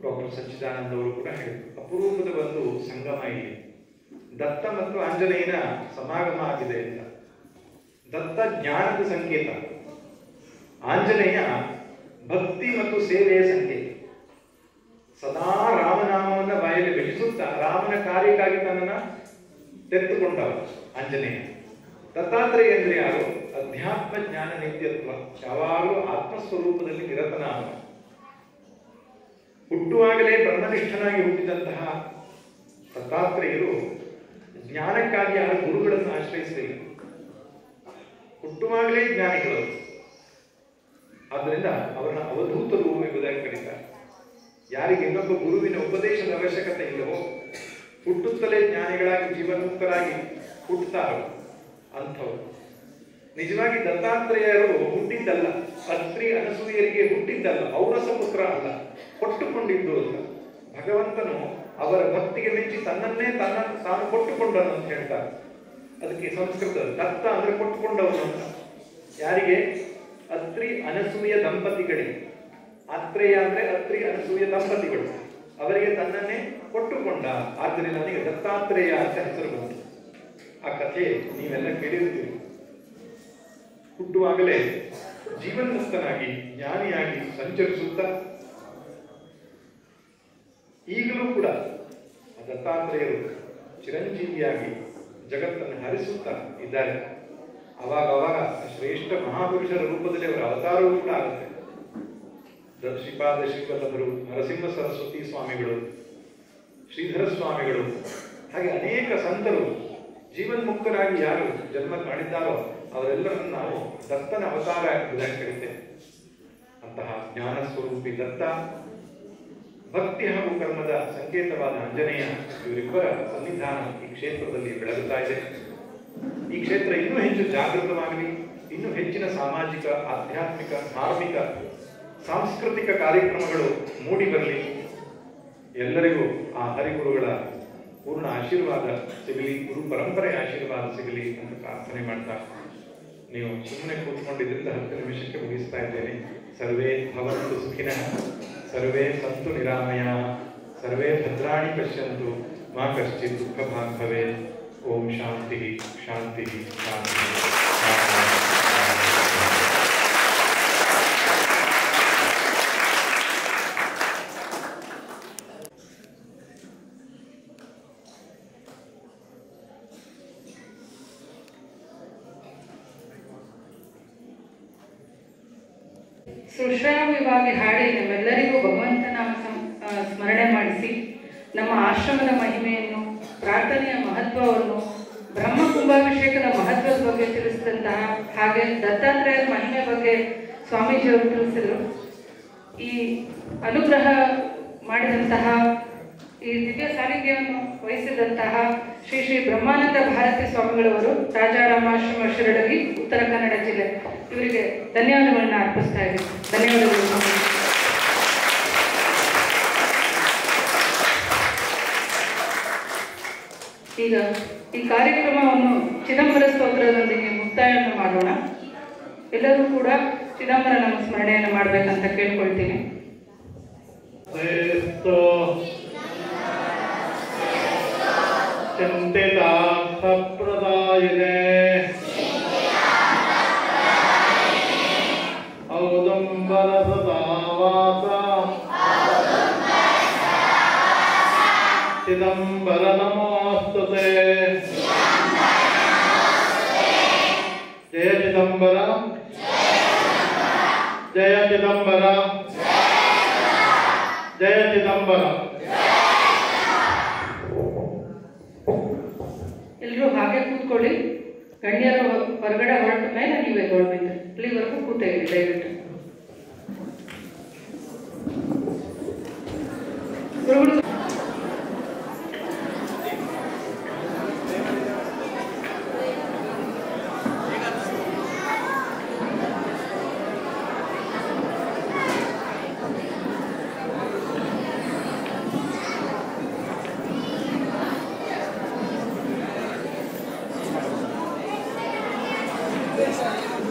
ಡಾಕ್ಟರ್ ಸಚ್ಚಿದಾನಂದ ಅವರು ಕೂಡ ಹೇಳಿದರು, ಅಪರೂಪದ ಒಂದು ಸಂಗಮ ಇಲ್ಲಿ ದತ್ತ ಮತ್ತು ಆಂಜನೇಯನ ಸಮಾಗಮ ಆಗಿದೆ ಅಂತ. ದತ್ತ ಜ್ಞಾನದ ಸಂಕೇತ, ಆಂಜನೇಯ ಭಕ್ತಿ ಮತ್ತು ಸೇವೆಯ ಸಂಕೇತ. ಸದಾ ರಾಮನಾಮವನ್ನು ಬಾಯಲ್ಲಿ ಬೆಳೆಸುತ್ತಾ ರಾಮನ ಕಾರ್ಯಕ್ಕಾಗಿ ತನ್ನನ್ನು ತೆರೆದುಕೊಂಡವ ಆಂಜನೇಯ. ದತ್ತಾತ್ರೇಯ ಅಂದ್ರೆ ಯಾರು? ಅಧ್ಯಾತ್ಮ ಜ್ಞಾನ ನಿತ್ಯತ್ವ, ಯಾವಾಗಲೂ ಆತ್ಮಸ್ವರೂಪದಲ್ಲಿ ನಿರತನಾದ. ಹುಟ್ಟುವಾಗಲೇ ಬ್ರಹ್ಮನಿಷ್ಠನಾಗಿ ಹುಟ್ಟಿದಂತಹ ದತ್ತಾತ್ರೇಯರು ಜ್ಞಾನಕ್ಕಾಗಿ ಯಾರು ಗುರುಗಳನ್ನು ಆಶ್ರಯಿಸಲಿಲ್ಲ. ಹುಟ್ಟುವಾಗಲೇ ಜ್ಞಾನಿಗಳು. ಆದ್ದರಿಂದ ಅವರನ್ನ ಅವಧೂತರು ಎಂಬುದಾಗಿ ಕರೀತಾರೆ. ಯಾರಿಗೆ ಇನ್ನೊಬ್ಬ ಗುರುವಿನ ಉಪದೇಶದ ಅವಶ್ಯಕತೆ ಇಲ್ಲವೋ, ಹುಟ್ಟುತ್ತಲೇ ಜ್ಞಾನಿಗಳಾಗಿ ಜೀವನ್ಮುಕ್ತರಾಗಿ ಹುಟ್ಟುತ್ತಾರೋ ಅಂಥವರು. ನಿಜವಾಗಿ ದತ್ತಾತ್ರೇಯರು ಹುಟ್ಟಿದ್ದಲ್ಲ, ಅತ್ರಿ ಅನಸೂಯರಿಗೆ ಹುಟ್ಟಿದ್ದಲ್ಲ, ಔರಸ ಪುತ್ರ ಅಲ್ಲ, ಕೊಟ್ಟುಕೊಂಡಿದ್ದು ಅಲ್ಲ. ಭಗವಂತನು ಅವರ ಭಕ್ತಿಗೆ ಮೆಚ್ಚಿ ತನ್ನನ್ನೇ ತಾನು ಕೊಟ್ಟುಕೊಂಡನು ಅಂತ ಹೇಳ್ತಾರೆ. ಅದಕ್ಕೆ ಸಂಸ್ಕೃತ ದತ್ತ ಅಂದ್ರೆ ಕೊಟ್ಟುಕೊಂಡವನು ಅಂತ. ಯಾರಿಗೆ? ಅತ್ರಿ ಅನಸೂಯ ದಂಪತಿಗಳಿಗೆ. ಆತ್ರೇಯ ಅಂದ್ರೆ ಅತ್ರಿ ಅನಸೂಯ ದಂಪತಿಗಳು, ಅವರಿಗೆ ತನ್ನನ್ನೇ ಕೊಟ್ಟುಕೊಂಡ. ಆದ್ದರಿಂದ ನನಗೆ ದತ್ತಾತ್ರೇಯ ಅಂತ ಹೆಸರು ಬಂತು. ಆ ಕಥೆ ನೀವೆಲ್ಲ ಕೇಳಿರ್ತೀರಿ. ಹುಟ್ಟುವಾಗಲೇ ಜೀವನ್ಮುಕ್ತನಾಗಿ ಜ್ಞಾನಿಯಾಗಿ ಸಂಚರಿಸುತ್ತಾ ಈಗಲೂ ಕೂಡ ದತ್ತಾತ್ರೇಯರು ಚಿರಂಜೀವಿಯಾಗಿ ಜಗತ್ತನ್ನು ಹರಿಸುತ್ತಾ ಇದ್ದಾರೆ. ಅವಾಗ ಶ್ರೇಷ್ಠ ಮಹಾಪುರುಷರ ರೂಪದಲ್ಲಿ ಅವರ ಅವತಾರವೂ ಕೂಡ ಆಗುತ್ತೆ. ಶ್ರೀಪಾದ ಶ್ರೀವಲ್ಲಭರು, ನರಸಿಂಹ ಸರಸ್ವತಿ ಸ್ವಾಮಿಗಳು, ಶ್ರೀಧರ ಸ್ವಾಮಿಗಳು, ಹಾಗೆ ಅನೇಕ ಸಂತರು ಜೀವನ್ಮುಕ್ತರಾಗಿ ಯಾರು ಜನ್ಮ ತಾಳಿದ್ದಾರೋ ಅವರೆಲ್ಲರನ್ನು ನಾವು ದತ್ತನ ಅವತಾರ ಎಂಬುದಾಗಿ ಕರೀತೇವೆ. ಅಂತಹ ಜ್ಞಾನ ಸ್ವರೂಪಿ ದತ್ತ, ಭಕ್ತಿ ಹಾಗೂ ಕರ್ಮದ ಸಂಕೇತವಾದ ಆಂಜನೇಯ, ಇವರಿಬ್ಬರ ಸನ್ನಿಧಾನ ಈ ಕ್ಷೇತ್ರದಲ್ಲಿ ಬೆಳಗುತ್ತಾ ಇದೆ. ಈ ಕ್ಷೇತ್ರ ಇನ್ನೂ ಹೆಚ್ಚು ಜಾಗೃತವಾಗಲಿ, ಇನ್ನೂ ಹೆಚ್ಚಿನ ಸಾಮಾಜಿಕ, ಆಧ್ಯಾತ್ಮಿಕ, ಧಾರ್ಮಿಕ, ಸಾಂಸ್ಕೃತಿಕ ಕಾರ್ಯಕ್ರಮಗಳು ಮೂಡಿ ಬರಲಿ. ಎಲ್ಲರಿಗೂ ಆ ಹರಿಗುರುಗಳ ಪೂರ್ಣ ಆಶೀರ್ವಾದ ಸಿಗಲಿ, ಗುರು ಪರಂಪರೆಯ ಆಶೀರ್ವಾದ ಸಿಗಲಿ ಅಂತ ಪ್ರಾರ್ಥನೆ ಮಾಡ್ತಾ ನೀವು ಸುಮ್ಮನೆ ಕೂತ್ಕೊಂಡಿದ್ದರಿಂದ 10 ನಿಮಿಷಕ್ಕೆ ಮುಗಿಸ್ತಾ ಇದ್ದೇನೆ. ಸರ್ವೇ ಭವಂತು ಸುಖಿನಃ, ಸರ್ವೇ ಸಂತು ನಿರಾಮಯಾಃ, ಸರ್ವೇ ಭದ್ರಾಣಿ ಪಶ್ಯಂತು, ಮಾ ಕಶ್ಚಿತ್ ದುಃಖಭಾಗ್ ಭವೇತ್. ಓಂ ಶಾಂತಿ ಶಾಂತಿ ಶಾಂತಿ. ಸುಶ್ರಾವ್ಯವಾಗಿ ಹಾಡಿ ನಮ್ಮೆಲ್ಲರಿಗೂ ಭಗವಂತನ ಸ್ಮರಣೆ ಮಾಡಿಸಿ ನಮ್ಮ ಆಶ್ರಮದ ಮಹಿಮೆಯನ್ನು, ಪ್ರಾರ್ಥನೆಯ ಮಹತ್ವವನ್ನು, ಬ್ರಹ್ಮ ಕುಂಭಾಭಿಷೇಕದ ಮಹತ್ವದ ಬಗ್ಗೆ ತಿಳಿಸಿದಂತಹ, ಹಾಗೆ ದತ್ತಾತ್ರೇಯರ ಮಹಿಮೆ ಬಗ್ಗೆ ಸ್ವಾಮೀಜಿಯವರು ತಿಳಿಸಿದರು. ಈ ಅನುಗ್ರಹ ಮಾಡಿದಂತಹ, ಈ ದಿವ್ಯ ಸಾನ್ನಿಧ್ಯವನ್ನು ವಹಿಸಿದಂತಹ ಶ್ರೀ ಶ್ರೀ ಬ್ರಹ್ಮಾನಂದ ಭಾರತಿ ಸ್ವಾಮಿಗಳವರು, ರಾಜಾರಾಮಾಶ್ರಮ ಶಿರಡಗಿ, ಉತ್ತರ ಕನ್ನಡ ಜಿಲ್ಲೆ, ಇವರಿಗೆ ಧನ್ಯವಾದಗಳನ್ನ ಅರ್ಪಿಸ್ತಾ ಇದ್ದೀನಿ. ಧನ್ಯವಾದಗಳು. ಈಗ ಈ ಕಾರ್ಯಕ್ರಮವನ್ನು ಚಿದಂಬರ ಸ್ತೋತ್ರದೊಂದಿಗೆ ಮುಕ್ತಾಯವನ್ನು ಮಾಡೋಣ. ಎಲ್ಲರೂ ಕೂಡ ಚಿದಂಬರನ ಸ್ಮರಣೆಯನ್ನು ಮಾಡಬೇಕಂತ ಕೇಳ್ಕೊಳ್ತೀನಿ. ಚಿಂತಿತಾರ್ಥಪ್ರದಾಯಿನೇ ಔದಂಬರ ಸದಾವಾಸ ಚಿದಂಬರ ನಮೋಸ್ತುತೇ. ಜಯ ಚಿದಂಬರ, ಜಯ ಚಿದಂಬರ, ಜಯ ಚಿದಂಬರ. ಎಲ್ಲರೂ ಹಾಗೆ ಕೂತ್ಕೊಳ್ಳಿ. ಗಣ್ಯರು ಹೊರಗಡೆ ಹೊರಟ ಮೇಲೆ ನೀವೇ ಎದ್ದೇಳಬೇಕು. ಇಲ್ಲಿವರೆಗೂ ಕೂತ ಇರಿ ದಯವಿಟ್ಟು. ಗುರುಗಳು Yes.